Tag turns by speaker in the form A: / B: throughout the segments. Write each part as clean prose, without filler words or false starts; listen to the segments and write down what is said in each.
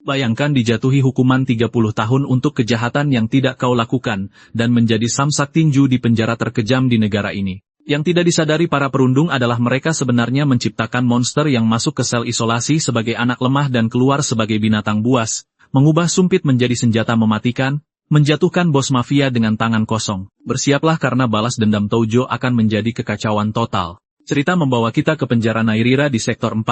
A: Bayangkan dijatuhi hukuman 30 tahun untuk kejahatan yang tidak kau lakukan, dan menjadi samsak tinju di penjara terkejam di negara ini. Yang tidak disadari para perundung adalah mereka sebenarnya menciptakan monster yang masuk ke sel isolasi sebagai anak lemah dan keluar sebagai binatang buas, mengubah sumpit menjadi senjata mematikan, menjatuhkan bos mafia dengan tangan kosong. Bersiaplah karena balas dendam Tojo akan menjadi kekacauan total. Cerita membawa kita ke penjara Nairira di sektor 4,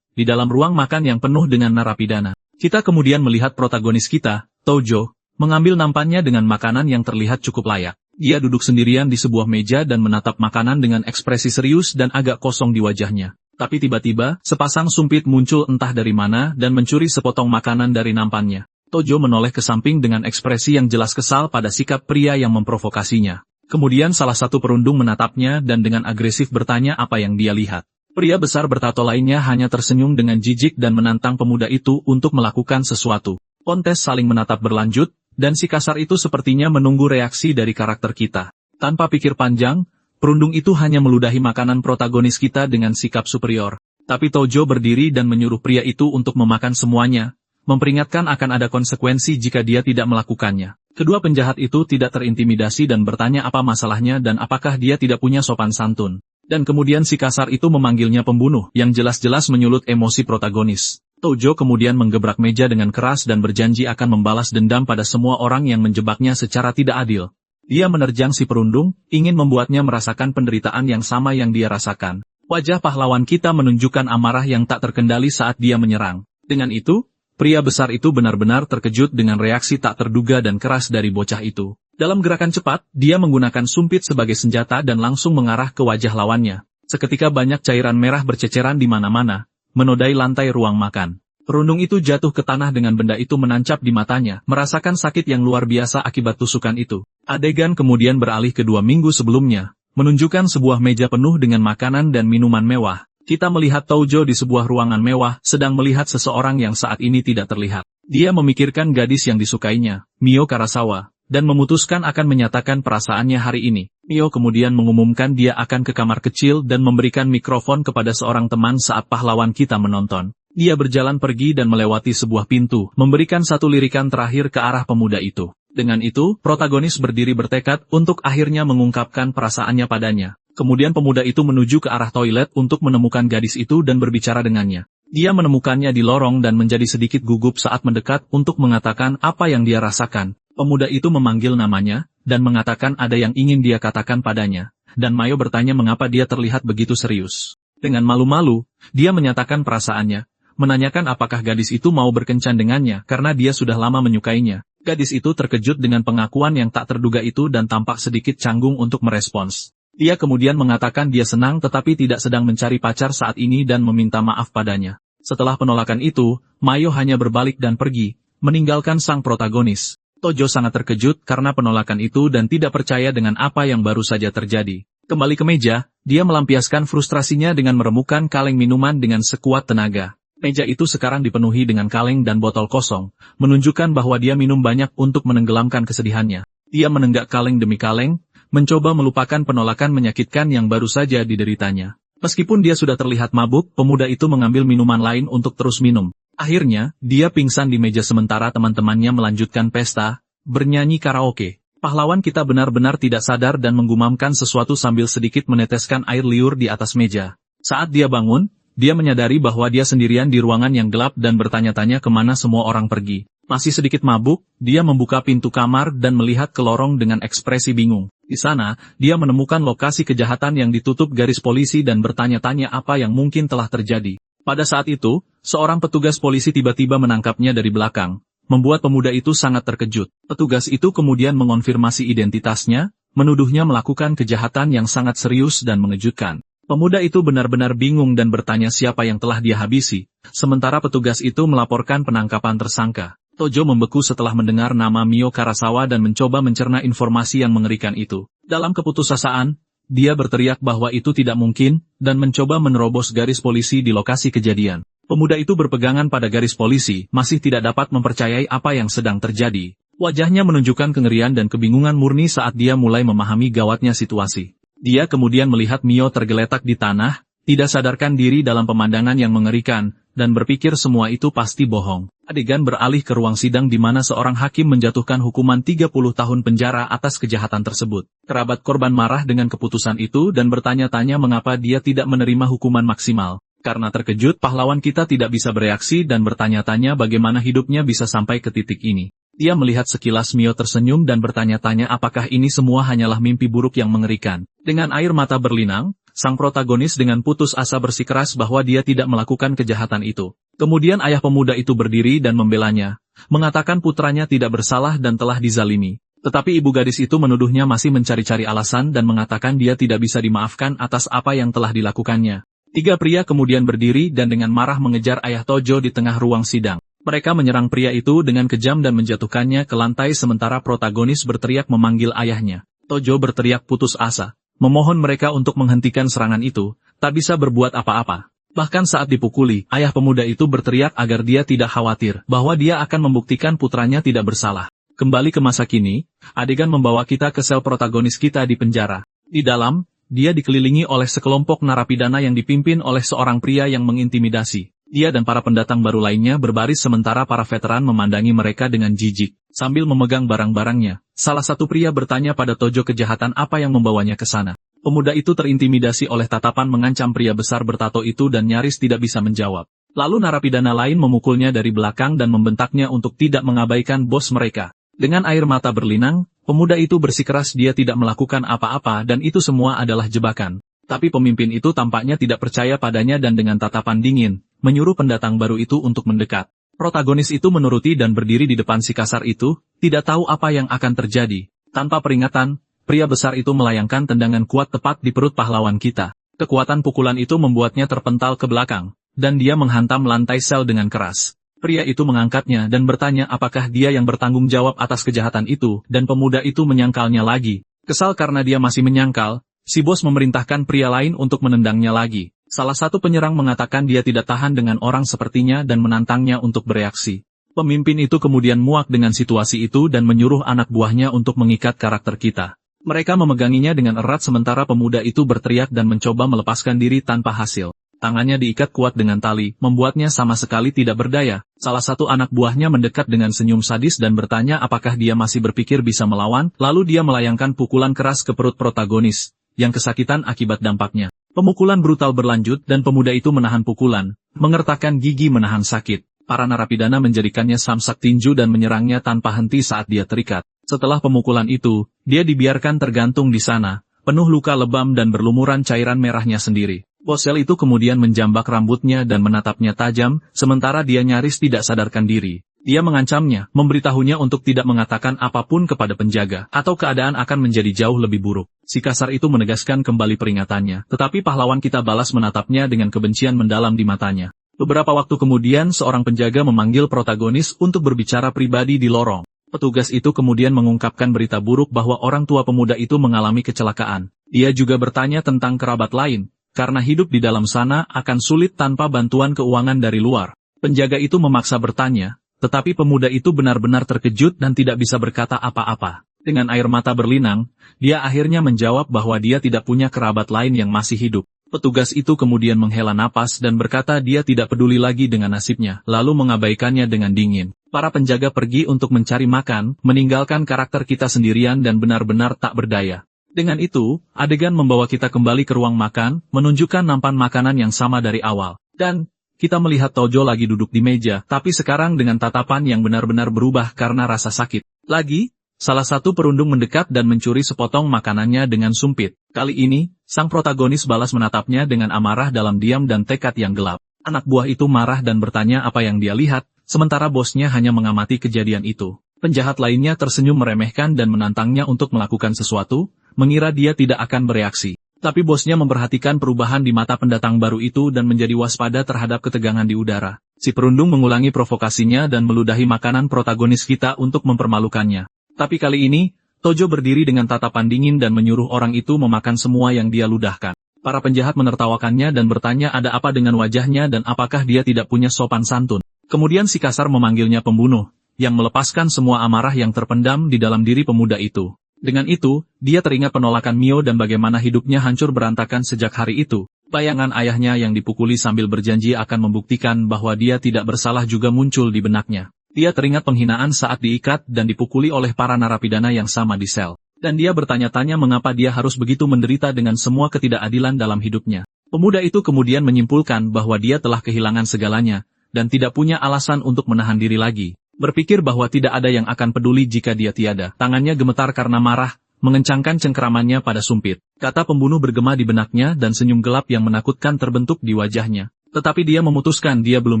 A: di dalam ruang makan yang penuh dengan narapidana. Kita kemudian melihat protagonis kita, Tojo, mengambil nampannya dengan makanan yang terlihat cukup layak. Dia duduk sendirian di sebuah meja dan menatap makanan dengan ekspresi serius dan agak kosong di wajahnya. Tapi tiba-tiba, sepasang sumpit muncul entah dari mana dan mencuri sepotong makanan dari nampannya. Tojo menoleh ke samping dengan ekspresi yang jelas kesal pada sikap pria yang memprovokasinya. Kemudian salah satu perundung menatapnya dan dengan agresif bertanya apa yang dia lihat. Pria besar bertato lainnya hanya tersenyum dengan jijik dan menantang pemuda itu untuk melakukan sesuatu. Kontes saling menatap berlanjut, dan si kasar itu sepertinya menunggu reaksi dari karakter kita. Tanpa pikir panjang, perundung itu hanya meludahi makanan protagonis kita dengan sikap superior. Tapi Tojo berdiri dan menyuruh pria itu untuk memakan semuanya, memperingatkan akan ada konsekuensi jika dia tidak melakukannya. Kedua penjahat itu tidak terintimidasi dan bertanya apa masalahnya dan apakah dia tidak punya sopan santun. Dan kemudian si kasar itu memanggilnya pembunuh, yang jelas-jelas menyulut emosi protagonis. Tojo kemudian menggebrak meja dengan keras dan berjanji akan membalas dendam pada semua orang yang menjebaknya secara tidak adil. Dia menerjang si perundung, ingin membuatnya merasakan penderitaan yang sama yang dia rasakan. Wajah pahlawan kita menunjukkan amarah yang tak terkendali saat dia menyerang. Dengan itu, pria besar itu benar-benar terkejut dengan reaksi tak terduga dan keras dari bocah itu. Dalam gerakan cepat, dia menggunakan sumpit sebagai senjata dan langsung mengarah ke wajah lawannya. Seketika banyak cairan merah berceceran di mana-mana, menodai lantai ruang makan. Perundung itu jatuh ke tanah dengan benda itu menancap di matanya, merasakan sakit yang luar biasa akibat tusukan itu. Adegan kemudian beralih ke 2 minggu sebelumnya, menunjukkan sebuah meja penuh dengan makanan dan minuman mewah. Kita melihat Tojo di sebuah ruangan mewah, sedang melihat seseorang yang saat ini tidak terlihat. Dia memikirkan gadis yang disukainya, Mio Karasawa, dan memutuskan akan menyatakan perasaannya hari ini. Mio kemudian mengumumkan dia akan ke kamar kecil dan memberikan mikrofon kepada seorang teman saat pahlawan kita menonton. Dia berjalan pergi dan melewati sebuah pintu, memberikan satu lirikan terakhir ke arah pemuda itu. Dengan itu, protagonis berdiri bertekad untuk akhirnya mengungkapkan perasaannya padanya. Kemudian pemuda itu menuju ke arah toilet untuk menemukan gadis itu dan berbicara dengannya. Dia menemukannya di lorong dan menjadi sedikit gugup saat mendekat untuk mengatakan apa yang dia rasakan. Pemuda itu memanggil namanya, dan mengatakan ada yang ingin dia katakan padanya, dan Mayo bertanya mengapa dia terlihat begitu serius. Dengan malu-malu, dia menyatakan perasaannya, menanyakan apakah gadis itu mau berkencan dengannya karena dia sudah lama menyukainya. Gadis itu terkejut dengan pengakuan yang tak terduga itu dan tampak sedikit canggung untuk merespons. Dia kemudian mengatakan dia senang tetapi tidak sedang mencari pacar saat ini dan meminta maaf padanya. Setelah penolakan itu, Mayo hanya berbalik dan pergi, meninggalkan sang protagonis. Tojo sangat terkejut karena penolakan itu dan tidak percaya dengan apa yang baru saja terjadi. Kembali ke meja, dia melampiaskan frustrasinya dengan meremukan kaleng minuman dengan sekuat tenaga. Meja itu sekarang dipenuhi dengan kaleng dan botol kosong, menunjukkan bahwa dia minum banyak untuk menenggelamkan kesedihannya. Dia menenggak kaleng demi kaleng, mencoba melupakan penolakan menyakitkan yang baru saja dideritanya. Meskipun dia sudah terlihat mabuk, pemuda itu mengambil minuman lain untuk terus minum. Akhirnya, dia pingsan di meja sementara teman-temannya melanjutkan pesta, bernyanyi karaoke. Pahlawan kita benar-benar tidak sadar dan menggumamkan sesuatu sambil sedikit meneteskan air liur di atas meja. Saat dia bangun, dia menyadari bahwa dia sendirian di ruangan yang gelap dan bertanya-tanya kemana semua orang pergi. Masih sedikit mabuk, dia membuka pintu kamar dan melihat ke lorong dengan ekspresi bingung. Di sana, dia menemukan lokasi kejahatan yang ditutup garis polisi dan bertanya-tanya apa yang mungkin telah terjadi. Pada saat itu, seorang petugas polisi tiba-tiba menangkapnya dari belakang, membuat pemuda itu sangat terkejut. Petugas itu kemudian mengonfirmasi identitasnya, menuduhnya melakukan kejahatan yang sangat serius dan mengejutkan. Pemuda itu benar-benar bingung dan bertanya siapa yang telah dia habisi, sementara petugas itu melaporkan penangkapan tersangka. Tojo membeku setelah mendengar nama Mio Karasawa dan mencoba mencerna informasi yang mengerikan itu. Dalam keputusasaan, dia berteriak bahwa itu tidak mungkin, dan mencoba menerobos garis polisi di lokasi kejadian. Pemuda itu berpegangan pada garis polisi, masih tidak dapat mempercayai apa yang sedang terjadi. Wajahnya menunjukkan kengerian dan kebingungan murni saat dia mulai memahami gawatnya situasi. Dia kemudian melihat Mio tergeletak di tanah, tidak sadarkan diri dalam pemandangan yang mengerikan, dan berpikir semua itu pasti bohong. Adegan beralih ke ruang sidang di mana seorang hakim menjatuhkan hukuman 30 tahun penjara atas kejahatan tersebut. Kerabat korban marah dengan keputusan itu dan bertanya-tanya mengapa dia tidak menerima hukuman maksimal. Karena terkejut, pahlawan kita tidak bisa bereaksi dan bertanya-tanya bagaimana hidupnya bisa sampai ke titik ini. Dia melihat sekilas Mio tersenyum dan bertanya-tanya apakah ini semua hanyalah mimpi buruk yang mengerikan. Dengan air mata berlinang, sang protagonis dengan putus asa bersikeras bahwa dia tidak melakukan kejahatan itu. Kemudian ayah pemuda itu berdiri dan membelanya, mengatakan putranya tidak bersalah dan telah dizalimi. Tetapi ibu gadis itu menuduhnya masih mencari-cari alasan dan mengatakan dia tidak bisa dimaafkan atas apa yang telah dilakukannya. 3 pria kemudian berdiri dan dengan marah mengejar ayah Tojo di tengah ruang sidang. Mereka menyerang pria itu dengan kejam dan menjatuhkannya ke lantai sementara protagonis berteriak memanggil ayahnya. Tojo berteriak putus asa, memohon mereka untuk menghentikan serangan itu, tak bisa berbuat apa-apa. Bahkan saat dipukuli, ayah pemuda itu berteriak agar dia tidak khawatir, bahwa dia akan membuktikan putranya tidak bersalah. Kembali ke masa kini, adegan membawa kita ke sel protagonis kita di penjara. Di dalam, dia dikelilingi oleh sekelompok narapidana yang dipimpin oleh seorang pria yang mengintimidasi. Dia dan para pendatang baru lainnya berbaris sementara para veteran memandangi mereka dengan jijik. Sambil memegang barang-barangnya, salah satu pria bertanya pada Tojo kejahatan apa yang membawanya ke sana. Pemuda itu terintimidasi oleh tatapan mengancam pria besar bertato itu dan nyaris tidak bisa menjawab. Lalu narapidana lain memukulnya dari belakang dan membentaknya untuk tidak mengabaikan bos mereka. Dengan air mata berlinang, pemuda itu bersikeras dia tidak melakukan apa-apa dan itu semua adalah jebakan. Tapi pemimpin itu tampaknya tidak percaya padanya dan dengan tatapan dingin, menyuruh pendatang baru itu untuk mendekat. Protagonis itu menuruti dan berdiri di depan si kasar itu, tidak tahu apa yang akan terjadi. Tanpa peringatan, pria besar itu melayangkan tendangan kuat tepat di perut pahlawan kita. Kekuatan pukulan itu membuatnya terpental ke belakang, dan dia menghantam lantai sel dengan keras. Pria itu mengangkatnya dan bertanya apakah dia yang bertanggung jawab atas kejahatan itu, dan pemuda itu menyangkalnya lagi. Kesal karena dia masih menyangkal, si bos memerintahkan pria lain untuk menendangnya lagi. Salah satu penyerang mengatakan dia tidak tahan dengan orang sepertinya dan menantangnya untuk bereaksi. Pemimpin itu kemudian muak dengan situasi itu dan menyuruh anak buahnya untuk mengikat karakter kita. Mereka memeganginya dengan erat sementara pemuda itu berteriak dan mencoba melepaskan diri tanpa hasil. Tangannya diikat kuat dengan tali, membuatnya sama sekali tidak berdaya. Salah satu anak buahnya mendekat dengan senyum sadis dan bertanya apakah dia masih berpikir bisa melawan, lalu dia melayangkan pukulan keras ke perut protagonis, yang kesakitan akibat dampaknya. Pemukulan brutal berlanjut dan pemuda itu menahan pukulan, mengertakkan gigi menahan sakit. Para narapidana menjadikannya samsak tinju dan menyerangnya tanpa henti saat dia terikat. Setelah pemukulan itu, dia dibiarkan tergantung di sana, penuh luka lebam dan berlumuran cairan merahnya sendiri. Bosel itu kemudian menjambak rambutnya dan menatapnya tajam, sementara dia nyaris tidak sadarkan diri. Dia mengancamnya, memberitahunya untuk tidak mengatakan apapun kepada penjaga, atau keadaan akan menjadi jauh lebih buruk. Si kasar itu menegaskan kembali peringatannya, tetapi pahlawan kita balas menatapnya dengan kebencian mendalam di matanya. Beberapa waktu kemudian seorang penjaga memanggil protagonis untuk berbicara pribadi di lorong. Petugas itu kemudian mengungkapkan berita buruk bahwa orang tua pemuda itu mengalami kecelakaan. Dia juga bertanya tentang kerabat lain, karena hidup di dalam sana akan sulit tanpa bantuan keuangan dari luar. Penjaga itu memaksa bertanya, tetapi pemuda itu benar-benar terkejut dan tidak bisa berkata apa-apa. Dengan air mata berlinang, dia akhirnya menjawab bahwa dia tidak punya kerabat lain yang masih hidup. Petugas itu kemudian menghela napas dan berkata dia tidak peduli lagi dengan nasibnya, lalu mengabaikannya dengan dingin. Para penjaga pergi untuk mencari makan, meninggalkan karakter kita sendirian dan benar-benar tak berdaya. Dengan itu, adegan membawa kita kembali ke ruang makan, menunjukkan nampan makanan yang sama dari awal. Dan kita melihat Tojo lagi duduk di meja, tapi sekarang dengan tatapan yang benar-benar berubah karena rasa sakit. Lagi, salah satu perundung mendekat dan mencuri sepotong makanannya dengan sumpit. Kali ini, sang protagonis balas menatapnya dengan amarah dalam diam dan tekad yang gelap. Anak buah itu marah dan bertanya apa yang dia lihat, sementara bosnya hanya mengamati kejadian itu. Penjahat lainnya tersenyum meremehkan dan menantangnya untuk melakukan sesuatu, mengira dia tidak akan bereaksi. Tapi bosnya memperhatikan perubahan di mata pendatang baru itu dan menjadi waspada terhadap ketegangan di udara. Si perundung mengulangi provokasinya dan meludahi makanan protagonis kita untuk mempermalukannya. Tapi kali ini, Tojo berdiri dengan tatapan dingin dan menyuruh orang itu memakan semua yang dia ludahkan. Para penjahat menertawakannya dan bertanya ada apa dengan wajahnya dan apakah dia tidak punya sopan santun. Kemudian si kasar memanggilnya pembunuh, yang melepaskan semua amarah yang terpendam di dalam diri pemuda itu. Dengan itu, dia teringat penolakan Mio dan bagaimana hidupnya hancur berantakan sejak hari itu. Bayangan ayahnya yang dipukuli sambil berjanji akan membuktikan bahwa dia tidak bersalah juga muncul di benaknya. Dia teringat penghinaan saat diikat dan dipukuli oleh para narapidana yang sama di sel. Dan dia bertanya-tanya mengapa dia harus begitu menderita dengan semua ketidakadilan dalam hidupnya. Pemuda itu kemudian menyimpulkan bahwa dia telah kehilangan segalanya, dan tidak punya alasan untuk menahan diri lagi. Berpikir bahwa tidak ada yang akan peduli jika dia tiada. Tangannya gemetar karena marah, mengencangkan cengkeramannya pada sumpit. Kata pembunuh bergema di benaknya dan senyum gelap yang menakutkan terbentuk di wajahnya. Tetapi dia memutuskan dia belum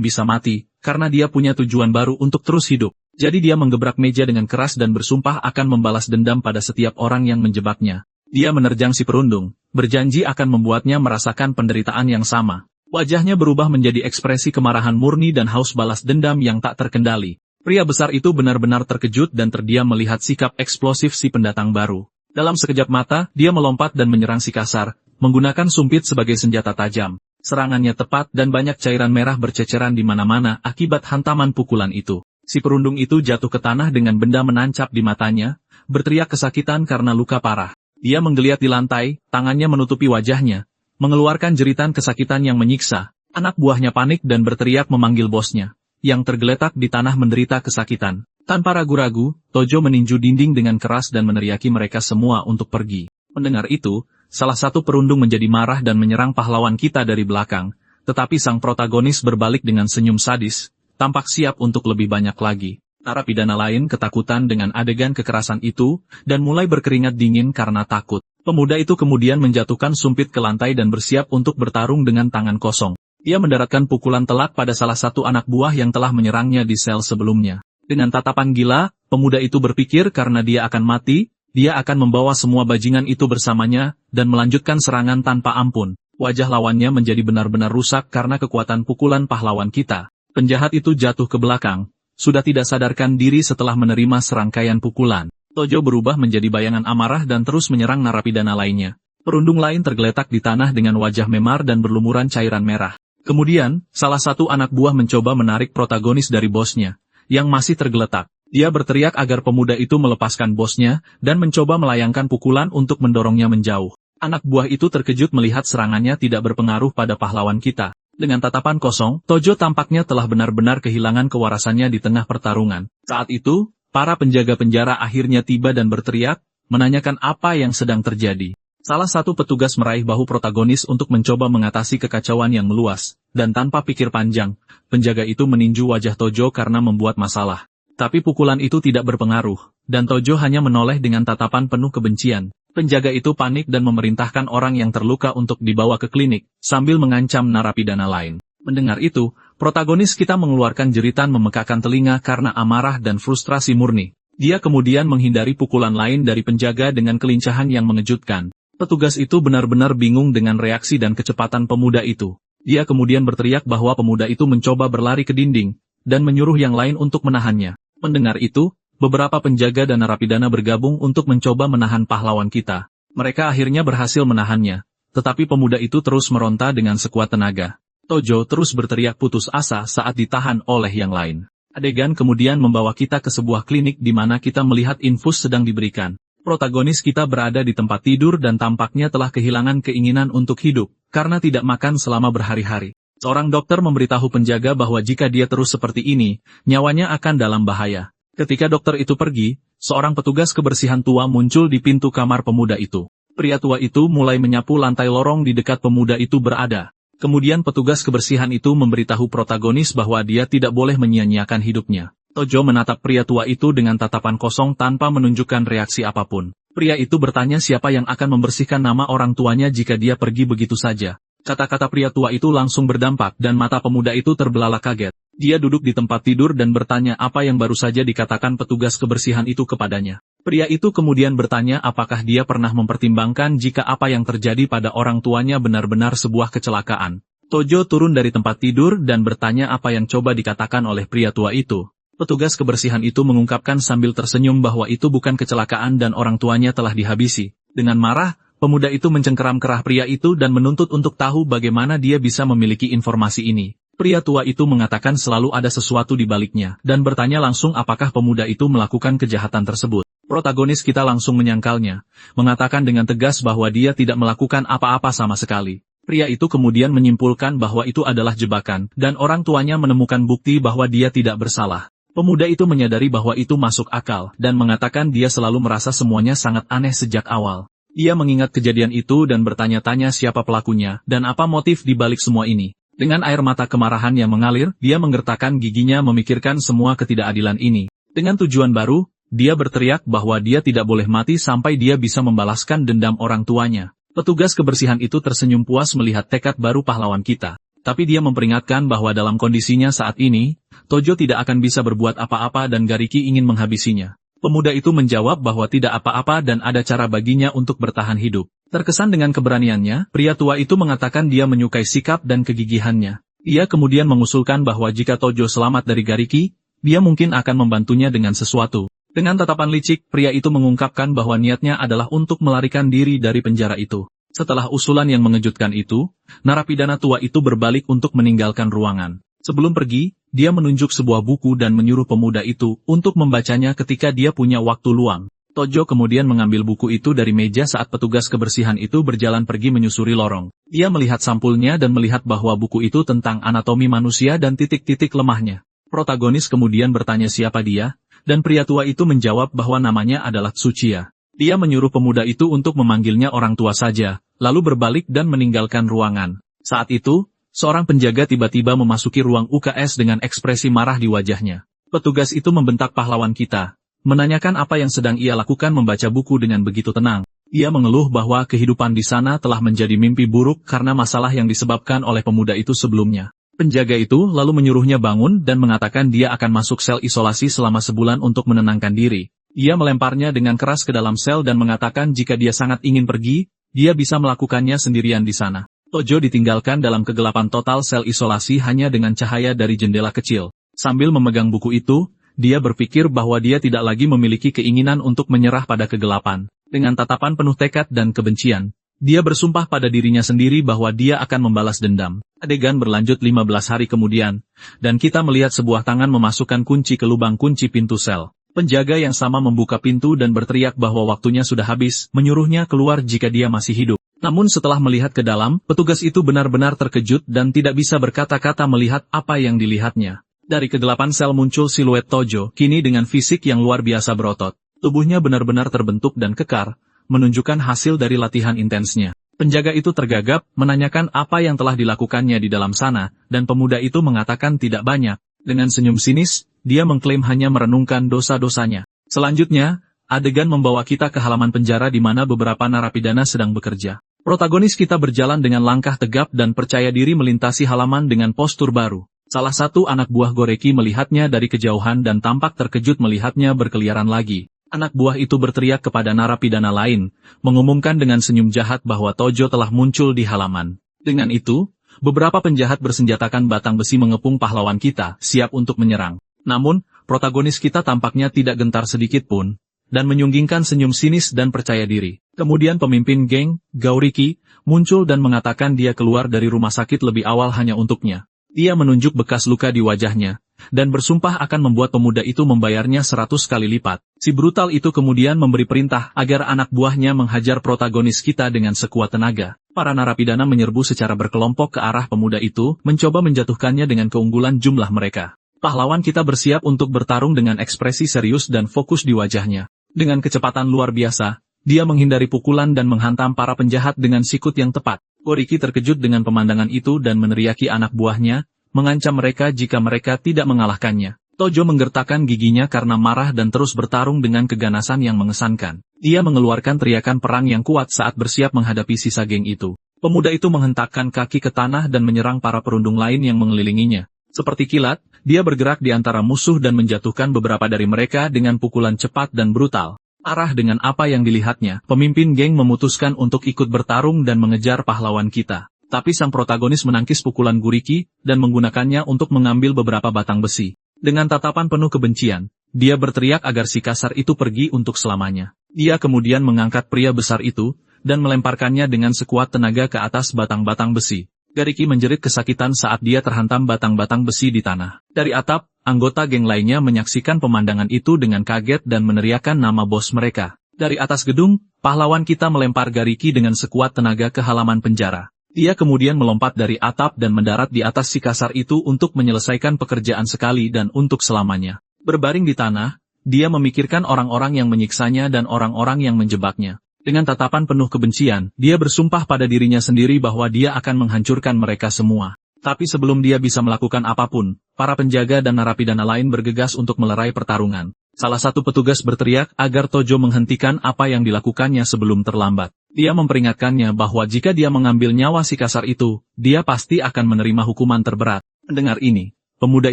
A: bisa mati, karena dia punya tujuan baru untuk terus hidup. Jadi dia menggebrak meja dengan keras dan bersumpah akan membalas dendam pada setiap orang yang menjebaknya. Dia menerjang si perundung, berjanji akan membuatnya merasakan penderitaan yang sama. Wajahnya berubah menjadi ekspresi kemarahan murni dan haus balas dendam yang tak terkendali. Pria besar itu benar-benar terkejut dan terdiam melihat sikap eksplosif si pendatang baru. Dalam sekejap mata, dia melompat dan menyerang si kasar, menggunakan sumpit sebagai senjata tajam. Serangannya tepat dan banyak cairan merah berceceran di mana-mana akibat hantaman pukulan itu. Si perundung itu jatuh ke tanah dengan benda menancap di matanya, berteriak kesakitan karena luka parah. Dia menggeliat di lantai, tangannya menutupi wajahnya, mengeluarkan jeritan kesakitan yang menyiksa. Anak buahnya panik dan berteriak memanggil bosnya, yang tergeletak di tanah menderita kesakitan. Tanpa ragu-ragu, Tojo meninju dinding dengan keras dan meneriaki mereka semua untuk pergi. Mendengar itu, salah satu perundung menjadi marah dan menyerang pahlawan kita dari belakang, tetapi sang protagonis berbalik dengan senyum sadis, tampak siap untuk lebih banyak lagi. Narapidana lain ketakutan dengan adegan kekerasan itu, dan mulai berkeringat dingin karena takut. Pemuda itu kemudian menjatuhkan sumpit ke lantai dan bersiap untuk bertarung dengan tangan kosong. Ia mendaratkan pukulan telak pada salah satu anak buah yang telah menyerangnya di sel sebelumnya. Dengan tatapan gila, pemuda itu berpikir karena dia akan mati, dia akan membawa semua bajingan itu bersamanya, dan melanjutkan serangan tanpa ampun. Wajah lawannya menjadi benar-benar rusak karena kekuatan pukulan pahlawan kita. Penjahat itu jatuh ke belakang, sudah tidak sadarkan diri setelah menerima serangkaian pukulan. Tojo berubah menjadi bayangan amarah dan terus menyerang narapidana lainnya. Perundung lain tergeletak di tanah dengan wajah memar dan berlumuran cairan merah. Kemudian, salah satu anak buah mencoba menarik protagonis dari bosnya, yang masih tergeletak. Dia berteriak agar pemuda itu melepaskan bosnya, dan mencoba melayangkan pukulan untuk mendorongnya menjauh. Anak buah itu terkejut melihat serangannya tidak berpengaruh pada pahlawan kita. Dengan tatapan kosong, Tojo tampaknya telah benar-benar kehilangan kewarasannya di tengah pertarungan. Saat itu, para penjaga penjara akhirnya tiba dan berteriak, menanyakan apa yang sedang terjadi. Salah satu petugas meraih bahu protagonis untuk mencoba mengatasi kekacauan yang meluas, dan tanpa pikir panjang, penjaga itu meninju wajah Tojo karena membuat masalah. Tapi pukulan itu tidak berpengaruh, dan Tojo hanya menoleh dengan tatapan penuh kebencian. Penjaga itu panik dan memerintahkan orang yang terluka untuk dibawa ke klinik, sambil mengancam narapidana lain. Mendengar itu, protagonis kita mengeluarkan jeritan memekakan telinga karena amarah dan frustrasi murni. Dia kemudian menghindari pukulan lain dari penjaga dengan kelincahan yang mengejutkan. Petugas itu benar-benar bingung dengan reaksi dan kecepatan pemuda itu. Dia kemudian berteriak bahwa pemuda itu mencoba berlari ke dinding, dan menyuruh yang lain untuk menahannya. Mendengar itu, beberapa penjaga dan narapidana bergabung untuk mencoba menahan pahlawan kita. Mereka akhirnya berhasil menahannya, tetapi pemuda itu terus meronta dengan sekuat tenaga. Tojo terus berteriak putus asa saat ditahan oleh yang lain. Adegan kemudian membawa kita ke sebuah klinik di mana kita melihat infus sedang diberikan. Protagonis kita berada di tempat tidur dan tampaknya telah kehilangan keinginan untuk hidup, karena tidak makan selama berhari-hari. Seorang dokter memberitahu penjaga bahwa jika dia terus seperti ini, nyawanya akan dalam bahaya. Ketika dokter itu pergi, seorang petugas kebersihan tua muncul di pintu kamar pemuda itu. Pria tua itu mulai menyapu lantai lorong di dekat pemuda itu berada. Kemudian petugas kebersihan itu memberitahu protagonis bahwa dia tidak boleh menyia-nyiakan hidupnya. Tojo menatap pria tua itu dengan tatapan kosong tanpa menunjukkan reaksi apapun. Pria itu bertanya siapa yang akan membersihkan nama orang tuanya jika dia pergi begitu saja. Kata-kata pria tua itu langsung berdampak dan mata pemuda itu terbelalak kaget. Dia duduk di tempat tidur dan bertanya apa yang baru saja dikatakan petugas kebersihan itu kepadanya. Pria itu kemudian bertanya apakah dia pernah mempertimbangkan jika apa yang terjadi pada orang tuanya benar-benar sebuah kecelakaan. Tojo turun dari tempat tidur dan bertanya apa yang coba dikatakan oleh pria tua itu. Petugas kebersihan itu mengungkapkan sambil tersenyum bahwa itu bukan kecelakaan dan orang tuanya telah dihabisi. Dengan marah, pemuda itu mencengkeram kerah pria itu dan menuntut untuk tahu bagaimana dia bisa memiliki informasi ini. Pria tua itu mengatakan selalu ada sesuatu di baliknya, dan bertanya langsung apakah pemuda itu melakukan kejahatan tersebut. Protagonis kita langsung menyangkalnya, mengatakan dengan tegas bahwa dia tidak melakukan apa-apa sama sekali. Pria itu kemudian menyimpulkan bahwa itu adalah jebakan, dan orang tuanya menemukan bukti bahwa dia tidak bersalah. Pemuda itu menyadari bahwa itu masuk akal, dan mengatakan dia selalu merasa semuanya sangat aneh sejak awal. Ia mengingat kejadian itu dan bertanya-tanya siapa pelakunya, dan apa motif di balik semua ini. Dengan air mata kemarahan yang mengalir, dia menggertakkan giginya memikirkan semua ketidakadilan ini. Dengan tujuan baru, dia berteriak bahwa dia tidak boleh mati sampai dia bisa membalaskan dendam orang tuanya. Petugas kebersihan itu tersenyum puas melihat tekad baru pahlawan kita. Tapi dia memperingatkan bahwa dalam kondisinya saat ini, Tojo tidak akan bisa berbuat apa-apa dan Gariki ingin menghabisinya. Pemuda itu menjawab bahwa tidak apa-apa dan ada cara baginya untuk bertahan hidup. Terkesan dengan keberaniannya, pria tua itu mengatakan dia menyukai sikap dan kegigihannya. Ia kemudian mengusulkan bahwa jika Tojo selamat dari Gariki, dia mungkin akan membantunya dengan sesuatu. Dengan tatapan licik, pria itu mengungkapkan bahwa niatnya adalah untuk melarikan diri dari penjara itu. Setelah usulan yang mengejutkan itu, narapidana tua itu berbalik untuk meninggalkan ruangan. Sebelum pergi, dia menunjuk sebuah buku dan menyuruh pemuda itu untuk membacanya ketika dia punya waktu luang. Tojo kemudian mengambil buku itu dari meja saat petugas kebersihan itu berjalan pergi menyusuri lorong. Dia melihat sampulnya dan melihat bahwa buku itu tentang anatomi manusia dan titik-titik lemahnya. Protagonis kemudian bertanya siapa dia, dan pria tua itu menjawab bahwa namanya adalah Tsuchiya. Dia menyuruh pemuda itu untuk memanggilnya orang tua saja, lalu berbalik dan meninggalkan ruangan. Saat itu, seorang penjaga tiba-tiba memasuki ruang UKS dengan ekspresi marah di wajahnya. Petugas itu membentak pahlawan kita, menanyakan apa yang sedang ia lakukan membaca buku dengan begitu tenang. Ia mengeluh bahwa kehidupan di sana telah menjadi mimpi buruk karena masalah yang disebabkan oleh pemuda itu sebelumnya. Penjaga itu lalu menyuruhnya bangun dan mengatakan dia akan masuk sel isolasi selama sebulan untuk menenangkan diri. Ia melemparnya dengan keras ke dalam sel dan mengatakan jika dia sangat ingin pergi, dia bisa melakukannya sendirian di sana. Tojo ditinggalkan dalam kegelapan total sel isolasi hanya dengan cahaya dari jendela kecil. Sambil memegang buku itu, dia berpikir bahwa dia tidak lagi memiliki keinginan untuk menyerah pada kegelapan. Dengan tatapan penuh tekad dan kebencian, dia bersumpah pada dirinya sendiri bahwa dia akan membalas dendam. Adegan berlanjut 15 hari kemudian, dan kita melihat sebuah tangan memasukkan kunci ke lubang kunci pintu sel. Penjaga yang sama membuka pintu dan berteriak bahwa waktunya sudah habis, menyuruhnya keluar jika dia masih hidup. Namun setelah melihat ke dalam, petugas itu benar-benar terkejut dan tidak bisa berkata-kata melihat apa yang dilihatnya. Dari kegelapan sel muncul siluet Tojo, kini dengan fisik yang luar biasa berotot. Tubuhnya benar-benar terbentuk dan kekar, menunjukkan hasil dari latihan intensnya. Penjaga itu tergagap, menanyakan apa yang telah dilakukannya di dalam sana, dan pemuda itu mengatakan tidak banyak. Dengan senyum sinis, dia mengklaim hanya merenungkan dosa-dosanya. Selanjutnya, adegan membawa kita ke halaman penjara di mana beberapa narapidana sedang bekerja. Protagonis kita berjalan dengan langkah tegap dan percaya diri melintasi halaman dengan postur baru. Salah satu anak buah Goreki melihatnya dari kejauhan dan tampak terkejut melihatnya berkeliaran lagi. Anak buah itu berteriak kepada narapidana lain, mengumumkan dengan senyum jahat bahwa Tojo telah muncul di halaman. Dengan itu, beberapa penjahat bersenjatakan batang besi mengepung pahlawan kita, siap untuk menyerang. Namun, protagonis kita tampaknya tidak gentar sedikit pun, dan menyunggingkan senyum sinis dan percaya diri. Kemudian pemimpin geng, Gauriki, muncul dan mengatakan dia keluar dari rumah sakit lebih awal hanya untuknya. Dia menunjuk bekas luka di wajahnya, dan bersumpah akan membuat pemuda itu membayarnya 100 kali lipat. Si brutal itu kemudian memberi perintah agar anak buahnya menghajar protagonis kita dengan sekuat tenaga. Para narapidana menyerbu secara berkelompok ke arah pemuda itu, mencoba menjatuhkannya dengan keunggulan jumlah mereka. Pahlawan kita bersiap untuk bertarung dengan ekspresi serius dan fokus di wajahnya. Dengan kecepatan luar biasa, dia menghindari pukulan dan menghantam para penjahat dengan sikut yang tepat. Goriki terkejut dengan pemandangan itu dan meneriaki anak buahnya, mengancam mereka jika mereka tidak mengalahkannya. Tojo menggertakkan giginya karena marah dan terus bertarung dengan keganasan yang mengesankan. Dia mengeluarkan teriakan perang yang kuat saat bersiap menghadapi sisa geng itu. Pemuda itu menghentakkan kaki ke tanah dan menyerang para perundung lain yang mengelilinginya. Seperti kilat, dia bergerak di antara musuh dan menjatuhkan beberapa dari mereka dengan pukulan cepat dan brutal. Arah dengan apa yang dilihatnya, pemimpin geng memutuskan untuk ikut bertarung dan mengejar pahlawan kita. Tapi sang protagonis menangkis pukulan Goriki dan menggunakannya untuk mengambil beberapa batang besi. Dengan tatapan penuh kebencian, dia berteriak agar si kasar itu pergi untuk selamanya. Dia kemudian mengangkat pria besar itu dan melemparkannya dengan sekuat tenaga ke atas batang-batang besi. Gariki menjerit kesakitan saat dia terhantam batang-batang besi di tanah. Dari atap, anggota geng lainnya menyaksikan pemandangan itu dengan kaget dan meneriakkan nama bos mereka. Dari atas gedung, pahlawan kita melempar Gariki dengan sekuat tenaga ke halaman penjara. Dia kemudian melompat dari atap dan mendarat di atas si kasar itu untuk menyelesaikan pekerjaan sekali dan untuk selamanya. Berbaring di tanah, dia memikirkan orang-orang yang menyiksanya dan orang-orang yang menjebaknya. Dengan tatapan penuh kebencian, dia bersumpah pada dirinya sendiri bahwa dia akan menghancurkan mereka semua. Tapi sebelum dia bisa melakukan apapun, para penjaga dan narapidana lain bergegas untuk melerai pertarungan. Salah satu petugas berteriak agar Tojo menghentikan apa yang dilakukannya sebelum terlambat. Dia memperingatkannya bahwa jika dia mengambil nyawa si kasar itu, dia pasti akan menerima hukuman terberat. Mendengar ini, pemuda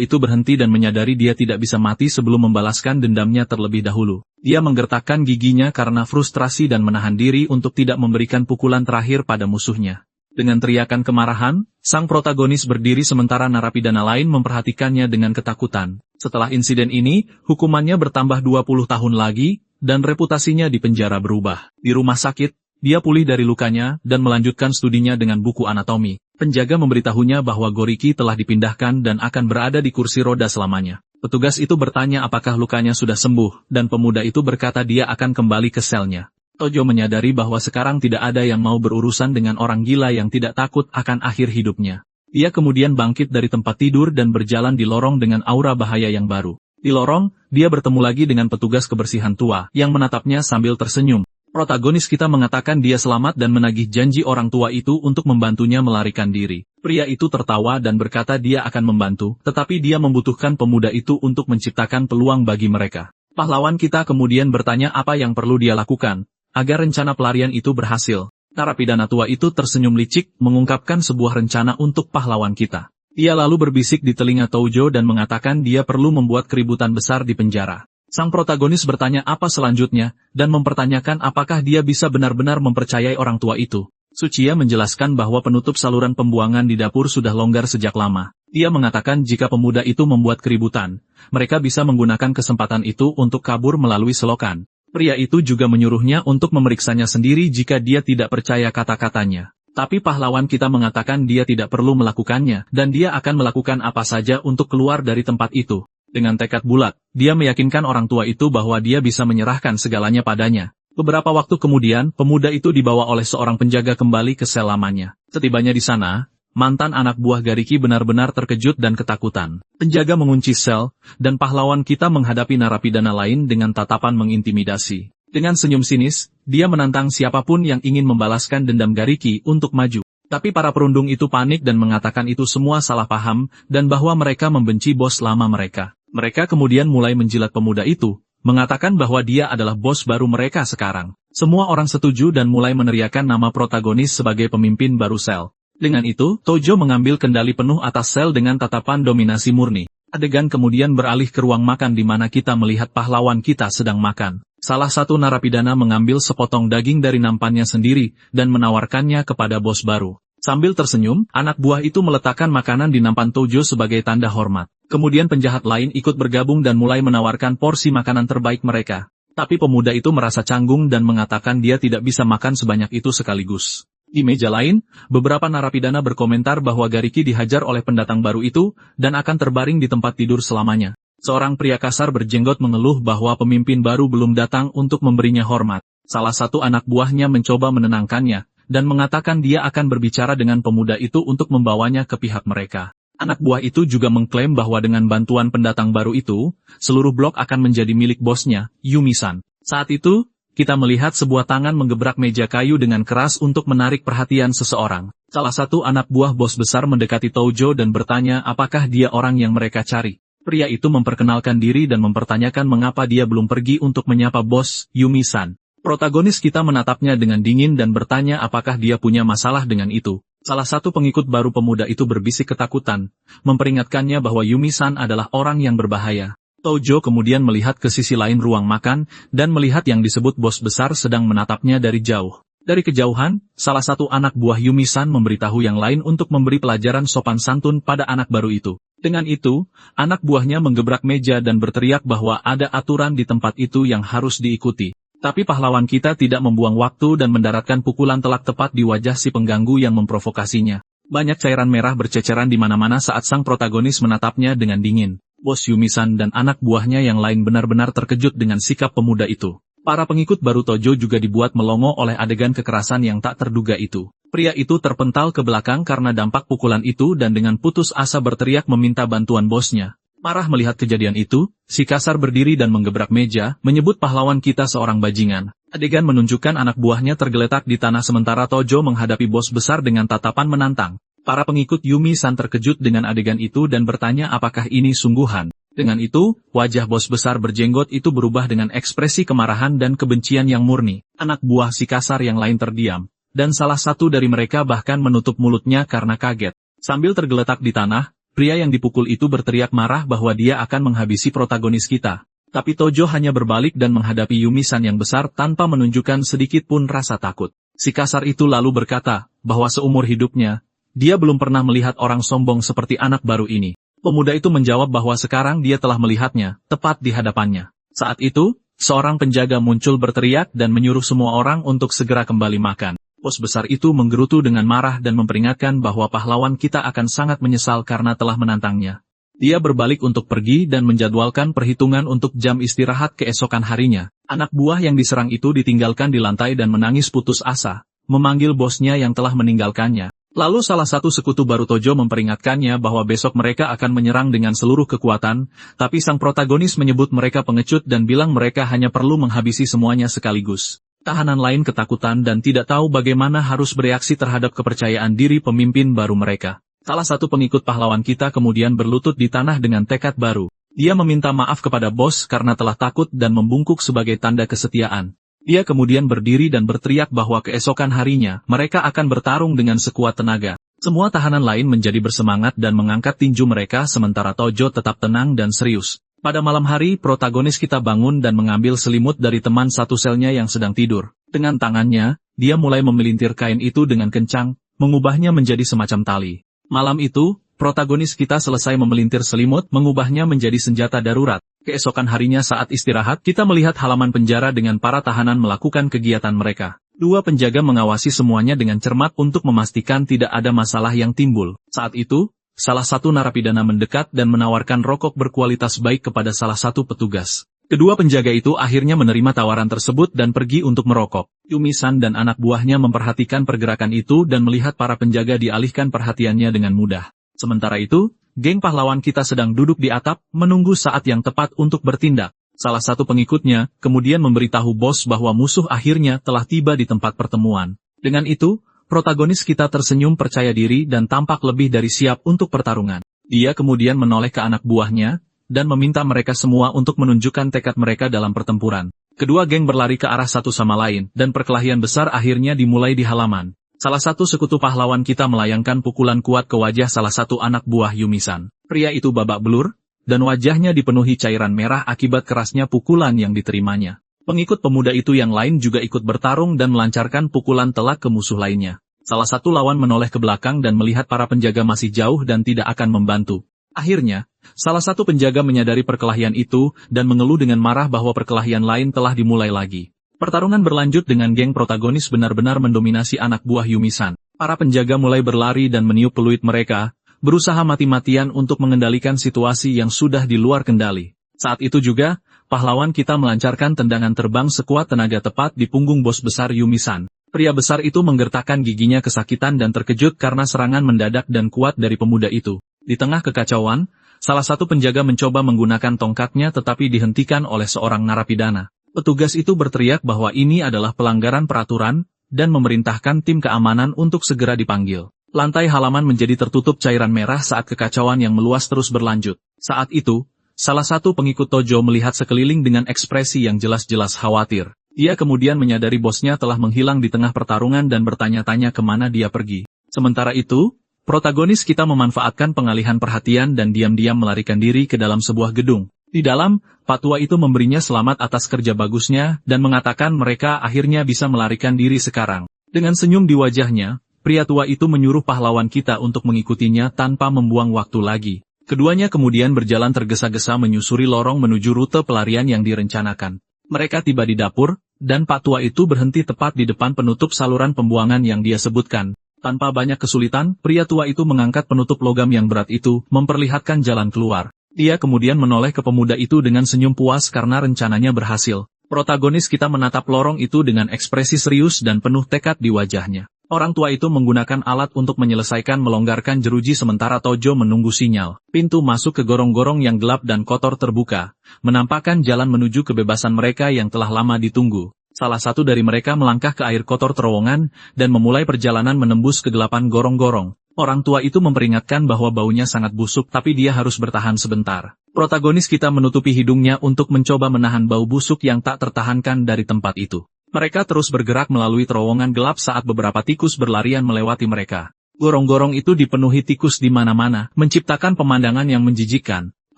A: itu berhenti dan menyadari dia tidak bisa mati sebelum membalaskan dendamnya terlebih dahulu. Dia menggertakkan giginya karena frustrasi dan menahan diri untuk tidak memberikan pukulan terakhir pada musuhnya. Dengan teriakan kemarahan, sang protagonis berdiri sementara narapidana lain memperhatikannya dengan ketakutan. Setelah insiden ini, hukumannya bertambah 20 tahun lagi, dan reputasinya di penjara berubah. Di rumah sakit, dia pulih dari lukanya dan melanjutkan studinya dengan buku anatomi. Penjaga memberitahunya bahwa Goriki telah dipindahkan dan akan berada di kursi roda selamanya. Petugas itu bertanya apakah lukanya sudah sembuh, dan pemuda itu berkata dia akan kembali ke selnya. Tojo menyadari bahwa sekarang tidak ada yang mau berurusan dengan orang gila yang tidak takut akan akhir hidupnya. Dia kemudian bangkit dari tempat tidur dan berjalan di lorong dengan aura bahaya yang baru. Di lorong, dia bertemu lagi dengan petugas kebersihan tua, yang menatapnya sambil tersenyum. Protagonis kita mengatakan dia selamat dan menagih janji orang tua itu untuk membantunya melarikan diri. Pria itu tertawa dan berkata dia akan membantu, tetapi dia membutuhkan pemuda itu untuk menciptakan peluang bagi mereka. Pahlawan kita kemudian bertanya apa yang perlu dia lakukan agar rencana pelarian itu berhasil. Narapidana tua itu tersenyum licik, mengungkapkan sebuah rencana untuk pahlawan kita. Dia lalu berbisik di telinga Tojo dan mengatakan dia perlu membuat keributan besar di penjara. Sang protagonis bertanya apa selanjutnya, dan mempertanyakan apakah dia bisa benar-benar mempercayai orang tua itu. Tsuchiya menjelaskan bahwa penutup saluran pembuangan di dapur sudah longgar sejak lama. Dia mengatakan jika pemuda itu membuat keributan, mereka bisa menggunakan kesempatan itu untuk kabur melalui selokan. Pria itu juga menyuruhnya untuk memeriksanya sendiri jika dia tidak percaya kata-katanya. Tapi pahlawan kita mengatakan dia tidak perlu melakukannya, dan dia akan melakukan apa saja untuk keluar dari tempat itu. Dengan tekad bulat, dia meyakinkan orang tua itu bahwa dia bisa menyerahkan segalanya padanya. Beberapa waktu kemudian, pemuda itu dibawa oleh seorang penjaga kembali ke sel lamanya. Setibanya di sana, mantan anak buah Gariki benar-benar terkejut dan ketakutan. Penjaga mengunci sel, dan pahlawan kita menghadapi narapidana lain dengan tatapan mengintimidasi. Dengan senyum sinis, dia menantang siapapun yang ingin membalaskan dendam Gariki untuk maju. Tapi para perundung itu panik dan mengatakan itu semua salah paham, dan bahwa mereka membenci bos lama mereka. Mereka kemudian mulai menjilat pemuda itu, mengatakan bahwa dia adalah bos baru mereka sekarang. Semua orang setuju dan mulai meneriakkan nama protagonis sebagai pemimpin baru sel. Dengan itu, Tojo mengambil kendali penuh atas sel dengan tatapan dominasi murni. Adegan kemudian beralih ke ruang makan di mana kita melihat pahlawan kita sedang makan. Salah satu narapidana mengambil sepotong daging dari nampannya sendiri dan menawarkannya kepada bos baru. Sambil tersenyum, anak buah itu meletakkan makanan di nampan Tojo sebagai tanda hormat. Kemudian penjahat lain ikut bergabung dan mulai menawarkan porsi makanan terbaik mereka. Tapi pemuda itu merasa canggung dan mengatakan dia tidak bisa makan sebanyak itu sekaligus. Di meja lain, beberapa narapidana berkomentar bahwa Gariki dihajar oleh pendatang baru itu, dan akan terbaring di tempat tidur selamanya. Seorang pria kasar berjenggot mengeluh bahwa pemimpin baru belum datang untuk memberinya hormat. Salah satu anak buahnya mencoba menenangkannya, dan mengatakan dia akan berbicara dengan pemuda itu untuk membawanya ke pihak mereka. Anak buah itu juga mengklaim bahwa dengan bantuan pendatang baru itu, seluruh blok akan menjadi milik bosnya, Yumi-san. Saat itu, kita melihat sebuah tangan menggebrak meja kayu dengan keras untuk menarik perhatian seseorang. Salah satu anak buah bos besar mendekati Tojo dan bertanya apakah dia orang yang mereka cari. Pria itu memperkenalkan diri dan mempertanyakan mengapa dia belum pergi untuk menyapa bos, Yumi-san. Protagonis kita menatapnya dengan dingin dan bertanya apakah dia punya masalah dengan itu. Salah satu pengikut baru pemuda itu berbisik ketakutan, memperingatkannya bahwa Yumi-san adalah orang yang berbahaya. Tojo kemudian melihat ke sisi lain ruang makan, dan melihat yang disebut bos besar sedang menatapnya dari jauh. Dari kejauhan, salah satu anak buah Yumi-san memberitahu yang lain untuk memberi pelajaran sopan santun pada anak baru itu. Dengan itu, anak buahnya menggebrak meja dan berteriak bahwa ada aturan di tempat itu yang harus diikuti. Tapi pahlawan kita tidak membuang waktu dan mendaratkan pukulan telak tepat di wajah si pengganggu yang memprovokasinya. Banyak cairan merah berceceran di mana-mana saat sang protagonis menatapnya dengan dingin. Bos Yumi-san dan anak buahnya yang lain benar-benar terkejut dengan sikap pemuda itu. Para pengikut baru Tojo juga dibuat melongo oleh adegan kekerasan yang tak terduga itu. Pria itu terpental ke belakang karena dampak pukulan itu dan dengan putus asa berteriak meminta bantuan bosnya. Marah melihat kejadian itu, si kasar berdiri dan menggebrak meja, menyebut pahlawan kita seorang bajingan. Adegan menunjukkan anak buahnya tergeletak di tanah sementara Tojo menghadapi bos besar dengan tatapan menantang. Para pengikut Yumi-san terkejut dengan adegan itu dan bertanya apakah ini sungguhan. Dengan itu, wajah bos besar berjenggot itu berubah dengan ekspresi kemarahan dan kebencian yang murni. Anak buah si kasar yang lain terdiam, dan salah satu dari mereka bahkan menutup mulutnya karena kaget. Sambil tergeletak di tanah, pria yang dipukul itu berteriak marah bahwa dia akan menghabisi protagonis kita. Tapi Tojo hanya berbalik dan menghadapi Yumi-san yang besar tanpa menunjukkan sedikit pun rasa takut. Si kasar itu lalu berkata, bahwa seumur hidupnya, dia belum pernah melihat orang sombong seperti anak baru ini. Pemuda itu menjawab bahwa sekarang dia telah melihatnya, tepat di hadapannya. Saat itu, seorang penjaga muncul berteriak dan menyuruh semua orang untuk segera kembali makan. Bos besar itu menggerutu dengan marah dan memperingatkan bahwa pahlawan kita akan sangat menyesal karena telah menantangnya. Dia berbalik untuk pergi dan menjadwalkan perhitungan untuk jam istirahat keesokan harinya. Anak buah yang diserang itu ditinggalkan di lantai dan menangis putus asa, memanggil bosnya yang telah meninggalkannya. Lalu salah satu sekutu baru Tojo memperingatkannya bahwa besok mereka akan menyerang dengan seluruh kekuatan, tapi sang protagonis menyebut mereka pengecut dan bilang mereka hanya perlu menghabisi semuanya sekaligus. Tahanan lain ketakutan dan tidak tahu bagaimana harus bereaksi terhadap kepercayaan diri pemimpin baru mereka. Salah satu pengikut pahlawan kita kemudian berlutut di tanah dengan tekad baru. Dia meminta maaf kepada bos karena telah takut dan membungkuk sebagai tanda kesetiaan. Dia kemudian berdiri dan berteriak bahwa keesokan harinya mereka akan bertarung dengan sekuat tenaga. Semua tahanan lain menjadi bersemangat dan mengangkat tinju mereka sementara Tojo tetap tenang dan serius. Pada malam hari, protagonis kita bangun dan mengambil selimut dari teman satu selnya yang sedang tidur. Dengan tangannya, dia mulai memelintir kain itu dengan kencang, mengubahnya menjadi semacam tali. Malam itu, protagonis kita selesai memelintir selimut, mengubahnya menjadi senjata darurat. Keesokan harinya saat istirahat, kita melihat halaman penjara dengan para tahanan melakukan kegiatan mereka. Dua penjaga mengawasi semuanya dengan cermat untuk memastikan tidak ada masalah yang timbul. Saat itu, salah satu narapidana mendekat dan menawarkan rokok berkualitas baik kepada salah satu petugas. Kedua penjaga itu akhirnya menerima tawaran tersebut dan pergi untuk merokok. Yumi-san dan anak buahnya memperhatikan pergerakan itu dan melihat para penjaga dialihkan perhatiannya dengan mudah. Sementara itu, geng pahlawan kita sedang duduk di atap, menunggu saat yang tepat untuk bertindak. Salah satu pengikutnya kemudian memberitahu bos bahwa musuh akhirnya telah tiba di tempat pertemuan. Dengan itu, protagonis kita tersenyum percaya diri dan tampak lebih dari siap untuk pertarungan. Dia kemudian menoleh ke anak buahnya, dan meminta mereka semua untuk menunjukkan tekad mereka dalam pertempuran. Kedua geng berlari ke arah satu sama lain, dan perkelahian besar akhirnya dimulai di halaman. Salah satu sekutu pahlawan kita melayangkan pukulan kuat ke wajah salah satu anak buah Yumi-san. Pria itu babak belur, dan wajahnya dipenuhi cairan merah akibat kerasnya pukulan yang diterimanya. Pengikut pemuda itu yang lain juga ikut bertarung dan melancarkan pukulan telak ke musuh lainnya. Salah satu lawan menoleh ke belakang dan melihat para penjaga masih jauh dan tidak akan membantu. Akhirnya, salah satu penjaga menyadari perkelahian itu dan mengeluh dengan marah bahwa perkelahian lain telah dimulai lagi. Pertarungan berlanjut dengan geng protagonis benar-benar mendominasi anak buah Yumi-san. Para penjaga mulai berlari dan meniup peluit mereka, berusaha mati-matian untuk mengendalikan situasi yang sudah di luar kendali. Saat itu juga, pahlawan kita melancarkan tendangan terbang sekuat tenaga tepat di punggung bos besar Yumi-san. Pria besar itu menggertakkan giginya kesakitan dan terkejut karena serangan mendadak dan kuat dari pemuda itu. Di tengah kekacauan, salah satu penjaga mencoba menggunakan tongkatnya tetapi dihentikan oleh seorang narapidana. Petugas itu berteriak bahwa ini adalah pelanggaran peraturan, dan memerintahkan tim keamanan untuk segera dipanggil. Lantai halaman menjadi tertutup cairan merah saat kekacauan yang meluas terus berlanjut. Saat itu, salah satu pengikut Tojo melihat sekeliling dengan ekspresi yang jelas-jelas khawatir. Dia kemudian menyadari bosnya telah menghilang di tengah pertarungan dan bertanya-tanya kemana dia pergi. Sementara itu, protagonis kita memanfaatkan pengalihan perhatian dan diam-diam melarikan diri ke dalam sebuah gedung. Di dalam, Pak Tua itu memberinya selamat atas kerja bagusnya dan mengatakan mereka akhirnya bisa melarikan diri sekarang. Dengan senyum di wajahnya, pria tua itu menyuruh pahlawan kita untuk mengikutinya tanpa membuang waktu lagi. Keduanya kemudian berjalan tergesa-gesa menyusuri lorong menuju rute pelarian yang direncanakan. Mereka tiba di dapur, dan Pak Tua itu berhenti tepat di depan penutup saluran pembuangan yang dia sebutkan. Tanpa banyak kesulitan, pria tua itu mengangkat penutup logam yang berat itu, memperlihatkan jalan keluar. Dia kemudian menoleh ke pemuda itu dengan senyum puas karena rencananya berhasil. Protagonis kita menatap lorong itu dengan ekspresi serius dan penuh tekad di wajahnya. Orang tua itu menggunakan alat untuk menyelesaikan melonggarkan jeruji sementara Tojo menunggu sinyal. Pintu masuk ke gorong-gorong yang gelap dan kotor terbuka, menampakkan jalan menuju kebebasan mereka yang telah lama ditunggu. Salah satu dari mereka melangkah ke air kotor terowongan, dan memulai perjalanan menembus kegelapan gorong-gorong. Orang tua itu memperingatkan bahwa baunya sangat busuk tapi dia harus bertahan sebentar. Protagonis kita menutupi hidungnya untuk mencoba menahan bau busuk yang tak tertahankan dari tempat itu. Mereka terus bergerak melalui terowongan gelap saat beberapa tikus berlarian melewati mereka. Gorong-gorong itu dipenuhi tikus di mana-mana, menciptakan pemandangan yang menjijikkan.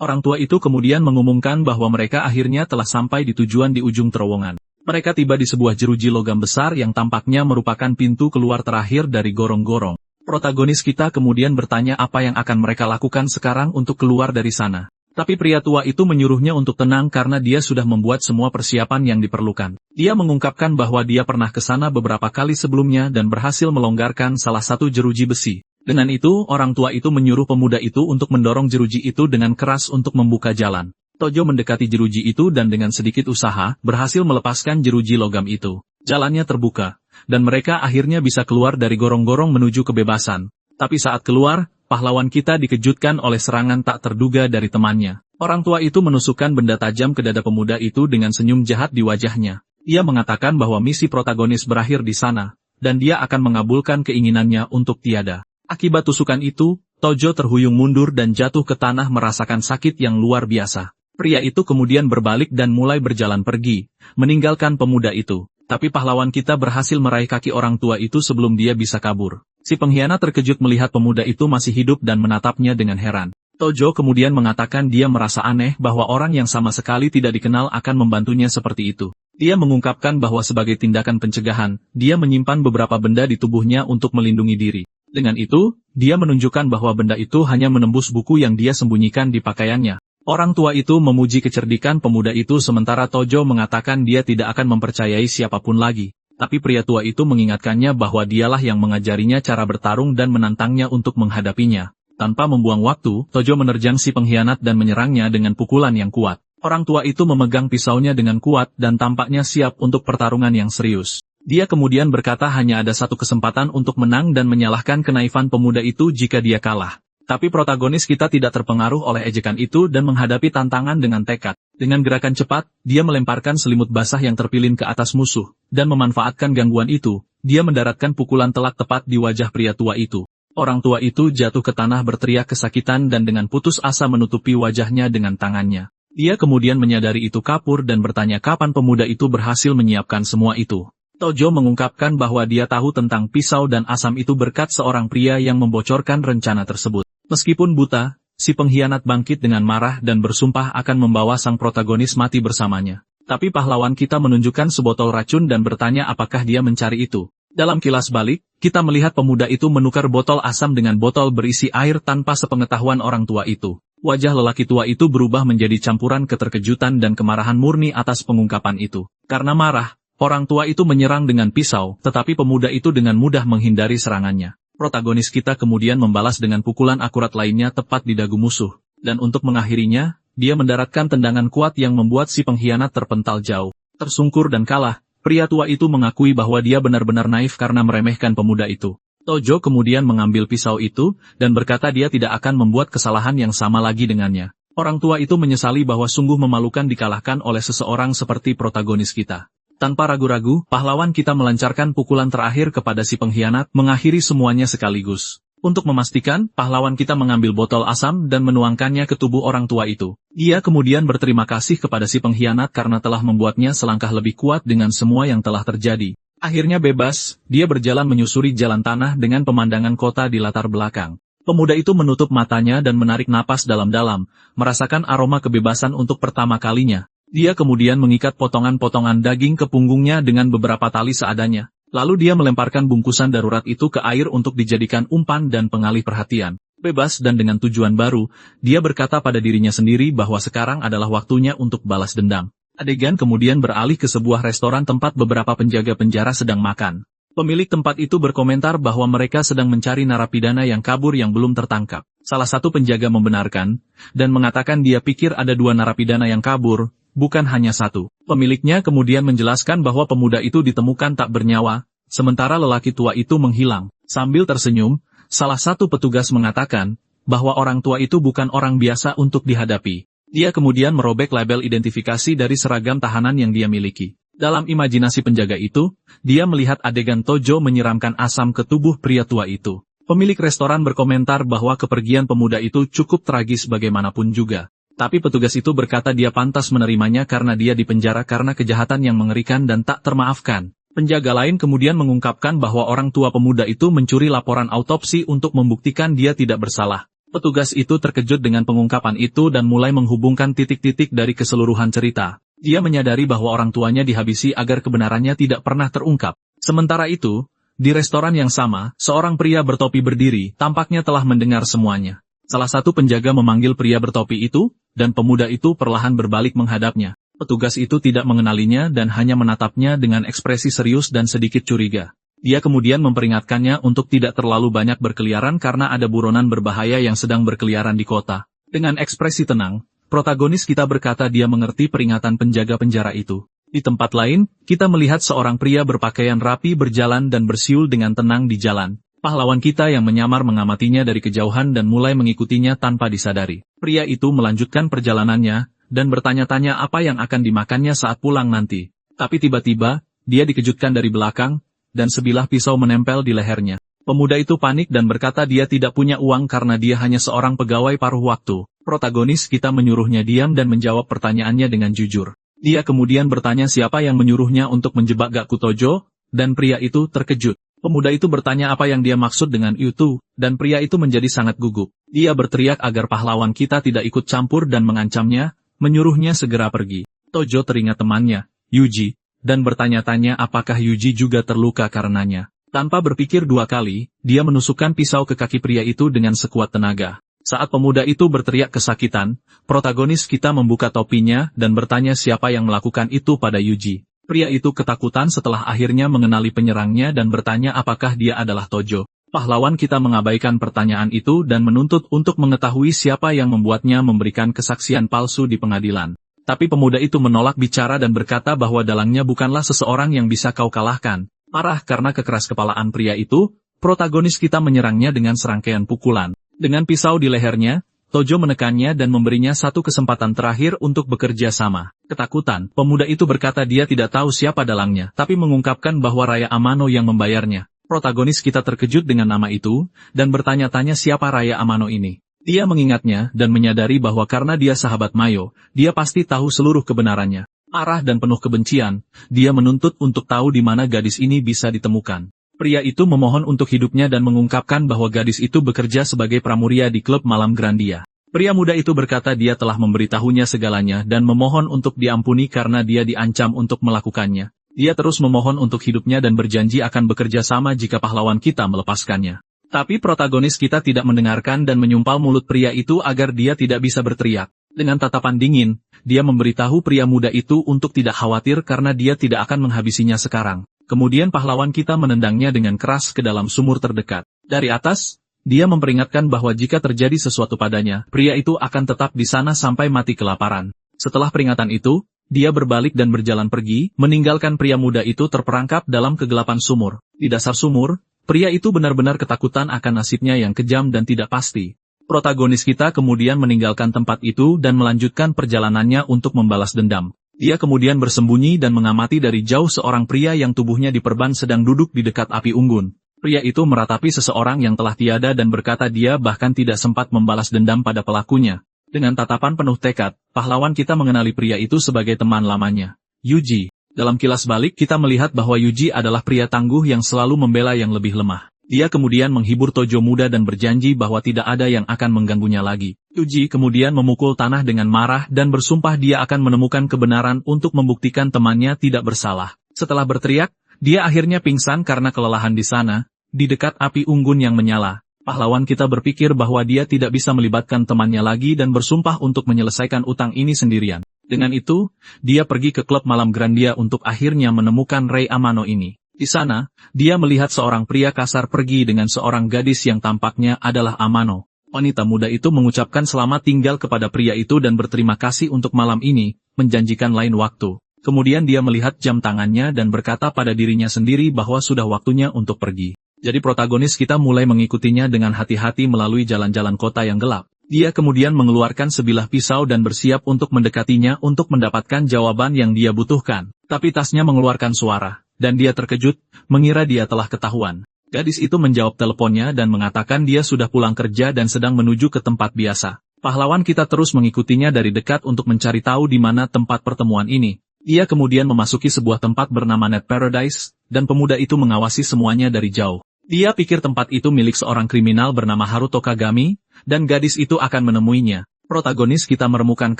A: Orang tua itu kemudian mengumumkan bahwa mereka akhirnya telah sampai di tujuan di ujung terowongan. Mereka tiba di sebuah jeruji logam besar yang tampaknya merupakan pintu keluar terakhir dari gorong-gorong. Protagonis kita kemudian bertanya apa yang akan mereka lakukan sekarang untuk keluar dari sana. Tapi pria tua itu menyuruhnya untuk tenang karena dia sudah membuat semua persiapan yang diperlukan. Dia mengungkapkan bahwa dia pernah ke sana beberapa kali sebelumnya dan berhasil melonggarkan salah satu jeruji besi. Dengan itu, orang tua itu menyuruh pemuda itu untuk mendorong jeruji itu dengan keras untuk membuka jalan. Tojo mendekati jeruji itu dan dengan sedikit usaha, berhasil melepaskan jeruji logam itu. Jalannya terbuka, dan mereka akhirnya bisa keluar dari gorong-gorong menuju kebebasan. Tapi saat keluar, pahlawan kita dikejutkan oleh serangan tak terduga dari temannya. Orang tua itu menusukkan benda tajam ke dada pemuda itu dengan senyum jahat di wajahnya. Ia mengatakan bahwa misi protagonis berakhir di sana, dan dia akan mengabulkan keinginannya untuk tiada. Akibat tusukan itu, Tojo terhuyung mundur dan jatuh ke tanah merasakan sakit yang luar biasa. Pria itu kemudian berbalik dan mulai berjalan pergi, meninggalkan pemuda itu. Tapi pahlawan kita berhasil meraih kaki orang tua itu sebelum dia bisa kabur. Si pengkhianat terkejut melihat pemuda itu masih hidup dan menatapnya dengan heran. Tojo kemudian mengatakan dia merasa aneh bahwa orang yang sama sekali tidak dikenal akan membantunya seperti itu. Dia mengungkapkan bahwa sebagai tindakan pencegahan, dia menyimpan beberapa benda di tubuhnya untuk melindungi diri. Dengan itu, dia menunjukkan bahwa benda itu hanya menembus buku yang dia sembunyikan di pakaiannya. Orang tua itu memuji kecerdikan pemuda itu sementara Tojo mengatakan dia tidak akan mempercayai siapapun lagi. Tapi pria tua itu mengingatkannya bahwa dialah yang mengajarinya cara bertarung dan menantangnya untuk menghadapinya. Tanpa membuang waktu, Tojo menerjang si pengkhianat dan menyerangnya dengan pukulan yang kuat. Orang tua itu memegang pisaunya dengan kuat dan tampaknya siap untuk pertarungan yang serius. Dia kemudian berkata hanya ada satu kesempatan untuk menang dan menyalahkan kenaifan pemuda itu jika dia kalah. Tapi protagonis kita tidak terpengaruh oleh ejekan itu dan menghadapi tantangan dengan tekad. Dengan gerakan cepat, dia melemparkan selimut basah yang terpilin ke atas musuh, dan memanfaatkan gangguan itu, dia mendaratkan pukulan telak tepat di wajah pria tua itu. Orang tua itu jatuh ke tanah berteriak kesakitan dan dengan putus asa menutupi wajahnya dengan tangannya. Dia kemudian menyadari itu kapur dan bertanya kapan pemuda itu berhasil menyiapkan semua itu. Tojo mengungkapkan bahwa dia tahu tentang pisau dan asam itu berkat seorang pria yang membocorkan rencana tersebut. Meskipun buta, si pengkhianat bangkit dengan marah dan bersumpah akan membawa sang protagonis mati bersamanya. Tapi pahlawan kita menunjukkan sebotol racun dan bertanya apakah dia mencari itu. Dalam kilas balik, kita melihat pemuda itu menukar botol asam dengan botol berisi air tanpa sepengetahuan orang tua itu. Wajah lelaki tua itu berubah menjadi campuran keterkejutan dan kemarahan murni atas pengungkapan itu. Karena marah, orang tua itu menyerang dengan pisau, tetapi pemuda itu dengan mudah menghindari serangannya. Protagonis kita kemudian membalas dengan pukulan akurat lainnya tepat di dagu musuh. Dan untuk mengakhirinya, dia mendaratkan tendangan kuat yang membuat si pengkhianat terpental jauh. Tersungkur dan kalah, pria tua itu mengakui bahwa dia benar-benar naif karena meremehkan pemuda itu. Tojo kemudian mengambil pisau itu, dan berkata dia tidak akan membuat kesalahan yang sama lagi dengannya. Orang tua itu menyesali bahwa sungguh memalukan dikalahkan oleh seseorang seperti protagonis kita. Tanpa ragu-ragu, pahlawan kita melancarkan pukulan terakhir kepada si pengkhianat, mengakhiri semuanya sekaligus. Untuk memastikan, pahlawan kita mengambil botol asam dan menuangkannya ke tubuh orang tua itu. Dia kemudian berterima kasih kepada si pengkhianat karena telah membuatnya selangkah lebih kuat dengan semua yang telah terjadi. Akhirnya bebas, dia berjalan menyusuri jalan tanah dengan pemandangan kota di latar belakang. Pemuda itu menutup matanya dan menarik napas dalam-dalam, merasakan aroma kebebasan untuk pertama kalinya. Dia kemudian mengikat potongan-potongan daging ke punggungnya dengan beberapa tali seadanya. Lalu dia melemparkan bungkusan darurat itu ke air untuk dijadikan umpan dan pengalih perhatian. Bebas dan dengan tujuan baru, dia berkata pada dirinya sendiri bahwa sekarang adalah waktunya untuk balas dendam. Adegan kemudian beralih ke sebuah restoran tempat beberapa penjaga penjara sedang makan. Pemilik tempat itu berkomentar bahwa mereka sedang mencari narapidana yang kabur yang belum tertangkap. Salah satu penjaga membenarkan, dan mengatakan dia pikir ada 2 narapidana yang kabur, bukan hanya 1. Pemiliknya kemudian menjelaskan bahwa pemuda itu ditemukan tak bernyawa, sementara lelaki tua itu menghilang. Sambil tersenyum, salah satu petugas mengatakan bahwa orang tua itu bukan orang biasa untuk dihadapi. Dia kemudian merobek label identifikasi dari seragam tahanan yang dia miliki. Dalam imajinasi penjaga itu, dia melihat adegan Tojo menyiramkan asam ke tubuh pria tua itu. Pemilik restoran berkomentar bahwa kepergian pemuda itu cukup tragis bagaimanapun juga. Tapi petugas itu berkata dia pantas menerimanya karena dia dipenjara karena kejahatan yang mengerikan dan tak termaafkan. Penjaga lain kemudian mengungkapkan bahwa orang tua pemuda itu mencuri laporan autopsi untuk membuktikan dia tidak bersalah. Petugas itu terkejut dengan pengungkapan itu dan mulai menghubungkan titik-titik dari keseluruhan cerita. Dia menyadari bahwa orang tuanya dihabisi agar kebenarannya tidak pernah terungkap. Sementara itu, di restoran yang sama, seorang pria bertopi berdiri, tampaknya telah mendengar semuanya. Salah satu penjaga memanggil pria bertopi itu, dan pemuda itu perlahan berbalik menghadapnya. Petugas itu tidak mengenalinya dan hanya menatapnya dengan ekspresi serius dan sedikit curiga. Dia kemudian memperingatkannya untuk tidak terlalu banyak berkeliaran karena ada buronan berbahaya yang sedang berkeliaran di kota. Dengan ekspresi tenang, protagonis kita berkata dia mengerti peringatan penjaga penjara itu. Di tempat lain, kita melihat seorang pria berpakaian rapi berjalan dan bersiul dengan tenang di jalan. Pahlawan kita yang menyamar mengamatinya dari kejauhan dan mulai mengikutinya tanpa disadari. Pria itu melanjutkan perjalanannya, dan bertanya-tanya apa yang akan dimakannya saat pulang nanti. Tapi tiba-tiba, dia dikejutkan dari belakang, dan sebilah pisau menempel di lehernya. Pemuda itu panik dan berkata dia tidak punya uang karena dia hanya seorang pegawai paruh waktu. Protagonis kita menyuruhnya diam dan menjawab pertanyaannya dengan jujur. Dia kemudian bertanya siapa yang menyuruhnya untuk menjebak Gaku Tojo, dan pria itu terkejut. Pemuda itu bertanya apa yang dia maksud dengan itu, dan pria itu menjadi sangat gugup. Dia berteriak agar pahlawan kita tidak ikut campur dan mengancamnya, menyuruhnya segera pergi. Tojo teringat temannya, Yuji, dan bertanya-tanya apakah Yuji juga terluka karenanya. Tanpa berpikir dua kali, dia menusukkan pisau ke kaki pria itu dengan sekuat tenaga. Saat pemuda itu berteriak kesakitan, protagonis kita membuka topinya dan bertanya siapa yang melakukan itu pada Yuji. Pria itu ketakutan setelah akhirnya mengenali penyerangnya dan bertanya apakah dia adalah Tojo. Pahlawan kita mengabaikan pertanyaan itu dan menuntut untuk mengetahui siapa yang membuatnya memberikan kesaksian palsu di pengadilan. Tapi pemuda itu menolak bicara dan berkata bahwa dalangnya bukanlah seseorang yang bisa kau kalahkan. Marah karena kekeras-kepalaan pria itu, protagonis kita menyerangnya dengan serangkaian pukulan. Dengan pisau di lehernya, Tojo menekannya dan memberinya satu kesempatan terakhir untuk bekerja sama. Ketakutan, pemuda itu berkata dia tidak tahu siapa dalangnya, tapi mengungkapkan bahwa Raya Amano yang membayarnya. Protagonis kita terkejut dengan nama itu, dan bertanya-tanya siapa Raya Amano ini. Dia mengingatnya dan menyadari bahwa karena dia sahabat Mayo, dia pasti tahu seluruh kebenarannya. Marah dan penuh kebencian, dia menuntut untuk tahu di mana gadis ini bisa ditemukan. Pria itu memohon untuk hidupnya dan mengungkapkan bahwa gadis itu bekerja sebagai pramuria di klub malam Grandia. Pria muda itu berkata dia telah memberitahunya segalanya dan memohon untuk diampuni karena dia diancam untuk melakukannya. Dia terus memohon untuk hidupnya dan berjanji akan bekerja sama jika pahlawan kita melepaskannya. Tapi protagonis kita tidak mendengarkan dan menyumpal mulut pria itu agar dia tidak bisa berteriak. Dengan tatapan dingin, dia memberitahu pria muda itu untuk tidak khawatir karena dia tidak akan menghabisinya sekarang. Kemudian pahlawan kita menendangnya dengan keras ke dalam sumur terdekat. Dari atas, dia memperingatkan bahwa jika terjadi sesuatu padanya, pria itu akan tetap di sana sampai mati kelaparan. Setelah peringatan itu, dia berbalik dan berjalan pergi, meninggalkan pria muda itu terperangkap dalam kegelapan sumur. Di dasar sumur, pria itu benar-benar ketakutan akan nasibnya yang kejam dan tidak pasti. Protagonis kita kemudian meninggalkan tempat itu dan melanjutkan perjalanannya untuk membalas dendam. Dia kemudian bersembunyi dan mengamati dari jauh seorang pria yang tubuhnya diperban sedang duduk di dekat api unggun. Pria itu meratapi seseorang yang telah tiada dan berkata dia bahkan tidak sempat membalas dendam pada pelakunya. Dengan tatapan penuh tekad, pahlawan kita mengenali pria itu sebagai teman lamanya, Yuji. Dalam kilas balik kita melihat bahwa Yuji adalah pria tangguh yang selalu membela yang lebih lemah. Dia kemudian menghibur Tojo muda dan berjanji bahwa tidak ada yang akan mengganggunya lagi. Yuji kemudian memukul tanah dengan marah dan bersumpah dia akan menemukan kebenaran untuk membuktikan temannya tidak bersalah. Setelah berteriak, dia akhirnya pingsan karena kelelahan di sana, di dekat api unggun yang menyala. Pahlawan kita berpikir bahwa dia tidak bisa melibatkan temannya lagi dan bersumpah untuk menyelesaikan utang ini sendirian. Dengan itu, dia pergi ke klub malam Grandia untuk akhirnya menemukan Rei Amano ini. Di sana, dia melihat seorang pria kasar pergi dengan seorang gadis yang tampaknya adalah Amano. Wanita muda itu mengucapkan selamat tinggal kepada pria itu dan berterima kasih untuk malam ini, menjanjikan lain waktu. Kemudian dia melihat jam tangannya dan berkata pada dirinya sendiri bahwa sudah waktunya untuk pergi. Jadi protagonis kita mulai mengikutinya dengan hati-hati melalui jalan-jalan kota yang gelap. Dia kemudian mengeluarkan sebilah pisau dan bersiap untuk mendekatinya untuk mendapatkan jawaban yang dia butuhkan. Tapi tasnya mengeluarkan suara, dan dia terkejut, mengira dia telah ketahuan. Gadis itu menjawab teleponnya dan mengatakan dia sudah pulang kerja dan sedang menuju ke tempat biasa. Pahlawan kita terus mengikutinya dari dekat untuk mencari tahu di mana tempat pertemuan ini. Ia kemudian memasuki sebuah tempat bernama Net Paradise, dan pemuda itu mengawasi semuanya dari jauh. Dia pikir tempat itu milik seorang kriminal bernama Haruto Kagami, dan gadis itu akan menemuinya. Protagonis kita meremukan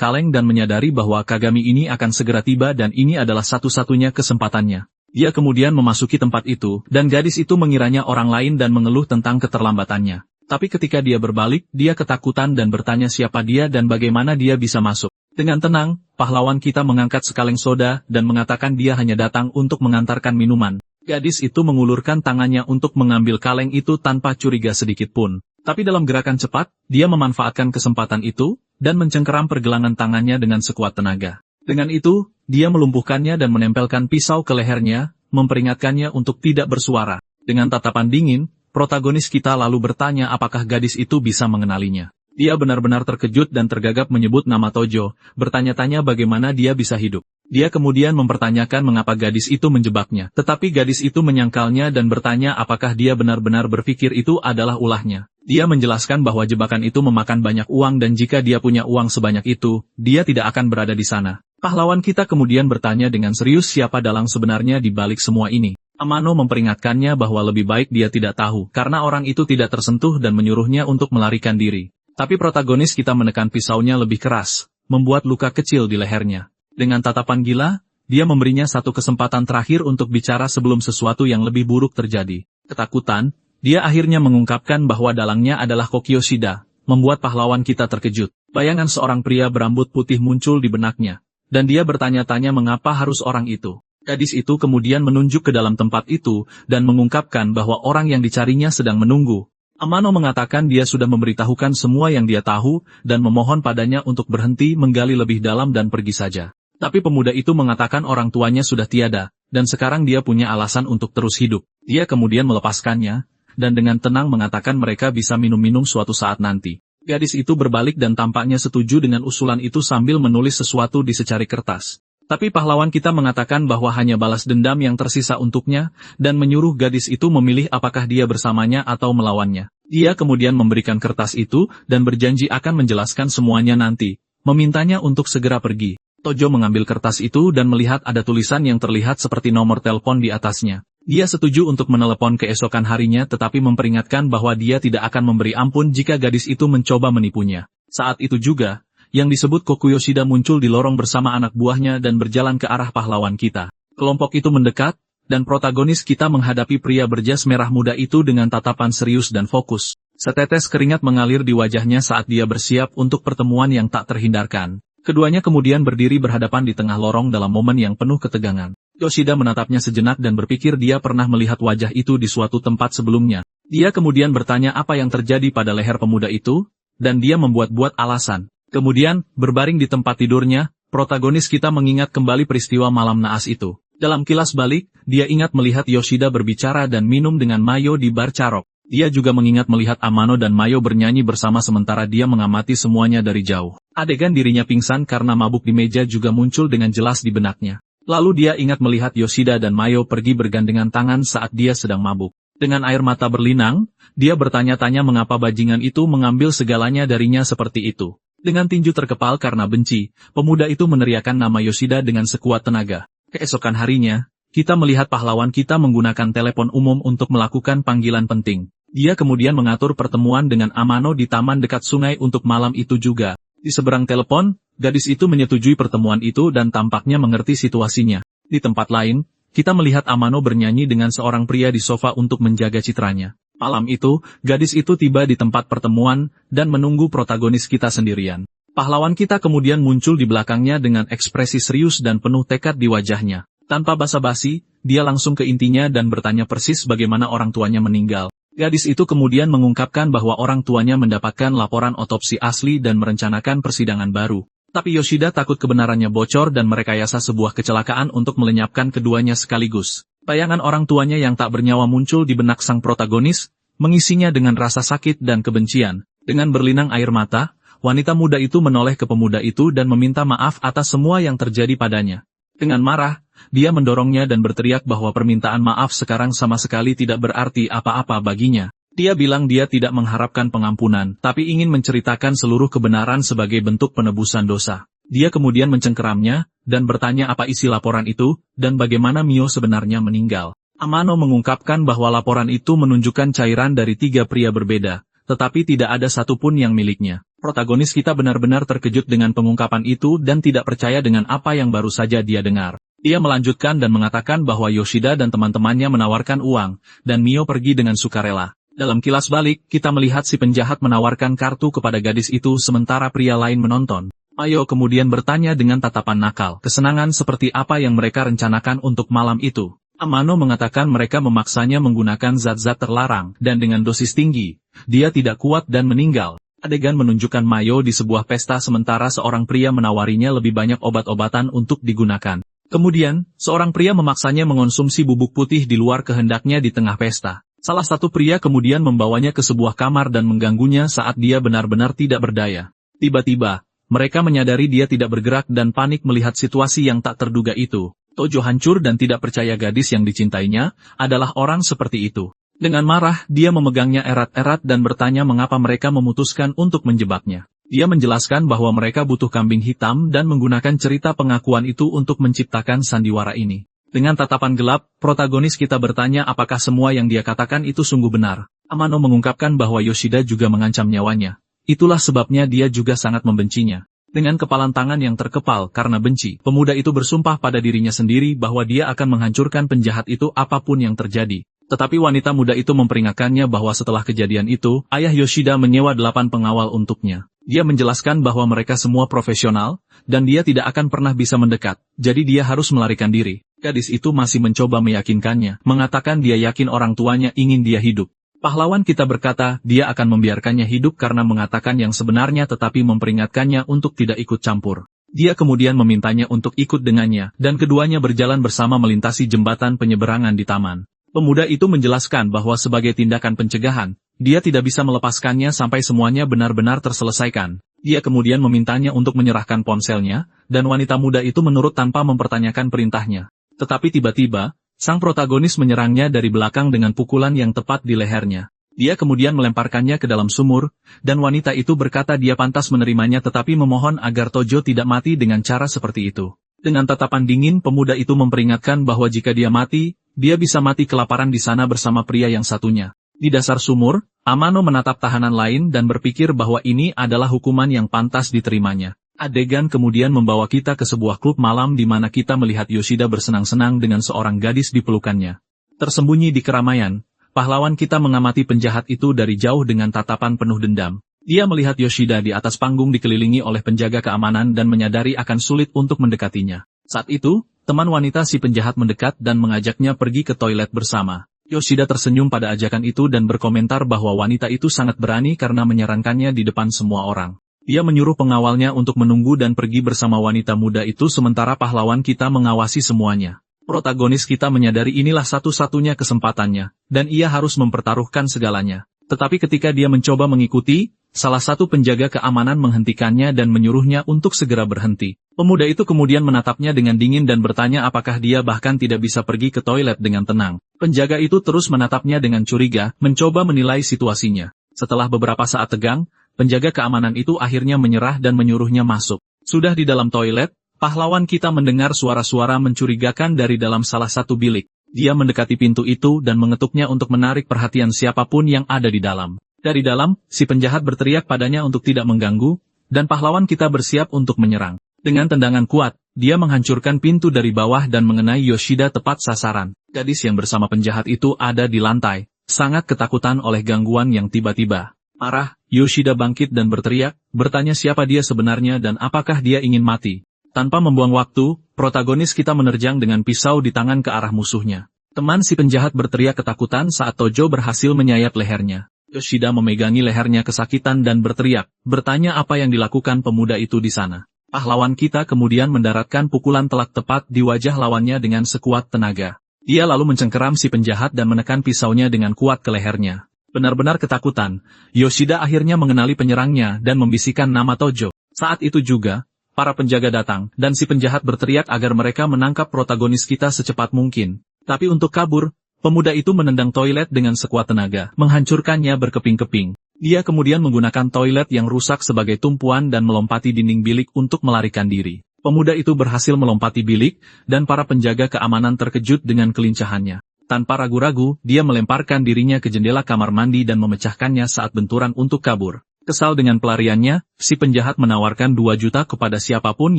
A: kaleng dan menyadari bahwa Kagami ini akan segera tiba dan ini adalah satu-satunya kesempatannya. Dia kemudian memasuki tempat itu, dan gadis itu mengiranya orang lain dan mengeluh tentang keterlambatannya. Tapi ketika dia berbalik, dia ketakutan dan bertanya siapa dia dan bagaimana dia bisa masuk. Dengan tenang, pahlawan kita mengangkat sekaleng soda dan mengatakan dia hanya datang untuk mengantarkan minuman. Gadis itu mengulurkan tangannya untuk mengambil kaleng itu tanpa curiga sedikit pun. Tapi dalam gerakan cepat, dia memanfaatkan kesempatan itu, dan mencengkeram pergelangan tangannya dengan sekuat tenaga. Dengan itu, dia melumpuhkannya dan menempelkan pisau ke lehernya, memperingatkannya untuk tidak bersuara. Dengan tatapan dingin, protagonis kita lalu bertanya apakah gadis itu bisa mengenalinya. Dia benar-benar terkejut dan tergagap menyebut nama Tojo, bertanya-tanya bagaimana dia bisa hidup. Dia kemudian mempertanyakan mengapa gadis itu menjebaknya, tetapi gadis itu menyangkalnya dan bertanya apakah dia benar-benar berpikir itu adalah ulahnya. Dia menjelaskan bahwa jebakan itu memakan banyak uang dan jika dia punya uang sebanyak itu, dia tidak akan berada di sana. Pahlawan kita kemudian bertanya dengan serius siapa dalang sebenarnya di balik semua ini. Amano memperingatkannya bahwa lebih baik dia tidak tahu, karena orang itu tidak tersentuh dan menyuruhnya untuk melarikan diri. Tapi protagonis kita menekan pisaunya lebih keras, membuat luka kecil di lehernya. Dengan tatapan gila, dia memberinya satu kesempatan terakhir untuk bicara sebelum sesuatu yang lebih buruk terjadi. Ketakutan, dia akhirnya mengungkapkan bahwa dalangnya adalah Kokiyoshida, membuat pahlawan kita terkejut. Bayangan seorang pria berambut putih muncul di benaknya. Dan dia bertanya-tanya mengapa harus orang itu. Gadis itu kemudian menunjuk ke dalam tempat itu, dan mengungkapkan bahwa orang yang dicarinya sedang menunggu. Amano mengatakan dia sudah memberitahukan semua yang dia tahu, dan memohon padanya untuk berhenti menggali lebih dalam dan pergi saja. Tapi pemuda itu mengatakan orang tuanya sudah tiada, dan sekarang dia punya alasan untuk terus hidup. Dia kemudian melepaskannya, dan dengan tenang mengatakan mereka bisa minum-minum suatu saat nanti. Gadis itu berbalik dan tampaknya setuju dengan usulan itu sambil menulis sesuatu di secari kertas. Tapi pahlawan kita mengatakan bahwa hanya balas dendam yang tersisa untuknya, dan menyuruh gadis itu memilih apakah dia bersamanya atau melawannya. Dia kemudian memberikan kertas itu, dan berjanji akan menjelaskan semuanya nanti, memintanya untuk segera pergi. Tojo mengambil kertas itu dan melihat ada tulisan yang terlihat seperti nomor telepon di atasnya. Dia setuju untuk menelepon keesokan harinya tetapi memperingatkan bahwa dia tidak akan memberi ampun jika gadis itu mencoba menipunya. Saat itu juga, yang disebut Kokuyoshida muncul di lorong bersama anak buahnya dan berjalan ke arah pahlawan kita. Kelompok itu mendekat, dan protagonis kita menghadapi pria berjas merah muda itu dengan tatapan serius dan fokus. Setetes keringat mengalir di wajahnya saat dia bersiap untuk pertemuan yang tak terhindarkan. Keduanya kemudian berdiri berhadapan di tengah lorong dalam momen yang penuh ketegangan. Yoshida menatapnya sejenak dan berpikir dia pernah melihat wajah itu di suatu tempat sebelumnya. Dia kemudian bertanya apa yang terjadi pada leher pemuda itu, dan dia membuat-buat alasan. Kemudian, berbaring di tempat tidurnya, protagonis kita mengingat kembali peristiwa malam naas itu. Dalam kilas balik, dia ingat melihat Yoshida berbicara dan minum dengan Mayo di bar Carok. Dia juga mengingat melihat Amano dan Mayo bernyanyi bersama sementara dia mengamati semuanya dari jauh. Adegan dirinya pingsan karena mabuk di meja juga muncul dengan jelas di benaknya. Lalu dia ingat melihat Yoshida dan Mayo pergi bergandengan tangan saat dia sedang mabuk. Dengan air mata berlinang, dia bertanya-tanya mengapa bajingan itu mengambil segalanya darinya seperti itu. Dengan tinju terkepal karena benci, pemuda itu meneriakkan nama Yoshida dengan sekuat tenaga. Keesokan harinya, kita melihat pahlawan kita menggunakan telepon umum untuk melakukan panggilan penting. Dia kemudian mengatur pertemuan dengan Amano di taman dekat sungai untuk malam itu juga. Di seberang telepon, gadis itu menyetujui pertemuan itu dan tampaknya mengerti situasinya. Di tempat lain, kita melihat Amano bernyanyi dengan seorang pria di sofa untuk menjaga citranya. Malam itu, gadis itu tiba di tempat pertemuan dan menunggu protagonis kita sendirian. Pahlawan kita kemudian muncul di belakangnya dengan ekspresi serius dan penuh tekad di wajahnya. Tanpa basa-basi, dia langsung ke intinya dan bertanya persis bagaimana orang tuanya meninggal. Gadis itu kemudian mengungkapkan bahwa orang tuanya mendapatkan laporan otopsi asli dan merencanakan persidangan baru. Tapi Yoshida takut kebenarannya bocor dan merekayasa sebuah kecelakaan untuk melenyapkan keduanya sekaligus. Bayangan orang tuanya yang tak bernyawa muncul di benak sang protagonis, mengisinya dengan rasa sakit dan kebencian. Dengan berlinang air mata, wanita muda itu menoleh ke pemuda itu dan meminta maaf atas semua yang terjadi padanya. Dengan marah, dia mendorongnya dan berteriak bahwa permintaan maaf sekarang sama sekali tidak berarti apa-apa baginya. Dia bilang dia tidak mengharapkan pengampunan, tapi ingin menceritakan seluruh kebenaran sebagai bentuk penebusan dosa. Dia kemudian mencengkeramnya, dan bertanya apa isi laporan itu, dan bagaimana Mio sebenarnya meninggal. Amano mengungkapkan bahwa laporan itu menunjukkan cairan dari 3 pria berbeda, tetapi tidak ada satupun yang miliknya. Protagonis kita benar-benar terkejut dengan pengungkapan itu dan tidak percaya dengan apa yang baru saja dia dengar. Dia melanjutkan dan mengatakan bahwa Yoshida dan teman-temannya menawarkan uang, dan Mio pergi dengan sukarela. Dalam kilas balik, kita melihat si penjahat menawarkan kartu kepada gadis itu sementara pria lain menonton. Mayo kemudian bertanya dengan tatapan nakal, kesenangan seperti apa yang mereka rencanakan untuk malam itu. Amano mengatakan mereka memaksanya menggunakan zat-zat terlarang, dan dengan dosis tinggi, dia tidak kuat dan meninggal. Adegan menunjukkan Mayo di sebuah pesta sementara seorang pria menawarinya lebih banyak obat-obatan untuk digunakan. Kemudian, seorang pria memaksanya mengonsumsi bubuk putih di luar kehendaknya di tengah pesta. Salah satu pria kemudian membawanya ke sebuah kamar dan mengganggunya saat dia benar-benar tidak berdaya. Tiba-tiba, mereka menyadari dia tidak bergerak dan panik melihat situasi yang tak terduga itu. Tojo hancur dan tidak percaya gadis yang dicintainya adalah orang seperti itu. Dengan marah, dia memegangnya erat-erat dan bertanya mengapa mereka memutuskan untuk menjebaknya. Dia menjelaskan bahwa mereka butuh kambing hitam dan menggunakan cerita pengakuan itu untuk menciptakan sandiwara ini. Dengan tatapan gelap, protagonis kita bertanya apakah semua yang dia katakan itu sungguh benar. Amano mengungkapkan bahwa Yoshida juga mengancam nyawanya. Itulah sebabnya dia juga sangat membencinya. Dengan kepalan tangan yang terkepal karena benci, pemuda itu bersumpah pada dirinya sendiri bahwa dia akan menghancurkan penjahat itu apapun yang terjadi. Tetapi wanita muda itu memperingatkannya bahwa setelah kejadian itu, ayah Yoshida menyewa 8 pengawal untuknya. Dia menjelaskan bahwa mereka semua profesional, dan dia tidak akan pernah bisa mendekat, jadi dia harus melarikan diri. Gadis itu masih mencoba meyakinkannya, mengatakan dia yakin orang tuanya ingin dia hidup. Pahlawan kita berkata, dia akan membiarkannya hidup karena mengatakan yang sebenarnya tetapi memperingatkannya untuk tidak ikut campur. Dia kemudian memintanya untuk ikut dengannya, dan keduanya berjalan bersama melintasi jembatan penyeberangan di taman. Pemuda itu menjelaskan bahwa sebagai tindakan pencegahan, dia tidak bisa melepaskannya sampai semuanya benar-benar terselesaikan. Dia kemudian memintanya untuk menyerahkan ponselnya, dan wanita muda itu menurut tanpa mempertanyakan perintahnya. Tetapi tiba-tiba, sang protagonis menyerangnya dari belakang dengan pukulan yang tepat di lehernya. Dia kemudian melemparkannya ke dalam sumur, dan wanita itu berkata dia pantas menerimanya tetapi memohon agar Tojo tidak mati dengan cara seperti itu. Dengan tatapan dingin pemuda itu memperingatkan bahwa jika dia mati, dia bisa mati kelaparan di sana bersama pria yang satunya. Di dasar sumur, Amano menatap tahanan lain dan berpikir bahwa ini adalah hukuman yang pantas diterimanya. Adegan kemudian membawa kita ke sebuah klub malam di mana kita melihat Yoshida bersenang-senang dengan seorang gadis di pelukannya. Tersembunyi di keramaian, pahlawan kita mengamati penjahat itu dari jauh dengan tatapan penuh dendam. Dia melihat Yoshida di atas panggung dikelilingi oleh penjaga keamanan dan menyadari akan sulit untuk mendekatinya. Saat itu, teman wanita si penjahat mendekat dan mengajaknya pergi ke toilet bersama. Yoshida tersenyum pada ajakan itu dan berkomentar bahwa wanita itu sangat berani karena menyarankannya di depan semua orang. Dia menyuruh pengawalnya untuk menunggu dan pergi bersama wanita muda itu sementara pahlawan kita mengawasi semuanya. Protagonis kita menyadari inilah satu-satunya kesempatannya, dan ia harus mempertaruhkan segalanya. Tetapi ketika dia mencoba mengikuti, salah satu penjaga keamanan menghentikannya dan menyuruhnya untuk segera berhenti. Pemuda itu kemudian menatapnya dengan dingin dan bertanya apakah dia bahkan tidak bisa pergi ke toilet dengan tenang. Penjaga itu terus menatapnya dengan curiga, mencoba menilai situasinya. Setelah beberapa saat tegang, penjaga keamanan itu akhirnya menyerah dan menyuruhnya masuk. Sudah di dalam toilet, pahlawan kita mendengar suara-suara mencurigakan dari dalam salah satu bilik. Dia mendekati pintu itu dan mengetuknya untuk menarik perhatian siapapun yang ada di dalam. Dari dalam, si penjahat berteriak padanya untuk tidak mengganggu, dan pahlawan kita bersiap untuk menyerang. Dengan tendangan kuat, dia menghancurkan pintu dari bawah dan mengenai Yoshida tepat sasaran. Gadis yang bersama penjahat itu ada di lantai, sangat ketakutan oleh gangguan yang tiba-tiba. Marah, Yoshida bangkit dan berteriak, bertanya siapa dia sebenarnya dan apakah dia ingin mati. Tanpa membuang waktu, protagonis kita menerjang dengan pisau di tangan ke arah musuhnya. Teman si penjahat berteriak ketakutan saat Tojo berhasil menyayat lehernya. Yoshida memegangi lehernya kesakitan dan berteriak, bertanya apa yang dilakukan pemuda itu di sana. Pahlawan kita kemudian mendaratkan pukulan telak tepat di wajah lawannya dengan sekuat tenaga. Dia lalu mencengkeram si penjahat dan menekan pisaunya dengan kuat ke lehernya. Benar-benar ketakutan, Yoshida akhirnya mengenali penyerangnya dan membisikkan nama Tojo. Saat itu juga, para penjaga datang, dan si penjahat berteriak agar mereka menangkap protagonis kita secepat mungkin. Tapi untuk kabur, pemuda itu menendang toilet dengan sekuat tenaga, menghancurkannya berkeping-keping. Dia kemudian menggunakan toilet yang rusak sebagai tumpuan dan melompati dinding bilik untuk melarikan diri. Pemuda itu berhasil melompati bilik, dan para penjaga keamanan terkejut dengan kelincahannya. Tanpa ragu-ragu, dia melemparkan dirinya ke jendela kamar mandi dan memecahkannya saat benturan untuk kabur. Kesal dengan pelariannya, si penjahat menawarkan 2 juta kepada siapapun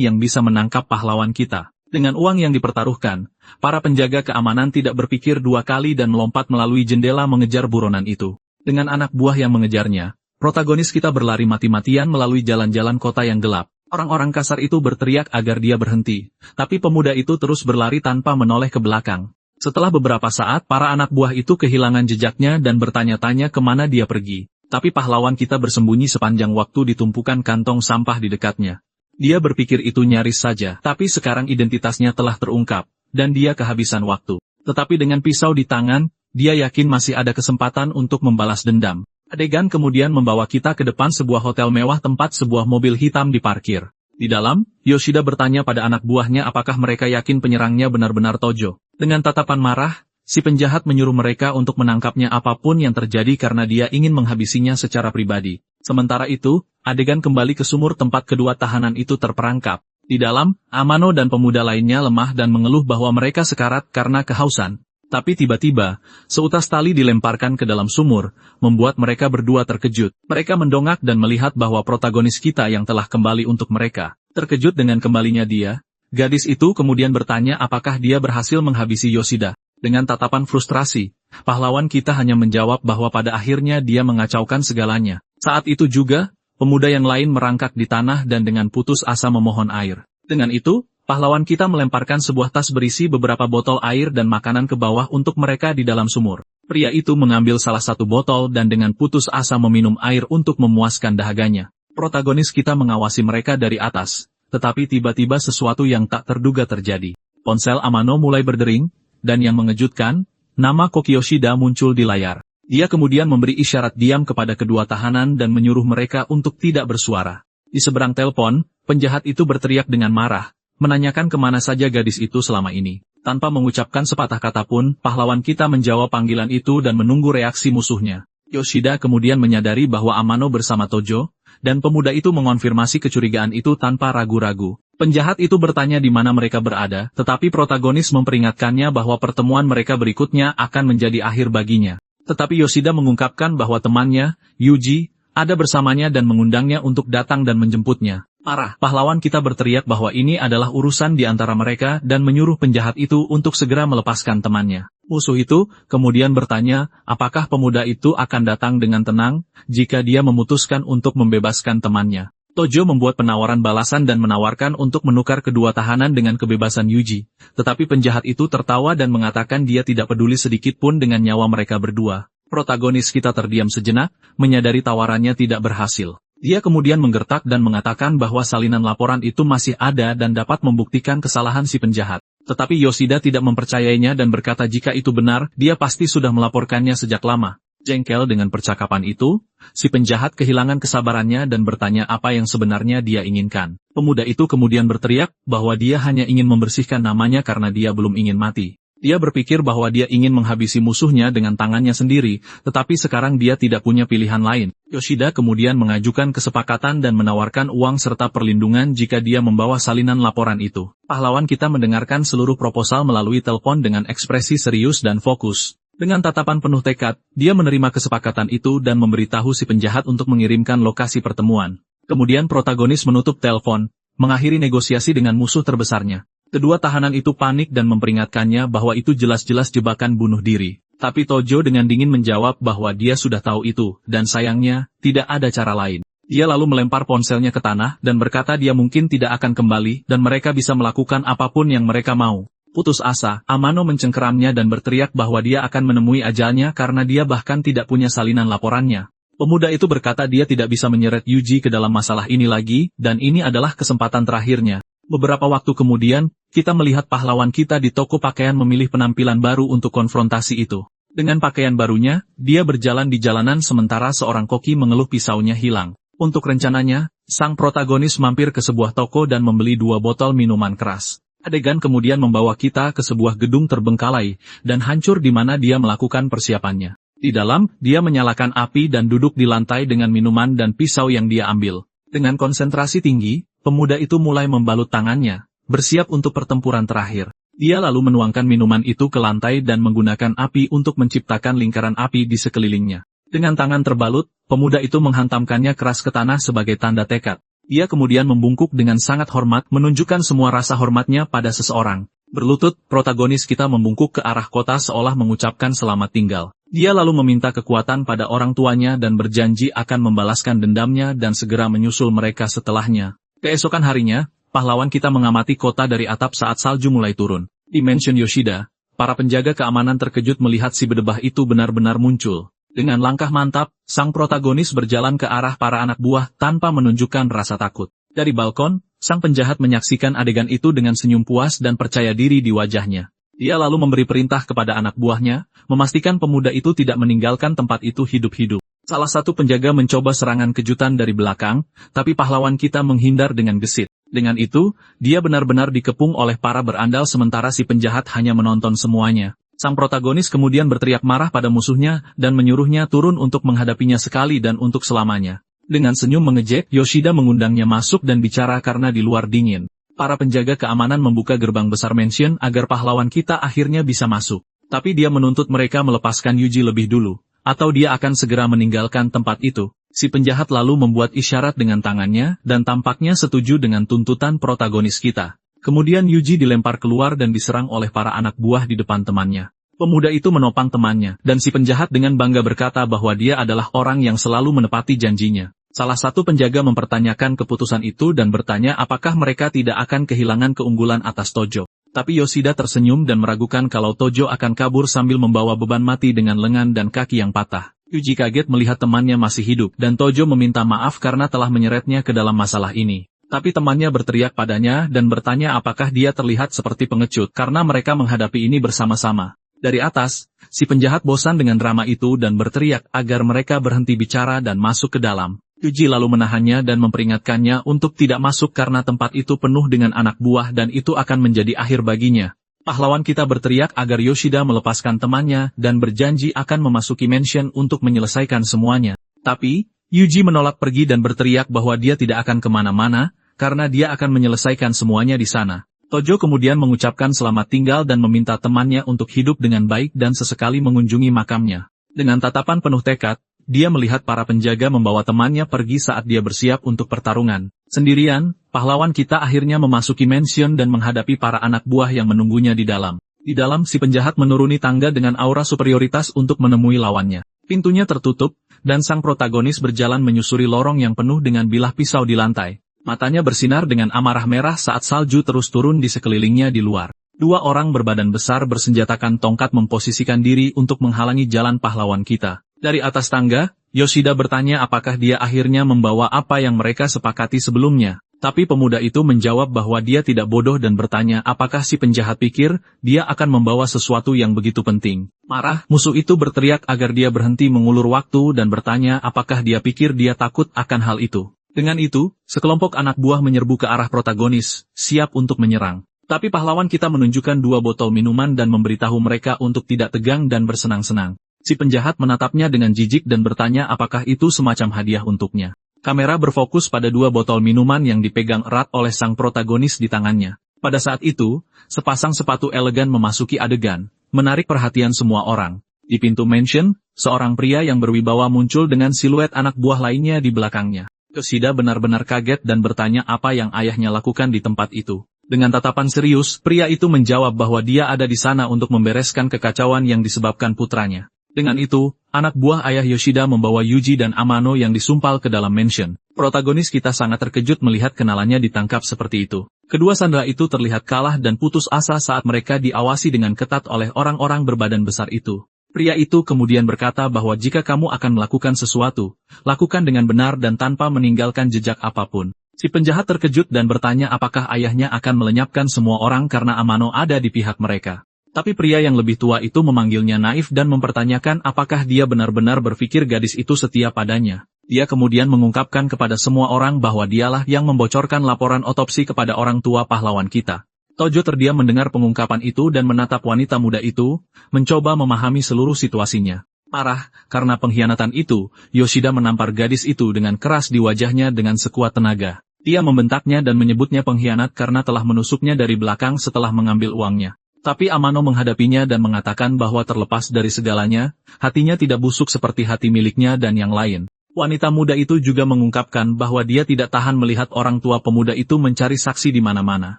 A: yang bisa menangkap pahlawan kita. Dengan uang yang dipertaruhkan, para penjaga keamanan tidak berpikir 2 kali dan melompat melalui jendela mengejar buronan itu. Dengan anak buah yang mengejarnya, protagonis kita berlari mati-matian melalui jalan-jalan kota yang gelap. Orang-orang kasar itu berteriak agar dia berhenti, tapi pemuda itu terus berlari tanpa menoleh ke belakang. Setelah beberapa saat, para anak buah itu kehilangan jejaknya dan bertanya-tanya kemana dia pergi. Tapi pahlawan kita bersembunyi sepanjang waktu di tumpukan kantong sampah di dekatnya. Dia berpikir itu nyaris saja, tapi sekarang identitasnya telah terungkap, dan dia kehabisan waktu. Tetapi dengan pisau di tangan, dia yakin masih ada kesempatan untuk membalas dendam. Adegan kemudian membawa kita ke depan sebuah hotel mewah tempat sebuah mobil hitam diparkir. Di dalam, Yoshida bertanya pada anak buahnya apakah mereka yakin penyerangnya benar-benar Tojo. Dengan tatapan marah, si penjahat menyuruh mereka untuk menangkapnya apapun yang terjadi karena dia ingin menghabisinya secara pribadi. Sementara itu, adegan kembali ke sumur tempat kedua tahanan itu terperangkap. Di dalam, Amano dan pemuda lainnya lemah dan mengeluh bahwa mereka sekarat karena kehausan. Tapi tiba-tiba, seutas tali dilemparkan ke dalam sumur, membuat mereka berdua terkejut. Mereka mendongak dan melihat bahwa protagonis kita yang telah kembali untuk mereka. Terkejut dengan kembalinya dia, gadis itu kemudian bertanya apakah dia berhasil menghabisi Yoshida. Dengan tatapan frustrasi, pahlawan kita hanya menjawab bahwa pada akhirnya dia mengacaukan segalanya. Saat itu juga, pemuda yang lain merangkak di tanah dan dengan putus asa memohon air. Dengan itu, pahlawan kita melemparkan sebuah tas berisi beberapa botol air dan makanan ke bawah untuk mereka di dalam sumur. Pria itu mengambil salah satu botol dan dengan putus asa meminum air untuk memuaskan dahaganya. Protagonis kita mengawasi mereka dari atas, tetapi tiba-tiba sesuatu yang tak terduga terjadi. Ponsel Amano mulai berdering, dan yang mengejutkan, nama Koki Yoshida muncul di layar. Dia kemudian memberi isyarat diam kepada kedua tahanan dan menyuruh mereka untuk tidak bersuara. Di seberang telepon, penjahat itu berteriak dengan marah, menanyakan kemana saja gadis itu selama ini. Tanpa mengucapkan sepatah kata pun, pahlawan kita menjawab panggilan itu dan menunggu reaksi musuhnya. Yoshida kemudian menyadari bahwa Amano bersama Tojo, dan pemuda itu mengonfirmasi kecurigaan itu tanpa ragu-ragu. Penjahat itu bertanya di mana mereka berada, tetapi protagonis memperingatkannya bahwa pertemuan mereka berikutnya akan menjadi akhir baginya. Tetapi Yoshida mengungkapkan bahwa temannya, Yuji, ada bersamanya dan mengundangnya untuk datang dan menjemputnya. Parah, pahlawan kita berteriak bahwa ini adalah urusan di antara mereka dan menyuruh penjahat itu untuk segera melepaskan temannya. Musuh itu kemudian bertanya, apakah pemuda itu akan datang dengan tenang jika dia memutuskan untuk membebaskan temannya. Tojo membuat penawaran balasan dan menawarkan untuk menukar kedua tahanan dengan kebebasan Yuji. Tetapi penjahat itu tertawa dan mengatakan dia tidak peduli sedikit pun dengan nyawa mereka berdua. Protagonis kita terdiam sejenak, menyadari tawarannya tidak berhasil. Dia kemudian menggertak dan mengatakan bahwa salinan laporan itu masih ada dan dapat membuktikan kesalahan si penjahat. Tetapi Yoshida tidak mempercayainya dan berkata jika itu benar, dia pasti sudah melaporkannya sejak lama. Jengkel dengan percakapan itu, si penjahat kehilangan kesabarannya dan bertanya apa yang sebenarnya dia inginkan. Pemuda itu kemudian berteriak bahwa dia hanya ingin membersihkan namanya karena dia belum ingin mati. Dia berpikir bahwa dia ingin menghabisi musuhnya dengan tangannya sendiri, tetapi sekarang dia tidak punya pilihan lain. Yoshida kemudian mengajukan kesepakatan dan menawarkan uang serta perlindungan jika dia membawa salinan laporan itu. Pahlawan kita mendengarkan seluruh proposal melalui telepon dengan ekspresi serius dan fokus. Dengan tatapan penuh tekad, dia menerima kesepakatan itu dan memberitahu si penjahat untuk mengirimkan lokasi pertemuan. Kemudian protagonis menutup telepon, mengakhiri negosiasi dengan musuh terbesarnya. Kedua tahanan itu panik dan memperingatkannya bahwa itu jelas-jelas jebakan bunuh diri. Tapi Tojo dengan dingin menjawab bahwa dia sudah tahu itu, dan sayangnya, tidak ada cara lain. Dia lalu melempar ponselnya ke tanah dan berkata dia mungkin tidak akan kembali dan mereka bisa melakukan apapun yang mereka mau. Putus asa, Amano mencengkeramnya dan berteriak bahwa dia akan menemui ajalnya karena dia bahkan tidak punya salinan laporannya. Pemuda itu berkata dia tidak bisa menyeret Yuji ke dalam masalah ini lagi, dan ini adalah kesempatan terakhirnya. Beberapa waktu kemudian, kita melihat pahlawan kita di toko pakaian memilih penampilan baru untuk konfrontasi itu. Dengan pakaian barunya, dia berjalan di jalanan sementara seorang koki mengeluh pisaunya hilang. Untuk rencananya, sang protagonis mampir ke sebuah toko dan membeli 2 botol minuman keras. Adegan kemudian membawa kita ke sebuah gedung terbengkalai dan hancur di mana dia melakukan persiapannya. Di dalam, dia menyalakan api dan duduk di lantai dengan minuman dan pisau yang dia ambil. Dengan konsentrasi tinggi, pemuda itu mulai membalut tangannya, bersiap untuk pertempuran terakhir. Dia lalu menuangkan minuman itu ke lantai dan menggunakan api untuk menciptakan lingkaran api di sekelilingnya. Dengan tangan terbalut, pemuda itu menghantamkannya keras ke tanah sebagai tanda tekad. Dia kemudian membungkuk dengan sangat hormat menunjukkan semua rasa hormatnya pada seseorang. Berlutut, protagonis kita membungkuk ke arah kota seolah mengucapkan selamat tinggal. Dia lalu meminta kekuatan pada orang tuanya dan berjanji akan membalaskan dendamnya dan segera menyusul mereka setelahnya. Keesokan harinya, pahlawan kita mengamati kota dari atap saat salju mulai turun. Di mansion Yoshida, para penjaga keamanan terkejut melihat si bedebah itu benar-benar muncul. Dengan langkah mantap, sang protagonis berjalan ke arah para anak buah tanpa menunjukkan rasa takut. Dari balkon, sang penjahat menyaksikan adegan itu dengan senyum puas dan percaya diri di wajahnya. Dia lalu memberi perintah kepada anak buahnya, memastikan pemuda itu tidak meninggalkan tempat itu hidup-hidup. Salah satu penjaga mencoba serangan kejutan dari belakang, tapi pahlawan kita menghindar dengan gesit. Dengan itu, dia benar-benar dikepung oleh para berandal sementara si penjahat hanya menonton semuanya. Sang protagonis kemudian berteriak marah pada musuhnya dan menyuruhnya turun untuk menghadapinya sekali dan untuk selamanya. Dengan senyum mengejek, Yoshida mengundangnya masuk dan bicara karena di luar dingin. Para penjaga keamanan membuka gerbang besar mansion agar pahlawan kita akhirnya bisa masuk. Tapi dia menuntut mereka melepaskan Yuji lebih dulu, atau dia akan segera meninggalkan tempat itu. Si penjahat lalu membuat isyarat dengan tangannya, dan tampaknya setuju dengan tuntutan protagonis kita. Kemudian Yuji dilempar keluar dan diserang oleh para anak buah di depan temannya. Pemuda itu menopang temannya, dan si penjahat dengan bangga berkata bahwa dia adalah orang yang selalu menepati janjinya. Salah satu penjaga mempertanyakan keputusan itu dan bertanya apakah mereka tidak akan kehilangan keunggulan atas Tojo. Tapi Yoshida tersenyum dan meragukan kalau Tojo akan kabur sambil membawa beban mati dengan lengan dan kaki yang patah. Yuji kaget melihat temannya masih hidup dan Tojo meminta maaf karena telah menyeretnya ke dalam masalah ini. Tapi temannya berteriak padanya dan bertanya apakah dia terlihat seperti pengecut karena mereka menghadapi ini bersama-sama. Dari atas, si penjahat bosan dengan drama itu dan berteriak agar mereka berhenti bicara dan masuk ke dalam. Yuji lalu menahannya dan memperingatkannya untuk tidak masuk karena tempat itu penuh dengan anak buah dan itu akan menjadi akhir baginya. Pahlawan kita berteriak agar Yoshida melepaskan temannya dan berjanji akan memasuki mansion untuk menyelesaikan semuanya. Tapi, Yuji menolak pergi dan berteriak bahwa dia tidak akan kemana-mana, karena dia akan menyelesaikan semuanya di sana. Tojo kemudian mengucapkan selamat tinggal dan meminta temannya untuk hidup dengan baik dan sesekali mengunjungi makamnya. Dengan tatapan penuh tekad, dia melihat para penjaga membawa temannya pergi saat dia bersiap untuk pertarungan. Sendirian, pahlawan kita akhirnya memasuki mansion dan menghadapi para anak buah yang menunggunya di dalam. Di dalam, si penjahat menuruni tangga dengan aura superioritas untuk menemui lawannya. Pintunya tertutup, dan sang protagonis berjalan menyusuri lorong yang penuh dengan bilah pisau di lantai. Matanya bersinar dengan amarah merah saat salju terus turun di sekelilingnya di luar. 2 orang berbadan besar bersenjatakan tongkat memposisikan diri untuk menghalangi jalan pahlawan kita. Dari atas tangga, Yoshida bertanya apakah dia akhirnya membawa apa yang mereka sepakati sebelumnya. Tapi pemuda itu menjawab bahwa dia tidak bodoh dan bertanya apakah si penjahat pikir dia akan membawa sesuatu yang begitu penting. Marah, musuh itu berteriak agar dia berhenti mengulur waktu dan bertanya apakah dia pikir dia takut akan hal itu. Dengan itu, sekelompok anak buah menyerbu ke arah protagonis, siap untuk menyerang. Tapi pahlawan kita menunjukkan 2 botol minuman dan memberitahu mereka untuk tidak tegang dan bersenang-senang. Si penjahat menatapnya dengan jijik dan bertanya apakah itu semacam hadiah untuknya. Kamera berfokus pada 2 botol minuman yang dipegang erat oleh sang protagonis di tangannya. Pada saat itu, sepasang sepatu elegan memasuki adegan, menarik perhatian semua orang. Di pintu mansion, seorang pria yang berwibawa muncul dengan siluet anak buah lainnya di belakangnya. Yoshida benar-benar kaget dan bertanya apa yang ayahnya lakukan di tempat itu. Dengan tatapan serius, pria itu menjawab bahwa dia ada di sana untuk membereskan kekacauan yang disebabkan putranya. Dengan itu, anak buah ayah Yoshida membawa Yuji dan Amano yang disumpal ke dalam mansion. Protagonis kita sangat terkejut melihat kenalannya ditangkap seperti itu. Kedua sandera itu terlihat kalah dan putus asa saat mereka diawasi dengan ketat oleh orang-orang berbadan besar itu. Pria itu kemudian berkata bahwa jika kamu akan melakukan sesuatu, lakukan dengan benar dan tanpa meninggalkan jejak apapun. Si penjahat terkejut dan bertanya apakah ayahnya akan melenyapkan semua orang karena Amano ada di pihak mereka. Tapi pria yang lebih tua itu memanggilnya naif dan mempertanyakan apakah dia benar-benar berpikir gadis itu setia padanya. Dia kemudian mengungkapkan kepada semua orang bahwa dialah yang membocorkan laporan otopsi kepada orang tua pahlawan kita. Tojo terdiam mendengar pengungkapan itu dan menatap wanita muda itu, mencoba memahami seluruh situasinya. Marah, karena pengkhianatan itu, Yoshida menampar gadis itu dengan keras di wajahnya dengan sekuat tenaga. Dia membentaknya dan menyebutnya pengkhianat karena telah menusuknya dari belakang setelah mengambil uangnya. Tapi Amano menghadapinya dan mengatakan bahwa terlepas dari segalanya, hatinya tidak busuk seperti hati miliknya dan yang lain. Wanita muda itu juga mengungkapkan bahwa dia tidak tahan melihat orang tua pemuda itu mencari saksi di mana-mana.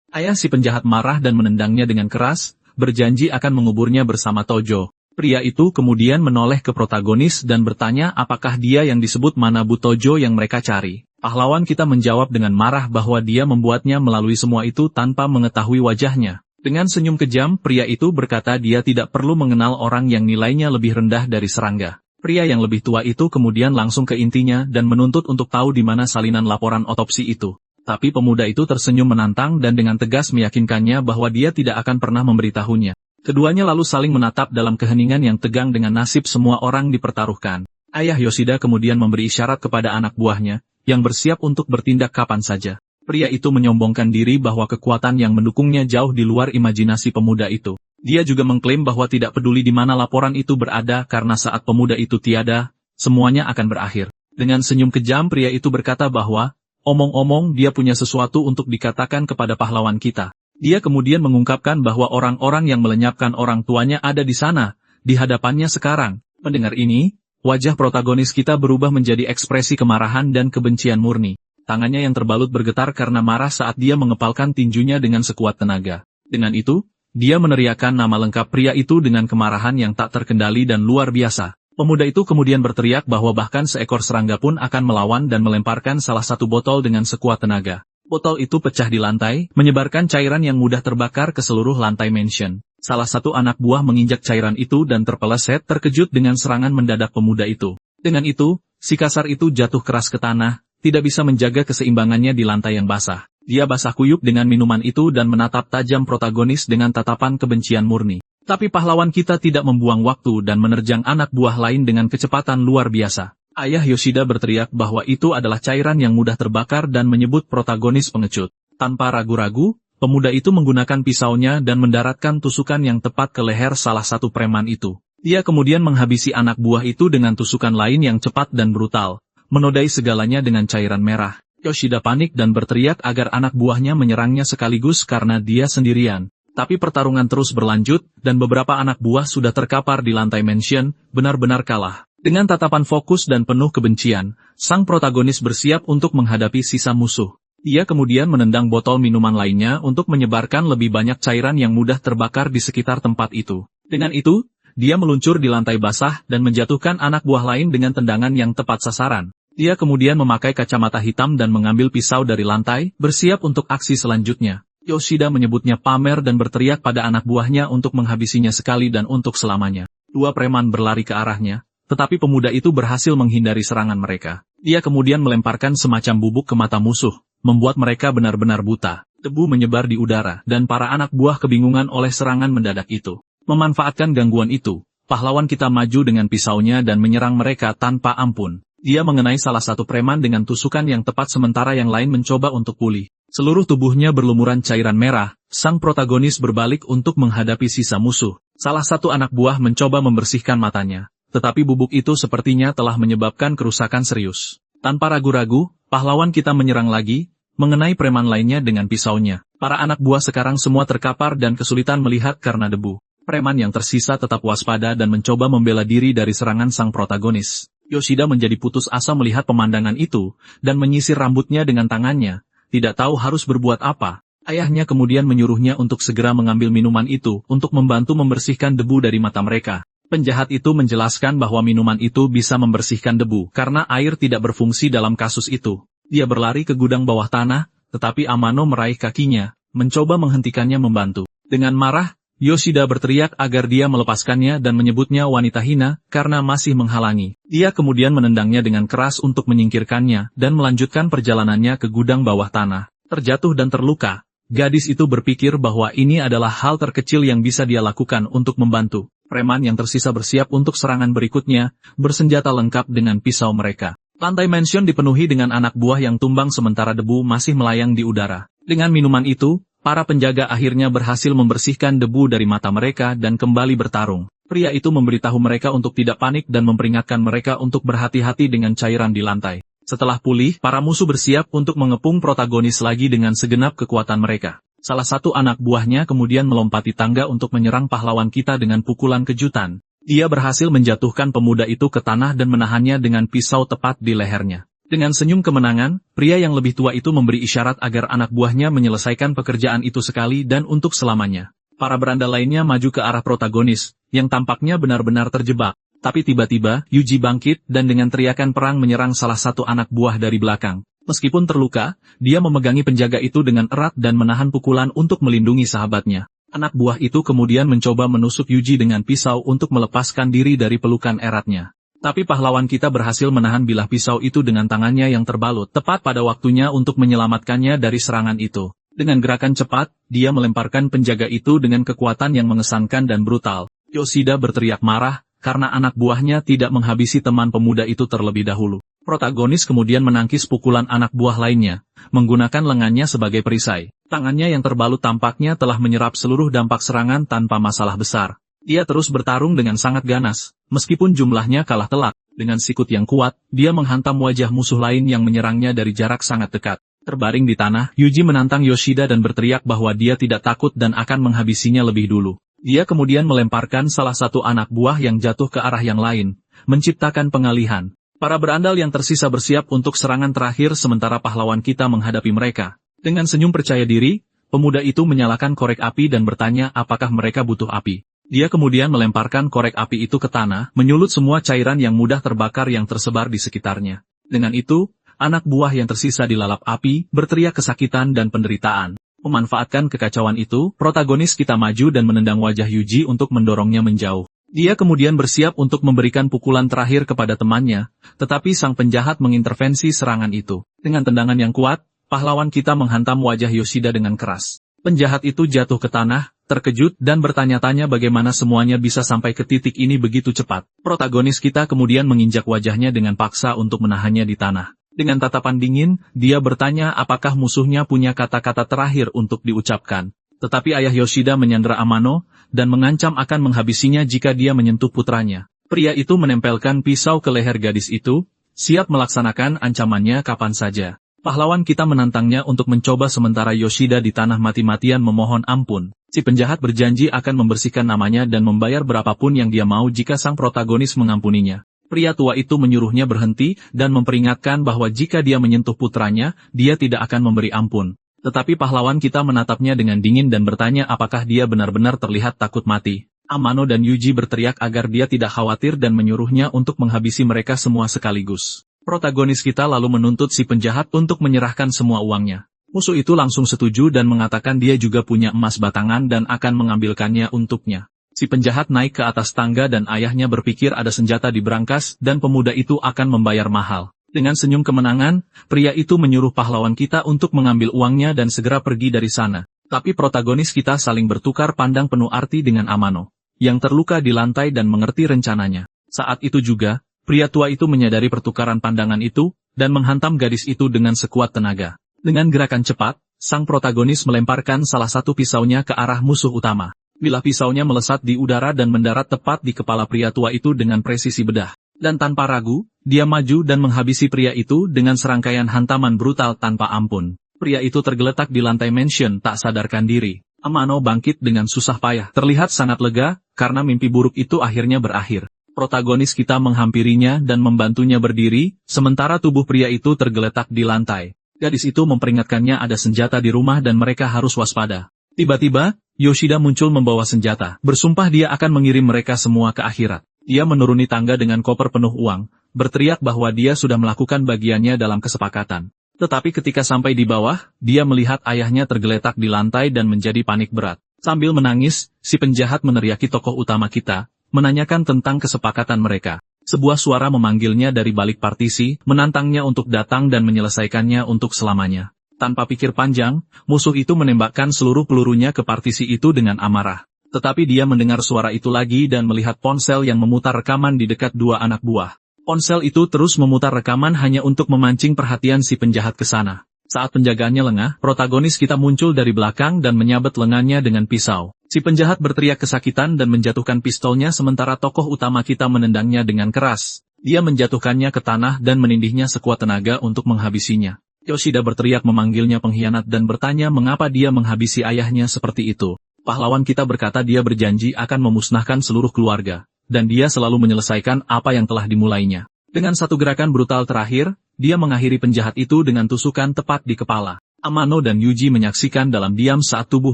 A: Ayah si penjahat marah dan menendangnya dengan keras, berjanji akan menguburnya bersama Tojo. Pria itu kemudian menoleh ke protagonis dan bertanya apakah dia yang disebut Manabu Tojo yang mereka cari. Pahlawan kita menjawab dengan marah bahwa dia membuatnya melalui semua itu tanpa mengetahui wajahnya. Dengan senyum kejam, pria itu berkata dia tidak perlu mengenal orang yang nilainya lebih rendah dari serangga. Pria yang lebih tua itu kemudian langsung ke intinya dan menuntut untuk tahu di mana salinan laporan otopsi itu. Tapi pemuda itu tersenyum menantang dan dengan tegas meyakinkannya bahwa dia tidak akan pernah memberitahunya. Keduanya lalu saling menatap dalam keheningan yang tegang dengan nasib semua orang dipertaruhkan. Ayah Yoshida kemudian memberi isyarat kepada anak buahnya, yang bersiap untuk bertindak kapan saja. Pria itu menyombongkan diri bahwa kekuatan yang mendukungnya jauh di luar imajinasi pemuda itu. Dia juga mengklaim bahwa tidak peduli di mana laporan itu berada karena saat pemuda itu tiada, semuanya akan berakhir. Dengan senyum kejam pria itu berkata bahwa, omong-omong dia punya sesuatu untuk dikatakan kepada pahlawan kita. Dia kemudian mengungkapkan bahwa orang-orang yang melenyapkan orang tuanya ada di sana, di hadapannya sekarang. Mendengar ini, wajah protagonis kita berubah menjadi ekspresi kemarahan dan kebencian murni. Tangannya yang terbalut bergetar karena marah saat dia mengepalkan tinjunya dengan sekuat tenaga. Dengan itu, dia meneriakkan nama lengkap pria itu dengan kemarahan yang tak terkendali dan luar biasa. Pemuda itu kemudian berteriak bahwa bahkan seekor serangga pun akan melawan dan melemparkan salah satu botol dengan sekuat tenaga. Botol itu pecah di lantai, menyebarkan cairan yang mudah terbakar ke seluruh lantai mansion. Salah satu anak buah menginjak cairan itu dan terpeleset terkejut dengan serangan mendadak pemuda itu. Dengan itu, si kasar itu jatuh keras ke tanah, tidak bisa menjaga keseimbangannya di lantai yang basah. Dia basah kuyup dengan minuman itu dan menatap tajam protagonis dengan tatapan kebencian murni. Tapi pahlawan kita tidak membuang waktu dan menerjang anak buah lain dengan kecepatan luar biasa. Ayah Yoshida berteriak bahwa itu adalah cairan yang mudah terbakar dan menyebut protagonis pengecut. Tanpa ragu-ragu, pemuda itu menggunakan pisaunya dan mendaratkan tusukan yang tepat ke leher salah satu preman itu. Dia kemudian menghabisi anak buah itu dengan tusukan lain yang cepat dan brutal, menodai segalanya dengan cairan merah. Yoshida panik dan berteriak agar anak buahnya menyerangnya sekaligus karena dia sendirian. Tapi pertarungan terus berlanjut, dan beberapa anak buah sudah terkapar di lantai mansion, benar-benar kalah. Dengan tatapan fokus dan penuh kebencian, sang protagonis bersiap untuk menghadapi sisa musuh. Ia kemudian menendang botol minuman lainnya untuk menyebarkan lebih banyak cairan yang mudah terbakar di sekitar tempat itu. Dengan itu, dia meluncur di lantai basah dan menjatuhkan anak buah lain dengan tendangan yang tepat sasaran. Dia kemudian memakai kacamata hitam dan mengambil pisau dari lantai, bersiap untuk aksi selanjutnya. Yoshida menyebutnya pamer dan berteriak pada anak buahnya untuk menghabisinya sekali dan untuk selamanya. Dua preman berlari ke arahnya, tetapi pemuda itu berhasil menghindari serangan mereka. Dia kemudian melemparkan semacam bubuk ke mata musuh, membuat mereka benar-benar buta. Debu menyebar di udara, dan para anak buah kebingungan oleh serangan mendadak itu. Memanfaatkan gangguan itu, pahlawan kita maju dengan pisaunya dan menyerang mereka tanpa ampun. Dia mengenai salah satu preman dengan tusukan yang tepat sementara yang lain mencoba untuk pulih. Seluruh tubuhnya berlumuran cairan merah, sang protagonis berbalik untuk menghadapi sisa musuh. Salah satu anak buah mencoba membersihkan matanya, tetapi bubuk itu sepertinya telah menyebabkan kerusakan serius. Tanpa ragu-ragu, pahlawan kita menyerang lagi, mengenai preman lainnya dengan pisaunya. Para anak buah sekarang semua terkapar dan kesulitan melihat karena debu. Preman yang tersisa tetap waspada dan mencoba membela diri dari serangan sang protagonis. Yoshida menjadi putus asa melihat pemandangan itu, dan menyisir rambutnya dengan tangannya, tidak tahu harus berbuat apa. Ayahnya kemudian menyuruhnya untuk segera mengambil minuman itu untuk membantu membersihkan debu dari mata mereka. Penjahat itu menjelaskan bahwa minuman itu bisa membersihkan debu karena air tidak berfungsi dalam kasus itu. Dia berlari ke gudang bawah tanah, tetapi Amano meraih kakinya, mencoba menghentikannya membantu. Dengan marah, Yoshida berteriak agar dia melepaskannya dan menyebutnya wanita hina karena masih menghalangi. Dia kemudian menendangnya dengan keras untuk menyingkirkannya dan melanjutkan perjalanannya ke gudang bawah tanah. Terjatuh dan terluka, gadis itu berpikir bahwa ini adalah hal terkecil yang bisa dia lakukan untuk membantu. Preman yang tersisa bersiap untuk serangan berikutnya, bersenjata lengkap dengan pisau mereka. Lantai mansion dipenuhi dengan anak buah yang tumbang sementara debu masih melayang di udara. Dengan minuman itu, para penjaga akhirnya berhasil membersihkan debu dari mata mereka dan kembali bertarung. Pria itu memberitahu mereka untuk tidak panik dan memperingatkan mereka untuk berhati-hati dengan cairan di lantai. Setelah pulih, para musuh bersiap untuk mengepung protagonis lagi dengan segenap kekuatan mereka. Salah satu anak buahnya kemudian melompati tangga untuk menyerang pahlawan kita dengan pukulan kejutan. Dia berhasil menjatuhkan pemuda itu ke tanah dan menahannya dengan pisau tepat di lehernya. Dengan senyum kemenangan, pria yang lebih tua itu memberi isyarat agar anak buahnya menyelesaikan pekerjaan itu sekali dan untuk selamanya. Para berandal lainnya maju ke arah protagonis, yang tampaknya benar-benar terjebak. Tapi tiba-tiba, Yuji bangkit dan dengan teriakan perang menyerang salah satu anak buah dari belakang. Meskipun terluka, dia memegangi penjaga itu dengan erat dan menahan pukulan untuk melindungi sahabatnya. Anak buah itu kemudian mencoba menusuk Yuji dengan pisau untuk melepaskan diri dari pelukan eratnya. Tapi pahlawan kita berhasil menahan bilah pisau itu dengan tangannya yang terbalut tepat pada waktunya untuk menyelamatkannya dari serangan itu. Dengan gerakan cepat, dia melemparkan penjaga itu dengan kekuatan yang mengesankan dan brutal. Yoshida berteriak marah, karena anak buahnya tidak menghabisi teman pemuda itu terlebih dahulu. Protagonis kemudian menangkis pukulan anak buah lainnya, menggunakan lengannya sebagai perisai. Tangannya yang terbalut tampaknya telah menyerap seluruh dampak serangan tanpa masalah besar. Dia terus bertarung dengan sangat ganas, meskipun jumlahnya kalah telak. Dengan sikut yang kuat, dia menghantam wajah musuh lain yang menyerangnya dari jarak sangat dekat. Terbaring di tanah, Yuji menantang Yoshida dan berteriak bahwa dia tidak takut dan akan menghabisinya lebih dulu. Dia kemudian melemparkan salah satu anak buah yang jatuh ke arah yang lain, menciptakan pengalihan. Para berandal yang tersisa bersiap untuk serangan terakhir sementara pahlawan kita menghadapi mereka. Dengan senyum percaya diri, pemuda itu menyalakan korek api dan bertanya apakah mereka butuh api. Dia kemudian melemparkan korek api itu ke tanah, menyulut semua cairan yang mudah terbakar yang tersebar di sekitarnya. Dengan itu, anak buah yang tersisa dilalap api, berteriak kesakitan dan penderitaan. Memanfaatkan kekacauan itu, protagonis kita maju dan menendang wajah Yuji untuk mendorongnya menjauh. Dia kemudian bersiap untuk memberikan pukulan terakhir kepada temannya, tetapi sang penjahat mengintervensi serangan itu. Dengan tendangan yang kuat, pahlawan kita menghantam wajah Yoshida dengan keras. Penjahat itu jatuh ke tanah, terkejut dan bertanya-tanya bagaimana semuanya bisa sampai ke titik ini begitu cepat. Protagonis kita kemudian menginjak wajahnya dengan paksa untuk menahannya di tanah. Dengan tatapan dingin, dia bertanya apakah musuhnya punya kata-kata terakhir untuk diucapkan. Tetapi ayah Yoshida menyandera Amano, dan mengancam akan menghabisinya jika dia menyentuh putranya. Pria itu menempelkan pisau ke leher gadis itu, siap melaksanakan ancamannya kapan saja. Pahlawan kita menantangnya untuk mencoba sementara Yoshida di tanah mati-matian memohon ampun. Si penjahat berjanji akan membersihkan namanya dan membayar berapapun yang dia mau jika sang protagonis mengampuninya. Pria tua itu menyuruhnya berhenti dan memperingatkan bahwa jika dia menyentuh putranya, dia tidak akan memberi ampun. Tetapi pahlawan kita menatapnya dengan dingin dan bertanya apakah dia benar-benar terlihat takut mati. Amano dan Yuji berteriak agar dia tidak khawatir dan menyuruhnya untuk menghabisi mereka semua sekaligus. Protagonis kita lalu menuntut si penjahat untuk menyerahkan semua uangnya. Musuh itu langsung setuju dan mengatakan dia juga punya emas batangan dan akan mengambilkannya untuknya. Si penjahat naik ke atas tangga dan ayahnya berpikir ada senjata di brankas dan pemuda itu akan membayar mahal. Dengan senyum kemenangan, pria itu menyuruh pahlawan kita untuk mengambil uangnya dan segera pergi dari sana. Tapi protagonis kita saling bertukar pandang penuh arti dengan Amano, yang terluka di lantai dan mengerti rencananya. Saat itu juga, pria tua itu menyadari pertukaran pandangan itu, dan menghantam gadis itu dengan sekuat tenaga. Dengan gerakan cepat, sang protagonis melemparkan salah satu pisaunya ke arah musuh utama. Bilah pisaunya melesat di udara dan mendarat tepat di kepala pria tua itu dengan presisi bedah. Dan tanpa ragu, dia maju dan menghabisi pria itu dengan serangkaian hantaman brutal tanpa ampun. Pria itu tergeletak di lantai mansion tak sadarkan diri. Amano bangkit dengan susah payah. Terlihat sangat lega, karena mimpi buruk itu akhirnya berakhir. Protagonis kita menghampirinya dan membantunya berdiri, sementara tubuh pria itu tergeletak di lantai. Gadis itu memperingatkannya ada senjata di rumah dan mereka harus waspada. Tiba-tiba, Yoshida muncul membawa senjata. Bersumpah dia akan mengirim mereka semua ke akhirat. Dia menuruni tangga dengan koper penuh uang, berteriak bahwa dia sudah melakukan bagiannya dalam kesepakatan. Tetapi ketika sampai di bawah, dia melihat ayahnya tergeletak di lantai dan menjadi panik berat. Sambil menangis, si penjahat meneriaki tokoh utama kita, menanyakan tentang kesepakatan mereka. Sebuah suara memanggilnya dari balik partisi, menantangnya untuk datang dan menyelesaikannya untuk selamanya. Tanpa pikir panjang, musuh itu menembakkan seluruh pelurunya ke partisi itu dengan amarah. Tetapi dia mendengar suara itu lagi dan melihat ponsel yang memutar rekaman di dekat dua anak buah. Ponsel itu terus memutar rekaman hanya untuk memancing perhatian si penjahat ke sana. Saat penjagaannya lengah, protagonis kita muncul dari belakang dan menyabet lengannya dengan pisau. Si penjahat berteriak kesakitan dan menjatuhkan pistolnya sementara tokoh utama kita menendangnya dengan keras. Dia menjatuhkannya ke tanah dan menindihnya sekuat tenaga untuk menghabisinya. Yoshida berteriak memanggilnya pengkhianat dan bertanya mengapa dia menghabisi ayahnya seperti itu. Pahlawan kita berkata dia berjanji akan memusnahkan seluruh keluarga, dan dia selalu menyelesaikan apa yang telah dimulainya. Dengan satu gerakan brutal terakhir, dia mengakhiri penjahat itu dengan tusukan tepat di kepala. Amano dan Yuji menyaksikan dalam diam saat tubuh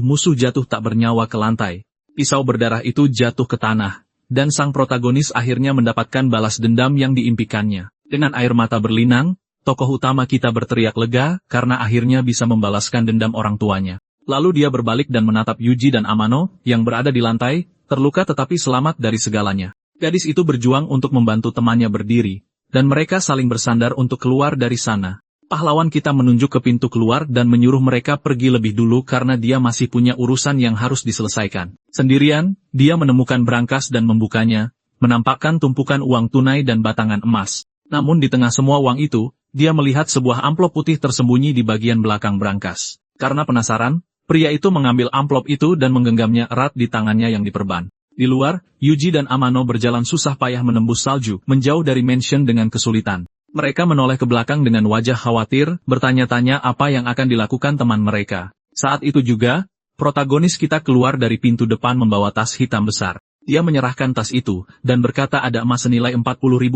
A: musuh jatuh tak bernyawa ke lantai. Pisau berdarah itu jatuh ke tanah, dan sang protagonis akhirnya mendapatkan balas dendam yang diimpikannya. Dengan air mata berlinang, tokoh utama kita berteriak lega karena akhirnya bisa membalaskan dendam orang tuanya. Lalu dia berbalik dan menatap Yuji dan Amano, yang berada di lantai, terluka tetapi selamat dari segalanya. Gadis itu berjuang untuk membantu temannya berdiri, dan mereka saling bersandar untuk keluar dari sana. Pahlawan kita menunjuk ke pintu keluar dan menyuruh mereka pergi lebih dulu karena dia masih punya urusan yang harus diselesaikan. Sendirian, dia menemukan brankas dan membukanya, menampakkan tumpukan uang tunai dan batangan emas. Namun di tengah semua uang itu, dia melihat sebuah amplop putih tersembunyi di bagian belakang brankas. Karena penasaran, pria itu mengambil amplop itu dan menggenggamnya erat di tangannya yang diperban. Di luar, Yuji dan Amano berjalan susah payah menembus salju, menjauh dari mansion dengan kesulitan. Mereka menoleh ke belakang dengan wajah khawatir, bertanya-tanya apa yang akan dilakukan teman mereka. Saat itu juga, protagonis kita keluar dari pintu depan membawa tas hitam besar. Dia menyerahkan tas itu, dan berkata ada emas senilai 40.000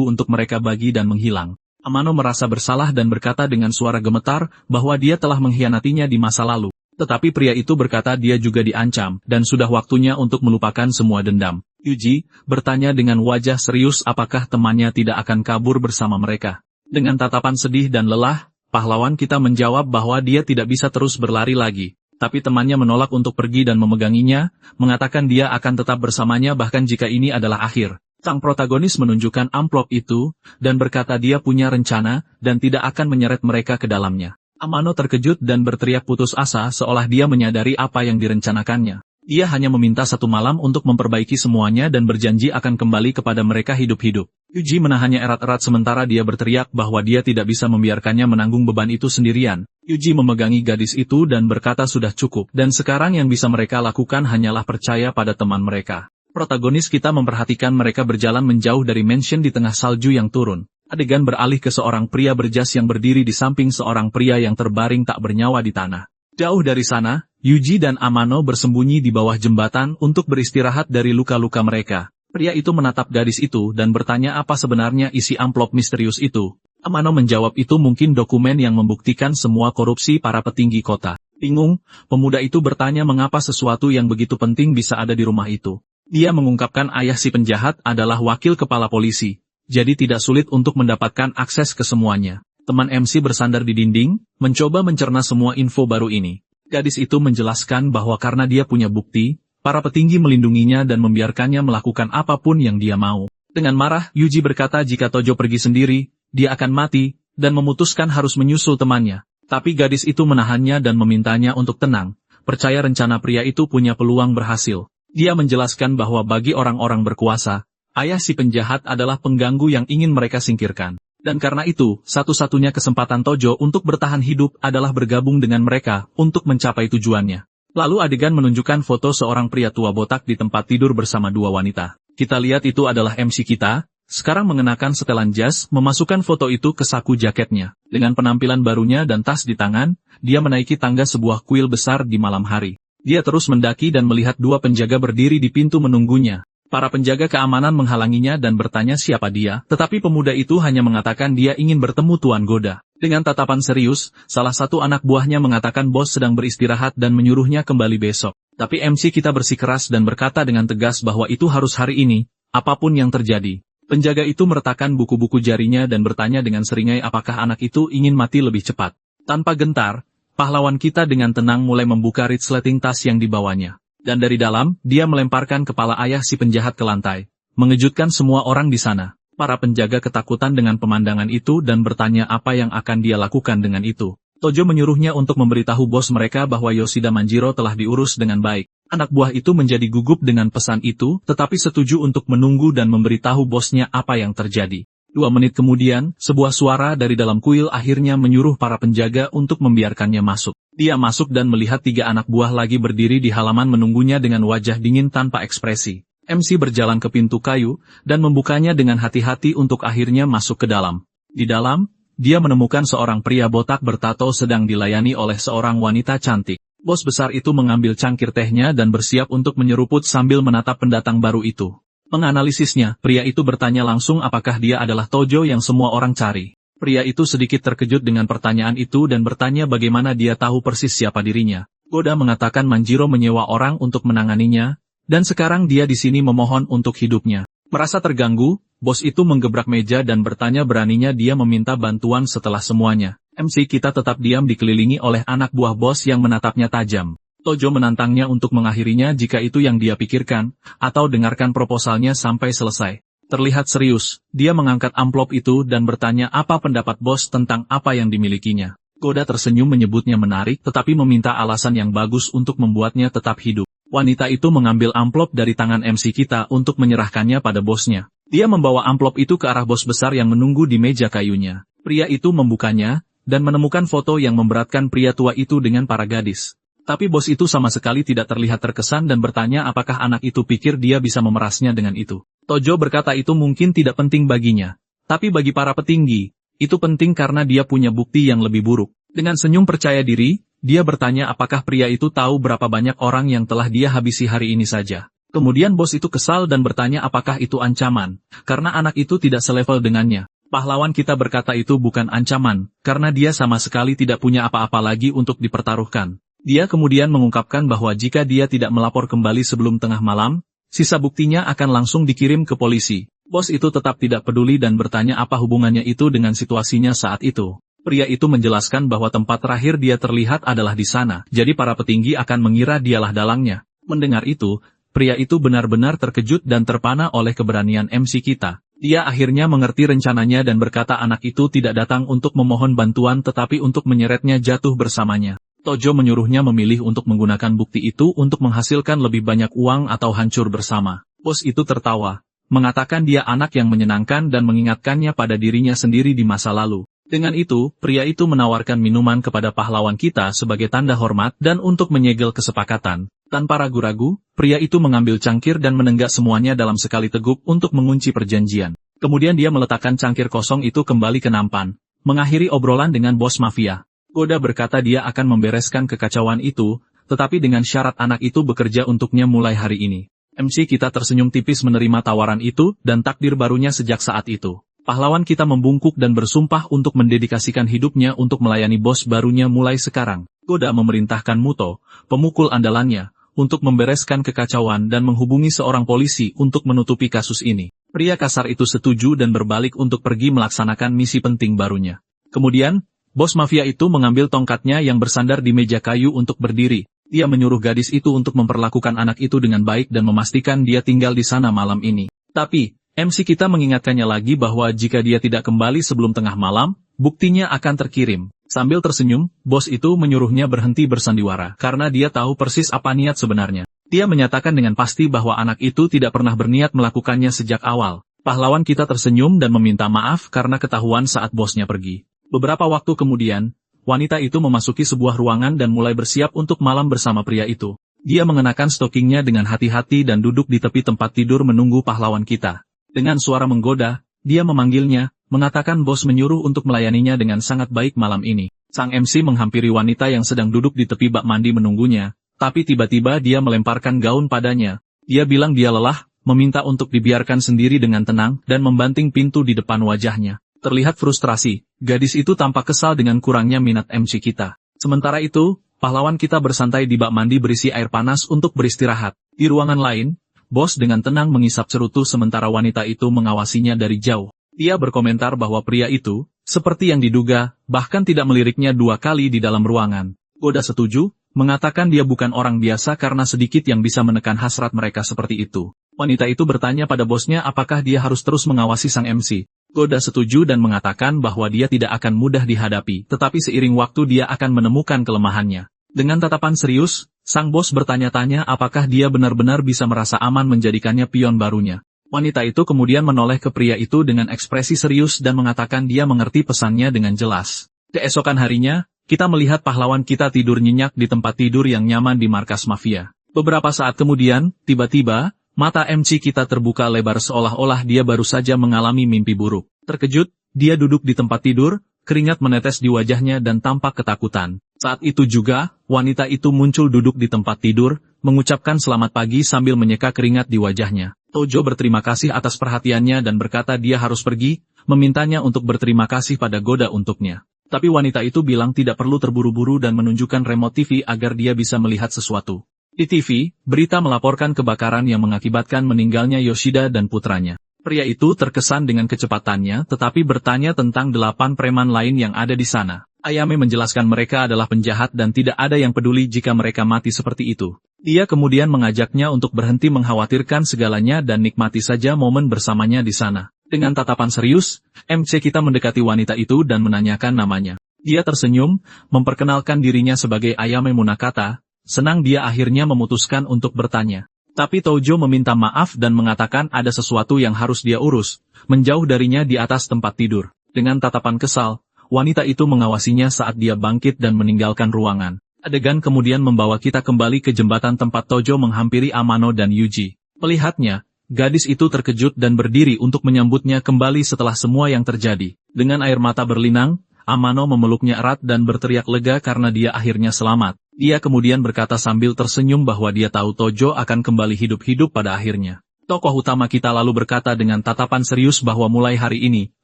A: untuk mereka bagi dan menghilang. Amano merasa bersalah dan berkata dengan suara gemetar, bahwa dia telah mengkhianatinya di masa lalu. Tetapi pria itu berkata dia juga diancam, dan sudah waktunya untuk melupakan semua dendam. Yuji bertanya dengan wajah serius apakah temannya tidak akan kabur bersama mereka. Dengan tatapan sedih dan lelah, pahlawan kita menjawab bahwa dia tidak bisa terus berlari lagi. Tapi temannya menolak untuk pergi dan memeganginya, mengatakan dia akan tetap bersamanya bahkan jika ini adalah akhir. Sang protagonis menunjukkan amplop itu, dan berkata dia punya rencana, dan tidak akan menyeret mereka ke dalamnya. Amano terkejut dan berteriak putus asa seolah dia menyadari apa yang direncanakannya. Dia hanya meminta satu malam untuk memperbaiki semuanya dan berjanji akan kembali kepada mereka hidup-hidup. Yuji menahannya erat-erat sementara dia berteriak bahwa dia tidak bisa membiarkannya menanggung beban itu sendirian. Yuji memegangi gadis itu dan berkata sudah cukup, dan sekarang yang bisa mereka lakukan hanyalah percaya pada teman mereka. Protagonis kita memperhatikan mereka berjalan menjauh dari mansion di tengah salju yang turun. Adegan beralih ke seorang pria berjas yang berdiri di samping seorang pria yang terbaring tak bernyawa di tanah. Jauh dari sana, Yuji dan Amano bersembunyi di bawah jembatan untuk beristirahat dari luka-luka mereka. Pria itu menatap gadis itu dan bertanya apa sebenarnya isi amplop misterius itu. Amano menjawab itu mungkin dokumen yang membuktikan semua korupsi para petinggi kota. Bingung, pemuda itu bertanya mengapa sesuatu yang begitu penting bisa ada di rumah itu. Dia mengungkapkan ayah si penjahat adalah wakil kepala polisi, jadi tidak sulit untuk mendapatkan akses ke semuanya. Teman MC bersandar di dinding, mencoba mencerna semua info baru ini. Gadis itu menjelaskan bahwa karena dia punya bukti, para petinggi melindunginya dan membiarkannya melakukan apapun yang dia mau. Dengan marah, Yuji berkata jika Tojo pergi sendiri, dia akan mati, dan memutuskan harus menyusul temannya. Tapi gadis itu menahannya dan memintanya untuk tenang, percaya rencana pria itu punya peluang berhasil. Dia menjelaskan bahwa bagi orang-orang berkuasa, ayah si penjahat adalah pengganggu yang ingin mereka singkirkan. Dan karena itu, satu-satunya kesempatan Tojo untuk bertahan hidup adalah bergabung dengan mereka untuk mencapai tujuannya. Lalu adegan menunjukkan foto seorang pria tua botak di tempat tidur bersama dua wanita. Kita lihat itu adalah MC kita, sekarang mengenakan setelan jas, memasukkan foto itu ke saku jaketnya. Dengan penampilan barunya dan tas di tangan, dia menaiki tangga sebuah kuil besar di malam hari. Dia terus mendaki dan melihat dua penjaga berdiri di pintu menunggunya. Para penjaga keamanan menghalanginya dan bertanya siapa dia, tetapi pemuda itu hanya mengatakan dia ingin bertemu Tuan Goda. Dengan tatapan serius, salah satu anak buahnya mengatakan bos sedang beristirahat dan menyuruhnya kembali besok. Tapi MC kita bersikeras dan berkata dengan tegas bahwa itu harus hari ini, apapun yang terjadi. Penjaga itu meretakkan buku-buku jarinya dan bertanya dengan seringai apakah anak itu ingin mati lebih cepat. Tanpa gentar, pahlawan kita dengan tenang mulai membuka resleting tas yang dibawanya. Dan dari dalam, dia melemparkan kepala ayah si penjahat ke lantai, mengejutkan semua orang di sana. Para penjaga ketakutan dengan pemandangan itu dan bertanya apa yang akan dia lakukan dengan itu. Tojo menyuruhnya untuk memberitahu bos mereka bahwa Yoshida Manjiro telah diurus dengan baik. Anak buah itu menjadi gugup dengan pesan itu, tetapi setuju untuk menunggu dan memberitahu bosnya apa yang terjadi. 2 menit kemudian, sebuah suara dari dalam kuil akhirnya menyuruh para penjaga untuk membiarkannya masuk. Dia masuk dan melihat 3 anak buah lagi berdiri di halaman menunggunya dengan wajah dingin tanpa ekspresi. MC berjalan ke pintu kayu, dan membukanya dengan hati-hati untuk akhirnya masuk ke dalam. Di dalam, dia menemukan seorang pria botak bertato sedang dilayani oleh seorang wanita cantik. Bos besar itu mengambil cangkir tehnya dan bersiap untuk menyeruput sambil menatap pendatang baru itu. Menganalisisnya, pria itu bertanya langsung apakah dia adalah Tojo yang semua orang cari. Pria itu sedikit terkejut dengan pertanyaan itu dan bertanya bagaimana dia tahu persis siapa dirinya. Goda mengatakan Manjiro menyewa orang untuk menanganinya, dan sekarang dia di sini memohon untuk hidupnya. Merasa terganggu, bos itu menggebrak meja dan bertanya beraninya dia meminta bantuan setelah semuanya. MC kita tetap diam dikelilingi oleh anak buah bos yang menatapnya tajam. Tojo menantangnya untuk mengakhirinya jika itu yang dia pikirkan, atau dengarkan proposalnya sampai selesai. Terlihat serius, dia mengangkat amplop itu dan bertanya apa pendapat bos tentang apa yang dimilikinya. Goda tersenyum menyebutnya menarik tetapi meminta alasan yang bagus untuk membuatnya tetap hidup. Wanita itu mengambil amplop dari tangan MC kita untuk menyerahkannya pada bosnya. Dia membawa amplop itu ke arah bos besar yang menunggu di meja kayunya. Pria itu membukanya, dan menemukan foto yang memberatkan pria tua itu dengan para gadis. Tapi bos itu sama sekali tidak terlihat terkesan dan bertanya apakah anak itu pikir dia bisa memerasnya dengan itu. Tojo berkata itu mungkin tidak penting baginya. Tapi bagi para petinggi, itu penting karena dia punya bukti yang lebih buruk. Dengan senyum percaya diri, dia bertanya apakah pria itu tahu berapa banyak orang yang telah dia habisi hari ini saja. Kemudian bos itu kesal dan bertanya apakah itu ancaman, karena anak itu tidak selevel dengannya. Pahlawan kita berkata itu bukan ancaman, karena dia sama sekali tidak punya apa-apa lagi untuk dipertaruhkan. Dia kemudian mengungkapkan bahwa jika dia tidak melapor kembali sebelum tengah malam, sisa buktinya akan langsung dikirim ke polisi. Bos itu tetap tidak peduli dan bertanya apa hubungannya itu dengan situasinya saat itu. Pria itu menjelaskan bahwa tempat terakhir dia terlihat adalah di sana, jadi para petinggi akan mengira dialah dalangnya. Mendengar itu, pria itu benar-benar terkejut dan terpana oleh keberanian MC kita. Dia akhirnya mengerti rencananya dan berkata anak itu tidak datang untuk memohon bantuan tetapi untuk menyeretnya jatuh bersamanya. Tojo menyuruhnya memilih untuk menggunakan bukti itu untuk menghasilkan lebih banyak uang atau hancur bersama. Bos itu tertawa, mengatakan dia anak yang menyenangkan dan mengingatkannya pada dirinya sendiri di masa lalu. Dengan itu, pria itu menawarkan minuman kepada pahlawan kita sebagai tanda hormat dan untuk menyegel kesepakatan. Tanpa ragu-ragu, pria itu mengambil cangkir dan menenggak semuanya dalam sekali teguk untuk mengunci perjanjian. Kemudian dia meletakkan cangkir kosong itu kembali ke nampan, mengakhiri obrolan dengan bos mafia. Goda berkata dia akan membereskan kekacauan itu, tetapi dengan syarat anak itu bekerja untuknya mulai hari ini. MC kita tersenyum tipis menerima tawaran itu dan takdir barunya sejak saat itu. Pahlawan kita membungkuk dan bersumpah untuk mendedikasikan hidupnya untuk melayani bos barunya mulai sekarang. Goda memerintahkan Muto, pemukul andalannya, untuk membereskan kekacauan dan menghubungi seorang polisi untuk menutupi kasus ini. Pria kasar itu setuju dan berbalik untuk pergi melaksanakan misi penting barunya. Kemudian, bos mafia itu mengambil tongkatnya yang bersandar di meja kayu untuk berdiri. Dia menyuruh gadis itu untuk memperlakukan anak itu dengan baik dan memastikan dia tinggal di sana malam ini. Tapi, MC kita mengingatkannya lagi bahwa jika dia tidak kembali sebelum tengah malam, buktinya akan terkirim. Sambil tersenyum, bos itu menyuruhnya berhenti bersandiwara karena dia tahu persis apa niat sebenarnya. Dia menyatakan dengan pasti bahwa anak itu tidak pernah berniat melakukannya sejak awal. Pahlawan kita tersenyum dan meminta maaf karena ketahuan saat bosnya pergi. Beberapa waktu kemudian, wanita itu memasuki sebuah ruangan dan mulai bersiap untuk malam bersama pria itu. Dia mengenakan stokingnya dengan hati-hati dan duduk di tepi tempat tidur menunggu pahlawan kita. Dengan suara menggoda, dia memanggilnya, mengatakan bos menyuruh untuk melayaninya dengan sangat baik malam ini. Sang MC menghampiri wanita yang sedang duduk di tepi bak mandi menunggunya, tapi tiba-tiba dia melemparkan gaun padanya. Dia bilang dia lelah, meminta untuk dibiarkan sendiri dengan tenang dan membanting pintu di depan wajahnya. Terlihat frustrasi, gadis itu tampak kesal dengan kurangnya minat MC kita. Sementara itu, pahlawan kita bersantai di bak mandi berisi air panas untuk beristirahat. Di ruangan lain, bos dengan tenang mengisap cerutu sementara wanita itu mengawasinya dari jauh. Dia berkomentar bahwa pria itu, seperti yang diduga, bahkan tidak meliriknya 2 kali di dalam ruangan. Goda setuju, mengatakan dia bukan orang biasa karena sedikit yang bisa menekan hasrat mereka seperti itu. Wanita itu bertanya pada bosnya apakah dia harus terus mengawasi sang MC. Goda setuju dan mengatakan bahwa dia tidak akan mudah dihadapi, tetapi seiring waktu dia akan menemukan kelemahannya. Dengan tatapan serius, sang bos bertanya-tanya apakah dia benar-benar bisa merasa aman menjadikannya pion barunya. Wanita itu kemudian menoleh ke pria itu dengan ekspresi serius dan mengatakan dia mengerti pesannya dengan jelas. Keesokan harinya, kita melihat pahlawan kita tidur nyenyak di tempat tidur yang nyaman di markas mafia. Beberapa saat kemudian, tiba-tiba, mata MC kita terbuka lebar seolah-olah dia baru saja mengalami mimpi buruk. Terkejut, dia duduk di tempat tidur, keringat menetes di wajahnya dan tampak ketakutan. Saat itu juga, wanita itu muncul duduk di tempat tidur, mengucapkan selamat pagi sambil menyeka keringat di wajahnya. Tojo berterima kasih atas perhatiannya dan berkata dia harus pergi, memintanya untuk berterima kasih pada Goda untuknya. Tapi wanita itu bilang tidak perlu terburu-buru dan menunjukkan remote TV agar dia bisa melihat sesuatu. Di TV, berita melaporkan kebakaran yang mengakibatkan meninggalnya Yoshida dan putranya. Pria itu terkesan dengan kecepatannya tetapi bertanya tentang 8 preman lain yang ada di sana. Ayame menjelaskan mereka adalah penjahat dan tidak ada yang peduli jika mereka mati seperti itu. Dia kemudian mengajaknya untuk berhenti mengkhawatirkan segalanya dan nikmati saja momen bersamanya di sana. Dengan tatapan serius, MC kita mendekati wanita itu dan menanyakan namanya. Dia tersenyum, memperkenalkan dirinya sebagai Ayame Munakata, senang dia akhirnya memutuskan untuk bertanya. Tapi Tojo meminta maaf dan mengatakan ada sesuatu yang harus dia urus, menjauh darinya di atas tempat tidur. Dengan tatapan kesal, wanita itu mengawasinya saat dia bangkit dan meninggalkan ruangan. Adegan kemudian membawa kita kembali ke jembatan tempat Tojo menghampiri Amano dan Yuji. Melihatnya, gadis itu terkejut dan berdiri untuk menyambutnya kembali setelah semua yang terjadi. Dengan air mata berlinang, Amano memeluknya erat dan berteriak lega karena dia akhirnya selamat. Dia kemudian berkata sambil tersenyum bahwa dia tahu Tojo akan kembali hidup-hidup pada akhirnya. Tokoh utama kita lalu berkata dengan tatapan serius bahwa mulai hari ini,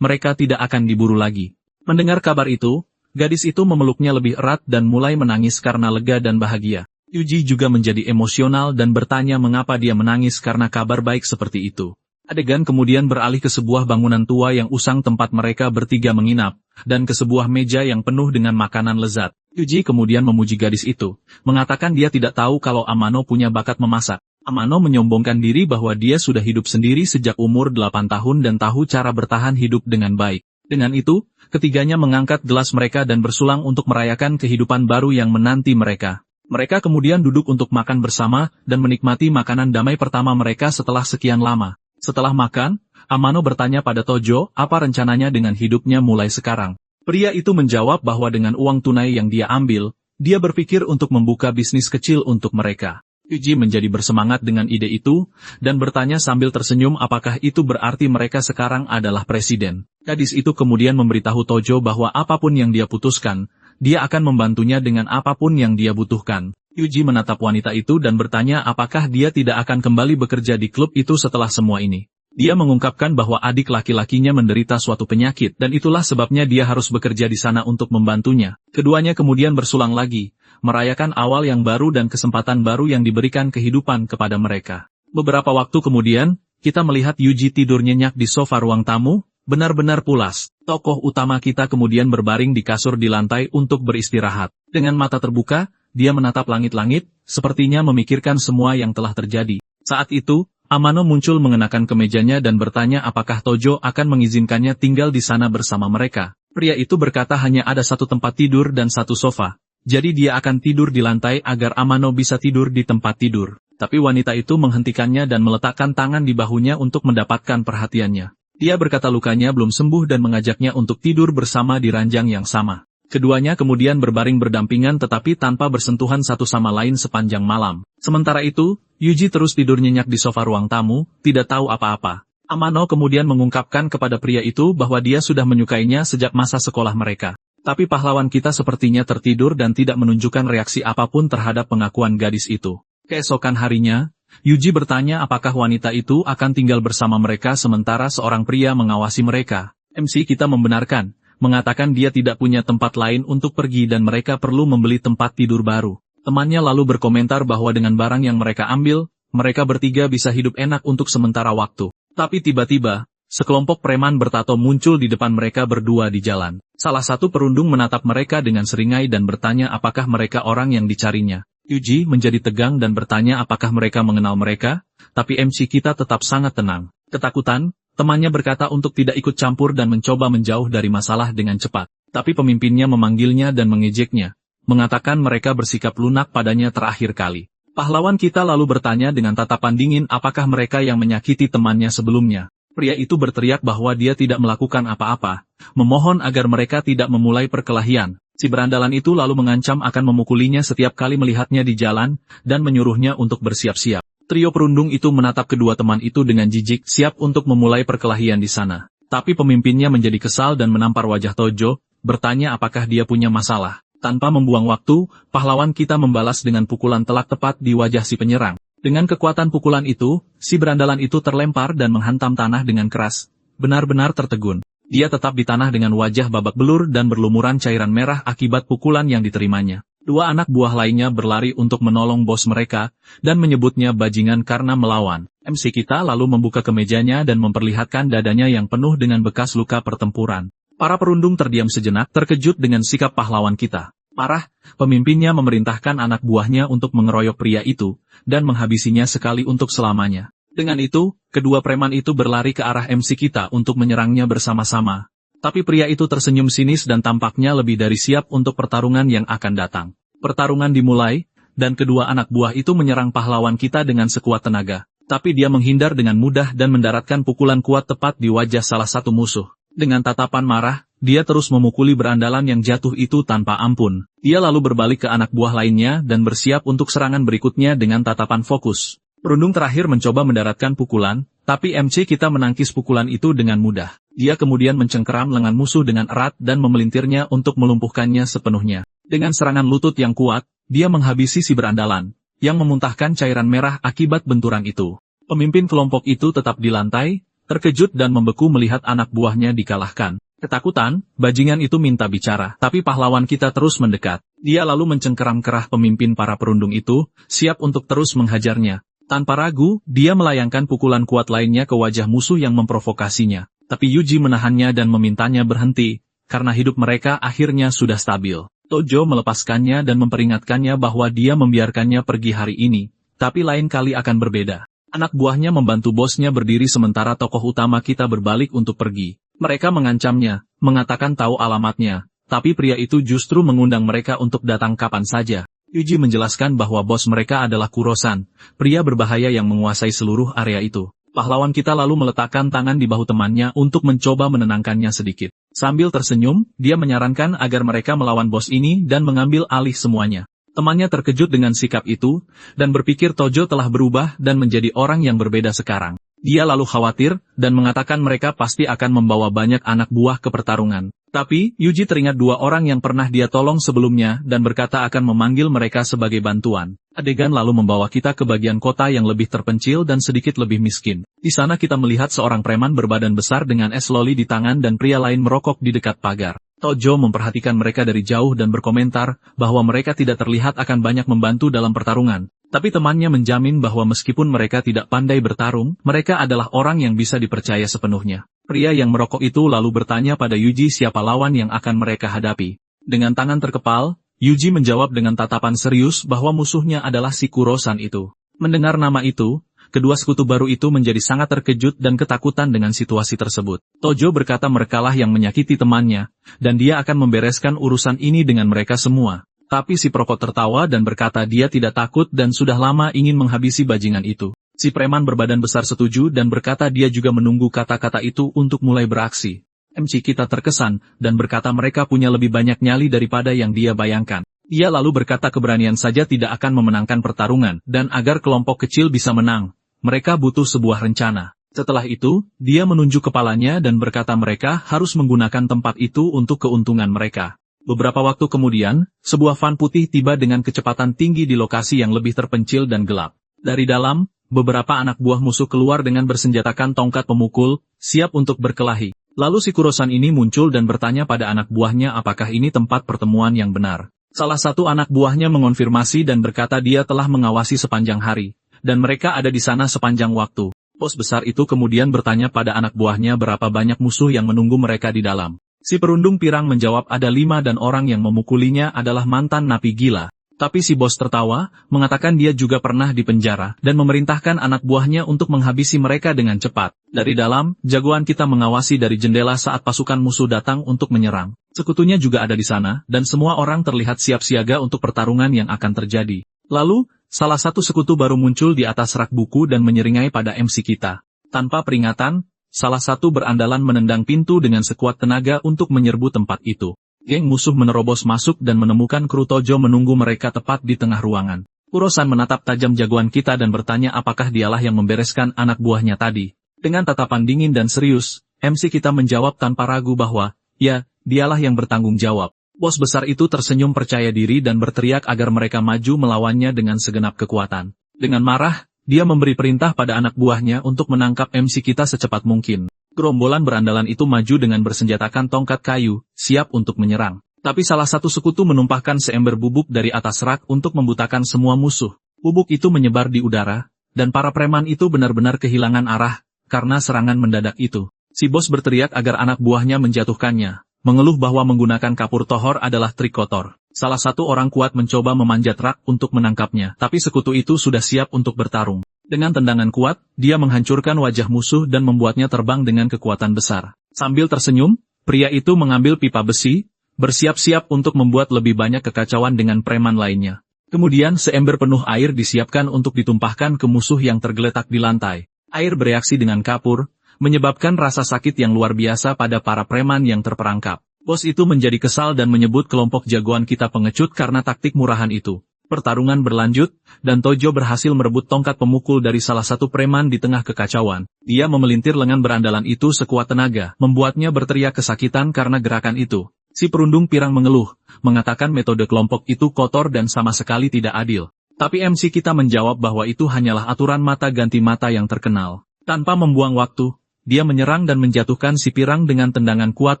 A: mereka tidak akan diburu lagi. Mendengar kabar itu, gadis itu memeluknya lebih erat dan mulai menangis karena lega dan bahagia. Yuji juga menjadi emosional dan bertanya mengapa dia menangis karena kabar baik seperti itu. Adegan kemudian beralih ke sebuah bangunan tua yang usang tempat mereka bertiga menginap, dan ke sebuah meja yang penuh dengan makanan lezat. Yuji kemudian memuji gadis itu, mengatakan dia tidak tahu kalau Amano punya bakat memasak. Amano menyombongkan diri bahwa dia sudah hidup sendiri sejak umur 8 tahun dan tahu cara bertahan hidup dengan baik. Dengan itu, ketiganya mengangkat gelas mereka dan bersulang untuk merayakan kehidupan baru yang menanti mereka. Mereka kemudian duduk untuk makan bersama dan menikmati makanan damai pertama mereka setelah sekian lama. Setelah makan, Amano bertanya pada Tojo apa rencananya dengan hidupnya mulai sekarang. Pria itu menjawab bahwa dengan uang tunai yang dia ambil, dia berpikir untuk membuka bisnis kecil untuk mereka. Yuji menjadi bersemangat dengan ide itu, dan bertanya sambil tersenyum apakah itu berarti mereka sekarang adalah presiden. Gadis itu kemudian memberitahu Tojo bahwa apapun yang dia putuskan, dia akan membantunya dengan apapun yang dia butuhkan. Yuji menatap wanita itu dan bertanya apakah dia tidak akan kembali bekerja di klub itu setelah semua ini. Dia mengungkapkan bahwa adik laki-lakinya menderita suatu penyakit dan itulah sebabnya dia harus bekerja di sana untuk membantunya. Keduanya kemudian bersulang lagi, merayakan awal yang baru dan kesempatan baru yang diberikan kehidupan kepada mereka. Beberapa waktu kemudian, kita melihat Yuji tidur nyenyak di sofa ruang tamu, benar-benar pulas. Tokoh utama kita kemudian berbaring di kasur di lantai untuk beristirahat. Dengan mata terbuka, dia menatap langit-langit, sepertinya memikirkan semua yang telah terjadi. Saat itu, Amano muncul mengenakan kemejanya dan bertanya apakah Tojo akan mengizinkannya tinggal di sana bersama mereka. Pria itu berkata hanya ada satu tempat tidur dan satu sofa. Jadi dia akan tidur di lantai agar Amano bisa tidur di tempat tidur. Tapi wanita itu menghentikannya dan meletakkan tangan di bahunya untuk mendapatkan perhatiannya. Dia berkata lukanya belum sembuh dan mengajaknya untuk tidur bersama di ranjang yang sama. Keduanya kemudian berbaring berdampingan tetapi tanpa bersentuhan satu sama lain sepanjang malam. Sementara itu, Yuji terus tidur nyenyak di sofa ruang tamu, tidak tahu apa-apa. Amano kemudian mengungkapkan kepada pria itu bahwa dia sudah menyukainya sejak masa sekolah mereka. Tapi pahlawan kita sepertinya tertidur dan tidak menunjukkan reaksi apapun terhadap pengakuan gadis itu. Keesokan harinya, Yuji bertanya apakah wanita itu akan tinggal bersama mereka sementara seorang pria mengawasi mereka. MC kita membenarkan, mengatakan dia tidak punya tempat lain untuk pergi dan mereka perlu membeli tempat tidur baru. Temannya lalu berkomentar bahwa dengan barang yang mereka ambil, mereka bertiga bisa hidup enak untuk sementara waktu. Tapi tiba-tiba, sekelompok preman bertato muncul di depan mereka berdua di jalan. Salah satu perundung menatap mereka dengan seringai dan bertanya apakah mereka orang yang dicarinya. Yuji menjadi tegang dan bertanya apakah mereka mengenal mereka, tapi MC kita tetap sangat tenang. Ketakutan, temannya berkata untuk tidak ikut campur dan mencoba menjauh dari masalah dengan cepat. Tapi pemimpinnya memanggilnya dan mengejeknya, mengatakan mereka bersikap lunak padanya terakhir kali. Pahlawan kita lalu bertanya dengan tatapan dingin apakah mereka yang menyakiti temannya sebelumnya. Pria itu berteriak bahwa dia tidak melakukan apa-apa, memohon agar mereka tidak memulai perkelahian. Si berandalan itu lalu mengancam akan memukulinya setiap kali melihatnya di jalan, dan menyuruhnya untuk bersiap-siap. Trio perundung itu menatap kedua teman itu dengan jijik, siap untuk memulai perkelahian di sana. Tapi pemimpinnya menjadi kesal dan menampar wajah Tojo, bertanya apakah dia punya masalah. Tanpa membuang waktu, pahlawan kita membalas dengan pukulan telak tepat di wajah si penyerang. Dengan kekuatan pukulan itu, si berandalan itu terlempar dan menghantam tanah dengan keras, benar-benar tertegun. Dia tetap di tanah dengan wajah babak belur dan berlumuran cairan merah akibat pukulan yang diterimanya. Dua anak buah lainnya berlari untuk menolong bos mereka, dan menyebutnya bajingan karena melawan. MC kita lalu membuka kemejanya dan memperlihatkan dadanya yang penuh dengan bekas luka pertempuran. Para perundung terdiam sejenak terkejut dengan sikap pahlawan kita. Marah, pemimpinnya memerintahkan anak buahnya untuk mengeroyok pria itu, dan menghabisinya sekali untuk selamanya. Dengan itu, kedua preman itu berlari ke arah MC kita untuk menyerangnya bersama-sama. Tapi pria itu tersenyum sinis dan tampaknya lebih dari siap untuk pertarungan yang akan datang. Pertarungan dimulai, dan kedua anak buah itu menyerang pahlawan kita dengan sekuat tenaga. Tapi dia menghindar dengan mudah dan mendaratkan pukulan kuat tepat di wajah salah satu musuh. Dengan tatapan marah, dia terus memukuli berandalan yang jatuh itu tanpa ampun. Dia lalu berbalik ke anak buah lainnya dan bersiap untuk serangan berikutnya dengan tatapan fokus. Perundung terakhir mencoba mendaratkan pukulan, tapi MC kita menangkis pukulan itu dengan mudah. Dia kemudian mencengkeram lengan musuh dengan erat dan memelintirnya untuk melumpuhkannya sepenuhnya. Dengan serangan lutut yang kuat, dia menghabisi si berandalan, yang memuntahkan cairan merah akibat benturan itu. Pemimpin kelompok itu tetap di lantai, terkejut dan membeku melihat anak buahnya dikalahkan. Ketakutan, bajingan itu minta bicara, tapi pahlawan kita terus mendekat. Dia lalu mencengkeram kerah pemimpin para perundung itu, siap untuk terus menghajarnya. Tanpa ragu, dia melayangkan pukulan kuat lainnya ke wajah musuh yang memprovokasinya. Tapi Yuji menahannya dan memintanya berhenti, karena hidup mereka akhirnya sudah stabil. Tojo melepaskannya dan memperingatkannya bahwa dia membiarkannya pergi hari ini, tapi lain kali akan berbeda. Anak buahnya membantu bosnya berdiri sementara tokoh utama kita berbalik untuk pergi. Mereka mengancamnya, mengatakan tahu alamatnya, tapi pria itu justru mengundang mereka untuk datang kapan saja. Yuji menjelaskan bahwa bos mereka adalah Kurosan, pria berbahaya yang menguasai seluruh area itu. Pahlawan kita lalu meletakkan tangan di bahu temannya untuk mencoba menenangkannya sedikit. Sambil tersenyum, dia menyarankan agar mereka melawan bos ini dan mengambil alih semuanya. Temannya terkejut dengan sikap itu, dan berpikir Tojo telah berubah dan menjadi orang yang berbeda sekarang. Dia lalu khawatir, dan mengatakan mereka pasti akan membawa banyak anak buah ke pertarungan. Tapi, Yuji teringat dua orang yang pernah dia tolong sebelumnya dan berkata akan memanggil mereka sebagai bantuan. Adegan lalu membawa kita ke bagian kota yang lebih terpencil dan sedikit lebih miskin. Di sana kita melihat seorang preman berbadan besar dengan es loli di tangan dan pria lain merokok di dekat pagar. Tojo memperhatikan mereka dari jauh dan berkomentar bahwa mereka tidak terlihat akan banyak membantu dalam pertarungan. Tapi temannya menjamin bahwa meskipun mereka tidak pandai bertarung, mereka adalah orang yang bisa dipercaya sepenuhnya. Pria yang merokok itu lalu bertanya pada Yuji siapa lawan yang akan mereka hadapi. Dengan tangan terkepal, Yuji menjawab dengan tatapan serius bahwa musuhnya adalah si Kurosan itu. Mendengar nama itu, kedua sekutu baru itu menjadi sangat terkejut dan ketakutan dengan situasi tersebut. Tojo berkata merekalah yang menyakiti temannya, dan dia akan membereskan urusan ini dengan mereka semua. Tapi si perokok tertawa dan berkata dia tidak takut dan sudah lama ingin menghabisi bajingan itu. Si preman berbadan besar setuju dan berkata dia juga menunggu kata-kata itu untuk mulai beraksi. MC kita terkesan, dan berkata mereka punya lebih banyak nyali daripada yang dia bayangkan. Dia lalu berkata keberanian saja tidak akan memenangkan pertarungan, dan agar kelompok kecil bisa menang, mereka butuh sebuah rencana. Setelah itu, dia menunjuk kepalanya dan berkata mereka harus menggunakan tempat itu untuk keuntungan mereka. Beberapa waktu kemudian, sebuah van putih tiba dengan kecepatan tinggi di lokasi yang lebih terpencil dan gelap. Dari dalam, beberapa anak buah musuh keluar dengan bersenjatakan tongkat pemukul, siap untuk berkelahi. Lalu si Kurosan ini muncul dan bertanya pada anak buahnya apakah ini tempat pertemuan yang benar. Salah satu anak buahnya mengonfirmasi dan berkata dia telah mengawasi sepanjang hari, dan mereka ada di sana sepanjang waktu. Bos besar itu kemudian bertanya pada anak buahnya berapa banyak musuh yang menunggu mereka di dalam. Si perundung pirang menjawab ada 5 dan orang yang memukulinya adalah mantan napi gila. Tapi si bos tertawa, mengatakan dia juga pernah di penjara, dan memerintahkan anak buahnya untuk menghabisi mereka dengan cepat. Dari dalam, jagoan kita mengawasi dari jendela saat pasukan musuh datang untuk menyerang. Sekutunya juga ada di sana, dan semua orang terlihat siap siaga untuk pertarungan yang akan terjadi. Lalu, salah satu sekutu baru muncul di atas rak buku dan menyeringai pada MC kita. Tanpa peringatan, salah satu berandalan menendang pintu dengan sekuat tenaga untuk menyerbu tempat itu. Geng musuh menerobos masuk dan menemukan kru Tojo menunggu mereka tepat di tengah ruangan. Kurosan menatap tajam jagoan kita dan bertanya apakah dialah yang membereskan anak buahnya tadi. Dengan tatapan dingin dan serius, MC kita menjawab tanpa ragu bahwa, ya, dialah yang bertanggung jawab. Bos besar itu tersenyum percaya diri dan berteriak agar mereka maju melawannya dengan segenap kekuatan. Dengan marah, dia memberi perintah pada anak buahnya untuk menangkap MC kita secepat mungkin. Gerombolan berandalan itu maju dengan bersenjatakan tongkat kayu, siap untuk menyerang. Tapi salah satu sekutu menumpahkan seember bubuk dari atas rak untuk membutakan semua musuh. Bubuk itu menyebar di udara, dan para preman itu benar-benar kehilangan arah, karena serangan mendadak itu. Si bos berteriak agar anak buahnya menjatuhkannya, mengeluh bahwa menggunakan kapur tohor adalah trik kotor. Salah satu orang kuat mencoba memanjat rak untuk menangkapnya, tapi sekutu itu sudah siap untuk bertarung. Dengan tendangan kuat, dia menghancurkan wajah musuh dan membuatnya terbang dengan kekuatan besar. Sambil tersenyum, pria itu mengambil pipa besi, bersiap-siap untuk membuat lebih banyak kekacauan dengan preman lainnya. Kemudian seember penuh air disiapkan untuk ditumpahkan ke musuh yang tergeletak di lantai. Air bereaksi dengan kapur, menyebabkan rasa sakit yang luar biasa pada para preman yang terperangkap. Bos itu menjadi kesal dan menyebut kelompok jagoan kita pengecut karena taktik murahan itu. Pertarungan berlanjut, dan Tojo berhasil merebut tongkat pemukul dari salah satu preman di tengah kekacauan. Dia memelintir lengan berandalan itu sekuat tenaga, membuatnya berteriak kesakitan karena gerakan itu. Si perundung pirang mengeluh, mengatakan metode kelompok itu kotor dan sama sekali tidak adil. Tapi MC kita menjawab bahwa itu hanyalah aturan mata ganti mata yang terkenal. Tanpa membuang waktu, dia menyerang dan menjatuhkan si pirang dengan tendangan kuat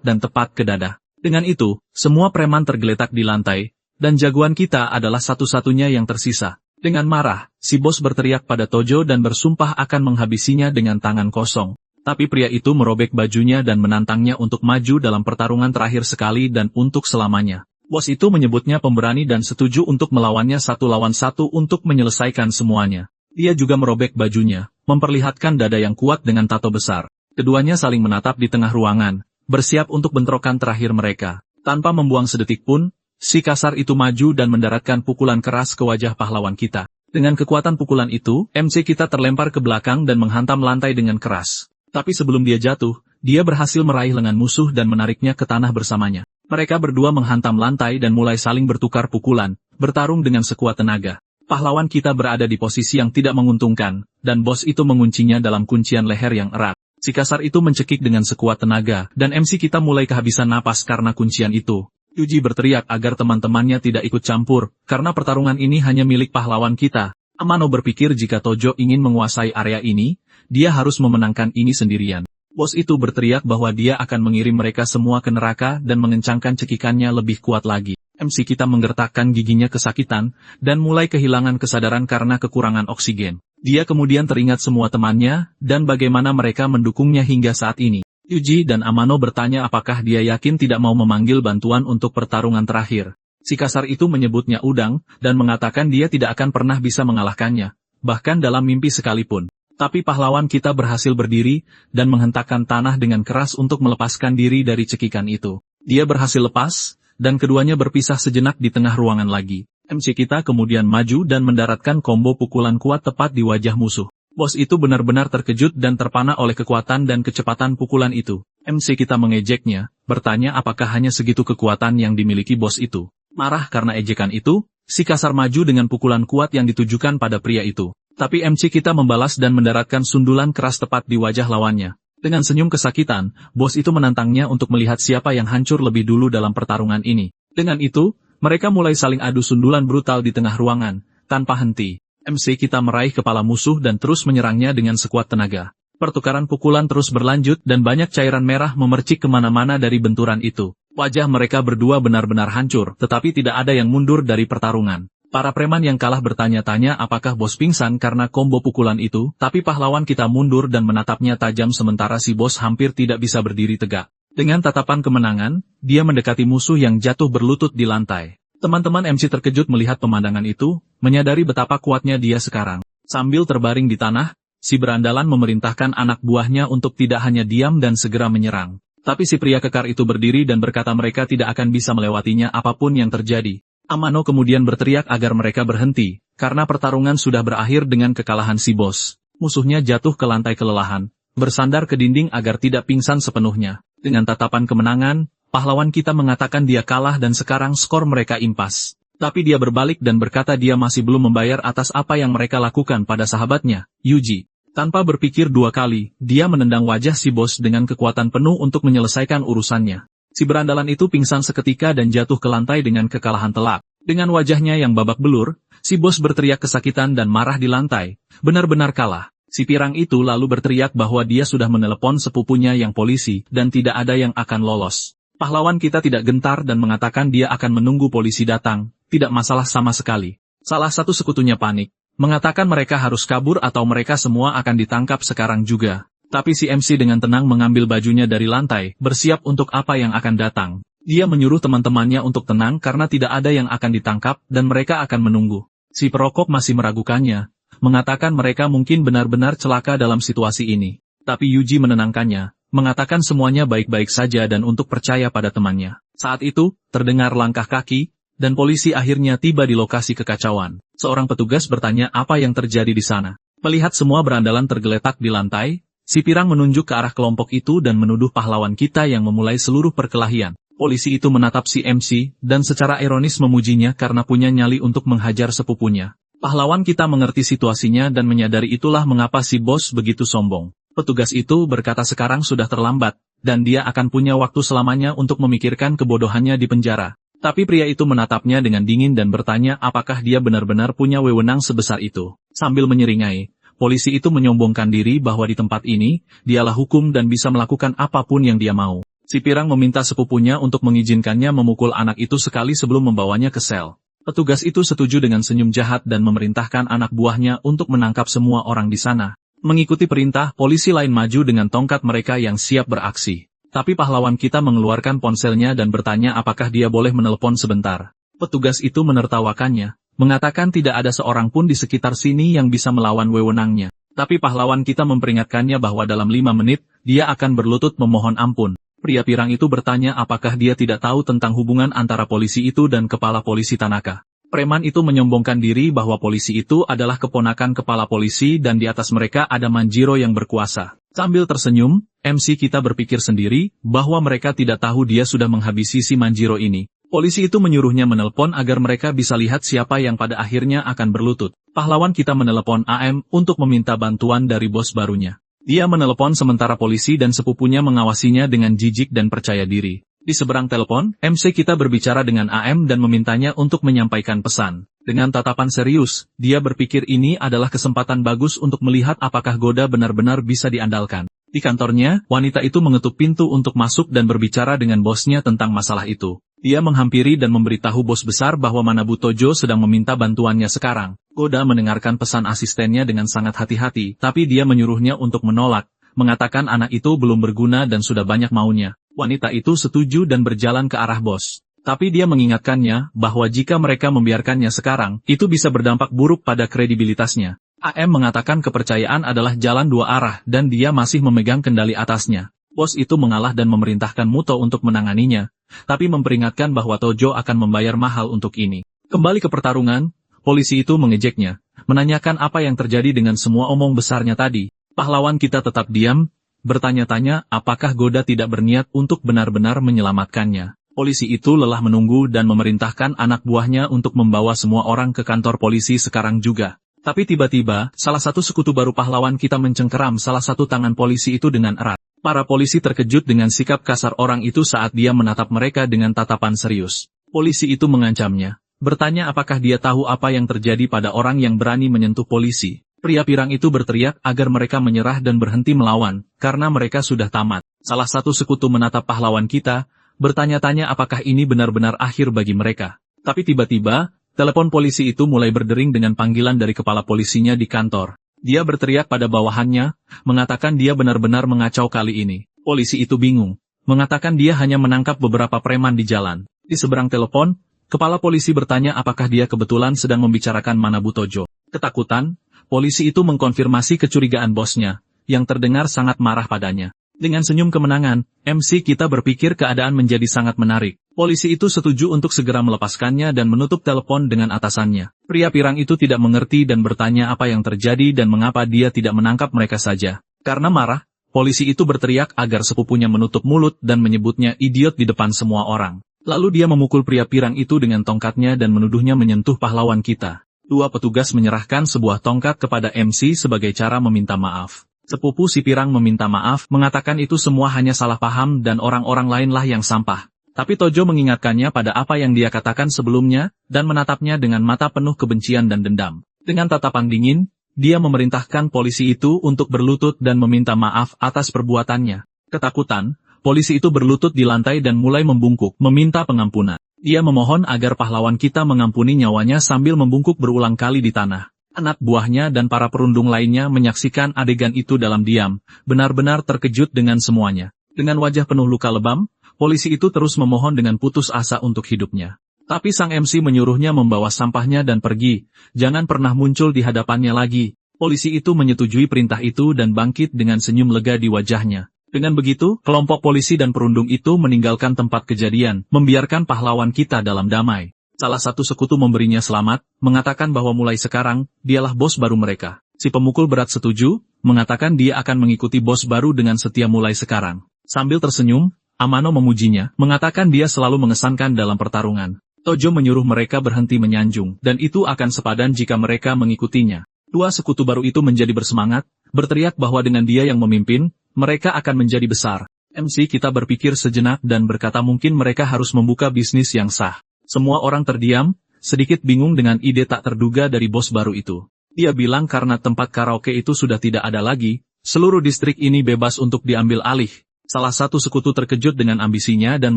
A: dan tepat ke dada. Dengan itu, semua preman tergeletak di lantai, dan jagoan kita adalah satu-satunya yang tersisa. Dengan marah, si bos berteriak pada Tojo dan bersumpah akan menghabisinya dengan tangan kosong. Tapi pria itu merobek bajunya dan menantangnya untuk maju dalam pertarungan terakhir sekali dan untuk selamanya. Bos itu menyebutnya pemberani dan setuju untuk melawannya 1 lawan 1 untuk menyelesaikan semuanya. Dia juga merobek bajunya, memperlihatkan dada yang kuat dengan tato besar. Keduanya saling menatap di tengah ruangan, bersiap untuk bentrokan terakhir mereka. Tanpa membuang sedetik pun, si kasar itu maju dan mendaratkan pukulan keras ke wajah pahlawan kita. Dengan kekuatan pukulan itu, MC kita terlempar ke belakang dan menghantam lantai dengan keras. Tapi sebelum dia jatuh, dia berhasil meraih lengan musuh dan menariknya ke tanah bersamanya. Mereka berdua menghantam lantai dan mulai saling bertukar pukulan, bertarung dengan sekuat tenaga. Pahlawan kita berada di posisi yang tidak menguntungkan, dan bos itu menguncinya dalam kuncian leher yang erat. Si kasar itu mencekik dengan sekuat tenaga, dan MC kita mulai kehabisan napas karena kuncian itu. Yuji berteriak agar teman-temannya tidak ikut campur, karena pertarungan ini hanya milik pahlawan kita. Amano berpikir jika Tojo ingin menguasai area ini, dia harus memenangkan ini sendirian. Bos itu berteriak bahwa dia akan mengirim mereka semua ke neraka dan mengencangkan cekikannya lebih kuat lagi. MC kita menggertakkan giginya kesakitan, dan mulai kehilangan kesadaran karena kekurangan oksigen. Dia kemudian teringat semua temannya, dan bagaimana mereka mendukungnya hingga saat ini. Yuji dan Amano bertanya apakah dia yakin tidak mau memanggil bantuan untuk pertarungan terakhir. Si kasar itu menyebutnya udang, dan mengatakan dia tidak akan pernah bisa mengalahkannya, bahkan dalam mimpi sekalipun. Tapi pahlawan kita berhasil berdiri, dan menghentakkan tanah dengan keras untuk melepaskan diri dari cekikan itu. Dia berhasil lepas, dan keduanya berpisah sejenak di tengah ruangan lagi. MC kita kemudian maju dan mendaratkan combo pukulan kuat tepat di wajah musuh. Bos itu benar-benar terkejut dan terpana oleh kekuatan dan kecepatan pukulan itu. MC kita mengejeknya, bertanya apakah hanya segitu kekuatan yang dimiliki bos itu. Marah karena ejekan itu, si kasar maju dengan pukulan kuat yang ditujukan pada pria itu. Tapi MC kita membalas dan mendaratkan sundulan keras tepat di wajah lawannya. Dengan senyum kesakitan, bos itu menantangnya untuk melihat siapa yang hancur lebih dulu dalam pertarungan ini. Dengan itu, mereka mulai saling adu sundulan brutal di tengah ruangan, tanpa henti. MC kita meraih kepala musuh dan terus menyerangnya dengan sekuat tenaga. Pertukaran pukulan terus berlanjut dan banyak cairan merah memercik kemana-mana dari benturan itu. Wajah mereka berdua benar-benar hancur, tetapi tidak ada yang mundur dari pertarungan. Para preman yang kalah bertanya-tanya apakah bos pingsan karena combo pukulan itu, tapi pahlawan kita mundur dan menatapnya tajam sementara si bos hampir tidak bisa berdiri tegak. Dengan tatapan kemenangan, dia mendekati musuh yang jatuh berlutut di lantai. Teman-teman MC terkejut melihat pemandangan itu, menyadari betapa kuatnya dia sekarang. Sambil terbaring di tanah, si berandalan memerintahkan anak buahnya untuk tidak hanya diam dan segera menyerang. Tapi si pria kekar itu berdiri dan berkata mereka tidak akan bisa melewatinya apapun yang terjadi. Amano kemudian berteriak agar mereka berhenti, karena pertarungan sudah berakhir dengan kekalahan si bos. Musuhnya jatuh ke lantai kelelahan, bersandar ke dinding agar tidak pingsan sepenuhnya. Dengan tatapan kemenangan, pahlawan kita mengatakan dia kalah dan sekarang skor mereka impas. Tapi dia berbalik dan berkata dia masih belum membayar atas apa yang mereka lakukan pada sahabatnya, Yuji. Tanpa berpikir dua kali, dia menendang wajah si bos dengan kekuatan penuh untuk menyelesaikan urusannya. Si berandalan itu pingsan seketika dan jatuh ke lantai dengan kekalahan telak. Dengan wajahnya yang babak belur, si bos berteriak kesakitan dan marah di lantai, benar-benar kalah. Si pirang itu lalu berteriak bahwa dia sudah menelepon sepupunya yang polisi dan tidak ada yang akan lolos. Pahlawan kita tidak gentar dan mengatakan dia akan menunggu polisi datang, tidak masalah sama sekali. Salah satu sekutunya panik, mengatakan mereka harus kabur atau mereka semua akan ditangkap sekarang juga. Tapi si MC dengan tenang mengambil bajunya dari lantai, bersiap untuk apa yang akan datang. Dia menyuruh teman-temannya untuk tenang karena tidak ada yang akan ditangkap dan mereka akan menunggu. Si perokok masih meragukannya, mengatakan mereka mungkin benar-benar celaka dalam situasi ini. Tapi Yuji menenangkannya, mengatakan semuanya baik-baik saja dan untuk percaya pada temannya. Saat itu, terdengar langkah kaki, dan polisi akhirnya tiba di lokasi kekacauan. Seorang petugas bertanya apa yang terjadi di sana. Melihat semua berandalan tergeletak di lantai, si pirang menunjuk ke arah kelompok itu dan menuduh pahlawan kita yang memulai seluruh perkelahian. Polisi itu menatap si MC, dan secara ironis memujinya karena punya nyali untuk menghajar sepupunya. Pahlawan kita mengerti situasinya dan menyadari itulah mengapa si bos begitu sombong. Petugas itu berkata sekarang sudah terlambat, dan dia akan punya waktu selamanya untuk memikirkan kebodohannya di penjara. Tapi pria itu menatapnya dengan dingin dan bertanya apakah dia benar-benar punya wewenang sebesar itu. Sambil menyeringai, polisi itu menyombongkan diri bahwa di tempat ini, dialah hukum dan bisa melakukan apapun yang dia mau. Si pirang meminta sepupunya untuk mengizinkannya memukul anak itu sekali sebelum membawanya ke sel. Petugas itu setuju dengan senyum jahat dan memerintahkan anak buahnya untuk menangkap semua orang di sana. Mengikuti perintah, polisi lain maju dengan tongkat mereka yang siap beraksi. Tapi pahlawan kita mengeluarkan ponselnya dan bertanya apakah dia boleh menelepon sebentar. Petugas itu menertawakannya, mengatakan tidak ada seorang pun di sekitar sini yang bisa melawan wewenangnya. Tapi pahlawan kita memperingatkannya bahwa dalam 5 menit, dia akan berlutut memohon ampun. Pria pirang itu bertanya apakah dia tidak tahu tentang hubungan antara polisi itu dan kepala polisi Tanaka. Preman itu menyombongkan diri bahwa polisi itu adalah keponakan kepala polisi dan di atas mereka ada Manjiro yang berkuasa. Sambil tersenyum, MC kita berpikir sendiri bahwa mereka tidak tahu dia sudah menghabisi si Manjiro ini. Polisi itu menyuruhnya menelpon agar mereka bisa lihat siapa yang pada akhirnya akan berlutut. Pahlawan kita menelepon AM untuk meminta bantuan dari bos barunya. Dia menelepon sementara polisi dan sepupunya mengawasinya dengan jijik dan percaya diri. Di seberang telepon, MC kita berbicara dengan AM dan memintanya untuk menyampaikan pesan. Dengan tatapan serius, dia berpikir ini adalah kesempatan bagus untuk melihat apakah Goda benar-benar bisa diandalkan. Di kantornya, wanita itu mengetuk pintu untuk masuk dan berbicara dengan bosnya tentang masalah itu. Dia menghampiri dan memberitahu bos besar bahwa Manabu Tojo sedang meminta bantuannya sekarang. Goda mendengarkan pesan asistennya dengan sangat hati-hati, tapi dia menyuruhnya untuk menolak, mengatakan anak itu belum berguna dan sudah banyak maunya. Wanita itu setuju dan berjalan ke arah bos. Tapi dia mengingatkannya bahwa jika mereka membiarkannya sekarang, itu bisa berdampak buruk pada kredibilitasnya. AM mengatakan kepercayaan adalah jalan dua arah dan dia masih memegang kendali atasnya. Bos itu mengalah dan memerintahkan Muto untuk menanganinya, tapi memperingatkan bahwa Tojo akan membayar mahal untuk ini. Kembali ke pertarungan, polisi itu mengejeknya, menanyakan apa yang terjadi dengan semua omong besarnya tadi. Pahlawan kita tetap diam, bertanya-tanya apakah Goda tidak berniat untuk benar-benar menyelamatkannya. Polisi itu lelah menunggu dan memerintahkan anak buahnya untuk membawa semua orang ke kantor polisi sekarang juga. Tapi tiba-tiba, salah satu sekutu baru pahlawan kita mencengkeram salah satu tangan polisi itu dengan erat. Para polisi terkejut dengan sikap kasar orang itu saat dia menatap mereka dengan tatapan serius. Polisi itu mengancamnya, bertanya apakah dia tahu apa yang terjadi pada orang yang berani menyentuh polisi. Pria pirang itu berteriak agar mereka menyerah dan berhenti melawan, karena mereka sudah tamat. Salah satu sekutu menatap pahlawan kita, bertanya-tanya apakah ini benar-benar akhir bagi mereka. Tapi tiba-tiba, telepon polisi itu mulai berdering dengan panggilan dari kepala polisinya di kantor. Dia berteriak pada bawahannya, mengatakan dia benar-benar mengacau kali ini. Polisi itu bingung, mengatakan dia hanya menangkap beberapa preman di jalan. Di seberang telepon, kepala polisi bertanya apakah dia kebetulan sedang membicarakan Manabu Tojo. Ketakutan, polisi itu mengkonfirmasi kecurigaan bosnya, yang terdengar sangat marah padanya. Dengan senyum kemenangan, MC kita berpikir keadaan menjadi sangat menarik. Polisi itu setuju untuk segera melepaskannya dan menutup telepon dengan atasannya. Pria pirang itu tidak mengerti dan bertanya apa yang terjadi dan mengapa dia tidak menangkap mereka saja. Karena marah, polisi itu berteriak agar sepupunya menutup mulut dan menyebutnya idiot di depan semua orang. Lalu dia memukul pria pirang itu dengan tongkatnya dan menuduhnya menyentuh pahlawan kita. Dua petugas menyerahkan sebuah tongkat kepada MC sebagai cara meminta maaf. Sepupu si pirang meminta maaf, mengatakan itu semua hanya salah paham dan orang-orang lainlah yang sampah. Tapi Tojo mengingatkannya pada apa yang dia katakan sebelumnya, dan menatapnya dengan mata penuh kebencian dan dendam. Dengan tatapan dingin, dia memerintahkan polisi itu untuk berlutut dan meminta maaf atas perbuatannya. Ketakutan, polisi itu berlutut di lantai dan mulai membungkuk, meminta pengampunan. Dia memohon agar pahlawan kita mengampuni nyawanya sambil membungkuk berulang kali di tanah. Anak buahnya dan para perundung lainnya menyaksikan adegan itu dalam diam, benar-benar terkejut dengan semuanya. Dengan wajah penuh luka lebam, polisi itu terus memohon dengan putus asa untuk hidupnya. Tapi sang MC menyuruhnya membawa sampahnya dan pergi, jangan pernah muncul di hadapannya lagi. Polisi itu menyetujui perintah itu dan bangkit dengan senyum lega di wajahnya. Dengan begitu, kelompok polisi dan perundung itu meninggalkan tempat kejadian, membiarkan pahlawan kita dalam damai. Salah satu sekutu memberinya selamat, mengatakan bahwa mulai sekarang, dialah bos baru mereka. Si pemukul berat setuju, mengatakan dia akan mengikuti bos baru dengan setia mulai sekarang. Sambil tersenyum, Amano memujinya, mengatakan dia selalu mengesankan dalam pertarungan. Tojo menyuruh mereka berhenti menyanjung, dan itu akan sepadan jika mereka mengikutinya. Dua sekutu baru itu menjadi bersemangat, berteriak bahwa dengan dia yang memimpin, mereka akan menjadi besar. MC kita berpikir sejenak dan berkata mungkin mereka harus membuka bisnis yang sah. Semua orang terdiam, sedikit bingung dengan ide tak terduga dari bos baru itu. Dia bilang karena tempat karaoke itu sudah tidak ada lagi, seluruh distrik ini bebas untuk diambil alih. Salah satu sekutu terkejut dengan ambisinya dan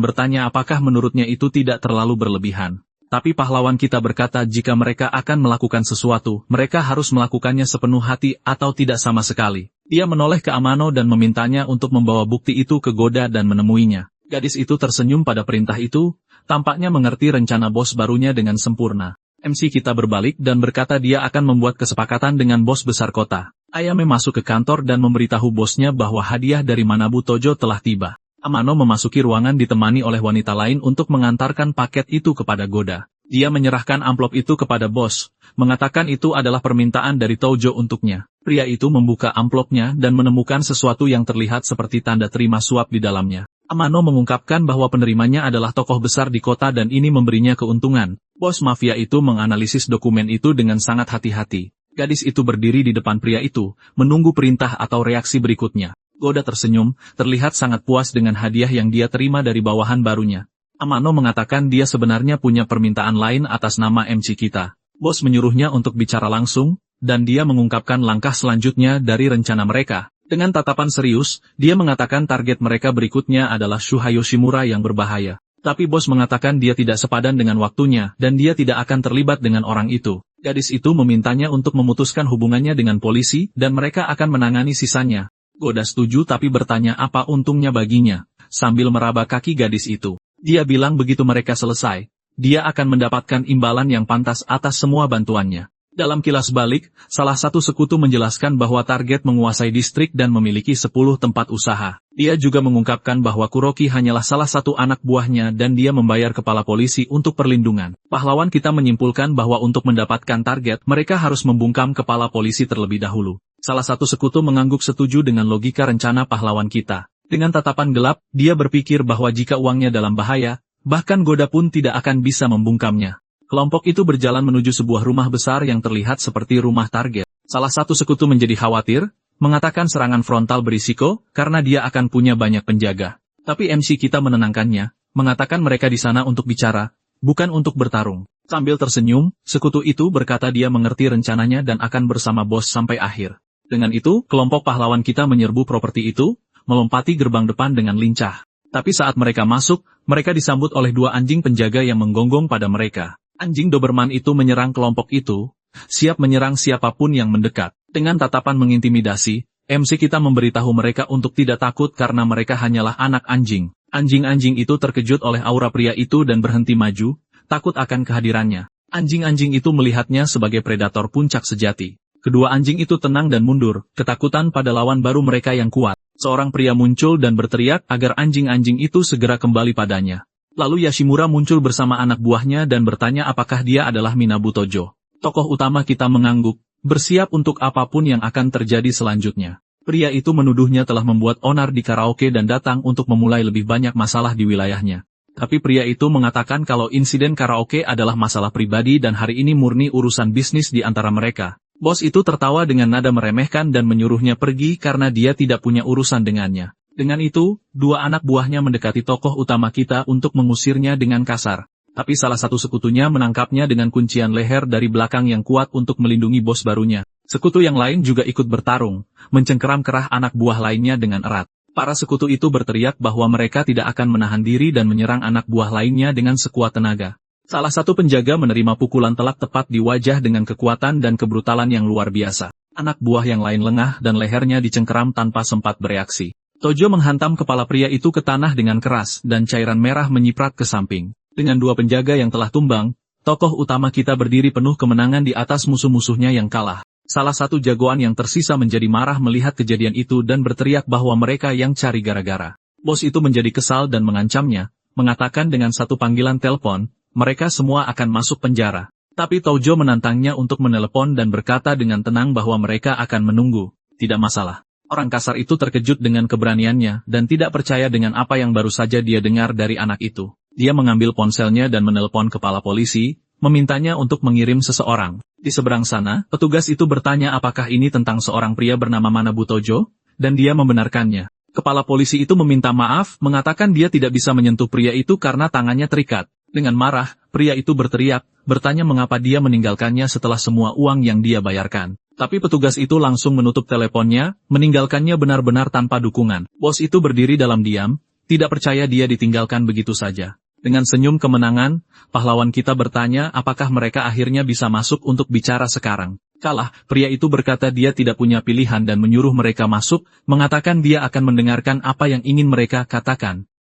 A: bertanya apakah menurutnya itu tidak terlalu berlebihan. Tapi pahlawan kita berkata jika mereka akan melakukan sesuatu, mereka harus melakukannya sepenuh hati atau tidak sama sekali. Dia menoleh ke Amano dan memintanya untuk membawa bukti itu ke Goda dan menemuinya. Gadis itu tersenyum pada perintah itu, tampaknya mengerti rencana bos barunya dengan sempurna. MC kita berbalik dan berkata dia akan membuat kesepakatan dengan bos besar kota. Ayame masuk ke kantor dan memberitahu bosnya bahwa hadiah dari Manabu Tojo telah tiba. Amano memasuki ruangan ditemani oleh wanita lain untuk mengantarkan paket itu kepada Goda. Dia menyerahkan amplop itu kepada bos, mengatakan itu adalah permintaan dari Tojo untuknya. Pria itu membuka amplopnya dan menemukan sesuatu yang terlihat seperti tanda terima suap di dalamnya. Amano mengungkapkan bahwa penerimanya adalah tokoh besar di kota dan ini memberinya keuntungan. Bos mafia itu menganalisis dokumen itu dengan sangat hati-hati. Gadis itu berdiri di depan pria itu, menunggu perintah atau reaksi berikutnya. Goda tersenyum, terlihat sangat puas dengan hadiah yang dia terima dari bawahan barunya. Amano mengatakan dia sebenarnya punya permintaan lain atas nama MC kita. Bos menyuruhnya untuk bicara langsung, dan dia mengungkapkan langkah selanjutnya dari rencana mereka. Dengan tatapan serius, dia mengatakan target mereka berikutnya adalah Shuha Yoshimura yang berbahaya. Tapi bos mengatakan dia tidak sepadan dengan waktunya, dan dia tidak akan terlibat dengan orang itu. Gadis itu memintanya untuk memutuskan hubungannya dengan polisi, dan mereka akan menangani sisanya. Goda setuju tapi bertanya apa untungnya baginya, sambil meraba kaki gadis itu. Dia bilang begitu mereka selesai, dia akan mendapatkan imbalan yang pantas atas semua bantuannya. Dalam kilas balik, salah satu sekutu menjelaskan bahwa target menguasai distrik dan memiliki 10 tempat usaha. Dia juga mengungkapkan bahwa Kuroki hanyalah salah satu anak buahnya dan dia membayar kepala polisi untuk perlindungan. Pahlawan kita menyimpulkan bahwa untuk mendapatkan target, mereka harus membungkam kepala polisi terlebih dahulu. Salah satu sekutu mengangguk setuju dengan logika rencana pahlawan kita. Dengan tatapan gelap, dia berpikir bahwa jika uangnya dalam bahaya, bahkan Goda pun tidak akan bisa membungkamnya. Kelompok itu berjalan menuju sebuah rumah besar yang terlihat seperti rumah target. Salah satu sekutu menjadi khawatir, mengatakan serangan frontal berisiko, karena dia akan punya banyak penjaga. Tapi MC kita menenangkannya, mengatakan mereka di sana untuk bicara, bukan untuk bertarung. Sambil tersenyum, sekutu itu berkata dia mengerti rencananya dan akan bersama bos sampai akhir. Dengan itu, kelompok pahlawan kita menyerbu properti itu, melompati gerbang depan dengan lincah. Tapi saat mereka masuk, mereka disambut oleh 2 anjing penjaga yang menggonggong pada mereka. Anjing Doberman itu menyerang kelompok itu, siap menyerang siapapun yang mendekat. Dengan tatapan mengintimidasi, MC kita memberitahu mereka untuk tidak takut karena mereka hanyalah anak anjing. Anjing-anjing itu terkejut oleh aura pria itu dan berhenti maju, takut akan kehadirannya. Anjing-anjing itu melihatnya sebagai predator puncak sejati. Kedua anjing itu tenang dan mundur, ketakutan pada lawan baru mereka yang kuat. Seorang pria muncul dan berteriak agar anjing-anjing itu segera kembali padanya. Lalu Yashimura muncul bersama anak buahnya dan bertanya apakah dia adalah Minabu Tojo. Tokoh utama kita mengangguk, bersiap untuk apapun yang akan terjadi selanjutnya. Pria itu menuduhnya telah membuat onar di karaoke dan datang untuk memulai lebih banyak masalah di wilayahnya. Tapi pria itu mengatakan kalau insiden karaoke adalah masalah pribadi dan hari ini murni urusan bisnis di antara mereka. Bos itu tertawa dengan nada meremehkan dan menyuruhnya pergi karena dia tidak punya urusan dengannya. Dengan itu, dua anak buahnya mendekati tokoh utama kita untuk mengusirnya dengan kasar. Tapi salah satu sekutunya menangkapnya dengan kuncian leher dari belakang yang kuat untuk melindungi bos barunya. Sekutu yang lain juga ikut bertarung, mencengkeram kerah anak buah lainnya dengan erat. Para sekutu itu berteriak bahwa mereka tidak akan menahan diri dan menyerang anak buah lainnya dengan sekuat tenaga. Salah satu penjaga menerima pukulan telak tepat di wajah dengan kekuatan dan kebrutalan yang luar biasa. Anak buah yang lain lengah dan lehernya dicengkeram tanpa sempat bereaksi. Tojo menghantam kepala pria itu ke tanah dengan keras dan cairan merah menyiprat ke samping. Dengan dua penjaga yang telah tumbang, tokoh utama kita berdiri penuh kemenangan di atas musuh-musuhnya yang kalah. Salah satu jagoan yang tersisa menjadi marah melihat kejadian itu dan berteriak bahwa mereka yang cari gara-gara. Bos itu menjadi kesal dan mengancamnya, mengatakan dengan satu panggilan telepon, mereka semua akan masuk penjara. Tapi Tojo menantangnya untuk menelepon dan berkata dengan tenang bahwa mereka akan menunggu. Tidak masalah. Orang kasar itu terkejut dengan keberaniannya dan tidak percaya dengan apa yang baru saja dia dengar dari anak itu. Dia mengambil ponselnya dan menelepon kepala polisi, memintanya untuk mengirim seseorang. Di seberang sana, petugas itu bertanya apakah ini tentang seorang pria bernama Manabu Tojo, dan dia membenarkannya. Kepala polisi itu meminta maaf, mengatakan dia tidak bisa menyentuh pria itu karena tangannya terikat. Dengan marah, pria itu berteriak, bertanya mengapa dia meninggalkannya setelah semua uang yang dia bayarkan. Tapi petugas itu langsung menutup teleponnya, meninggalkannya benar-benar tanpa dukungan. Bos itu berdiri dalam diam, tidak percaya dia ditinggalkan begitu saja. Dengan senyum kemenangan, pahlawan kita bertanya apakah mereka akhirnya bisa masuk untuk bicara sekarang. Kalah, pria itu berkata dia tidak punya pilihan dan menyuruh mereka masuk, mengatakan dia akan mendengarkan apa yang ingin mereka katakan.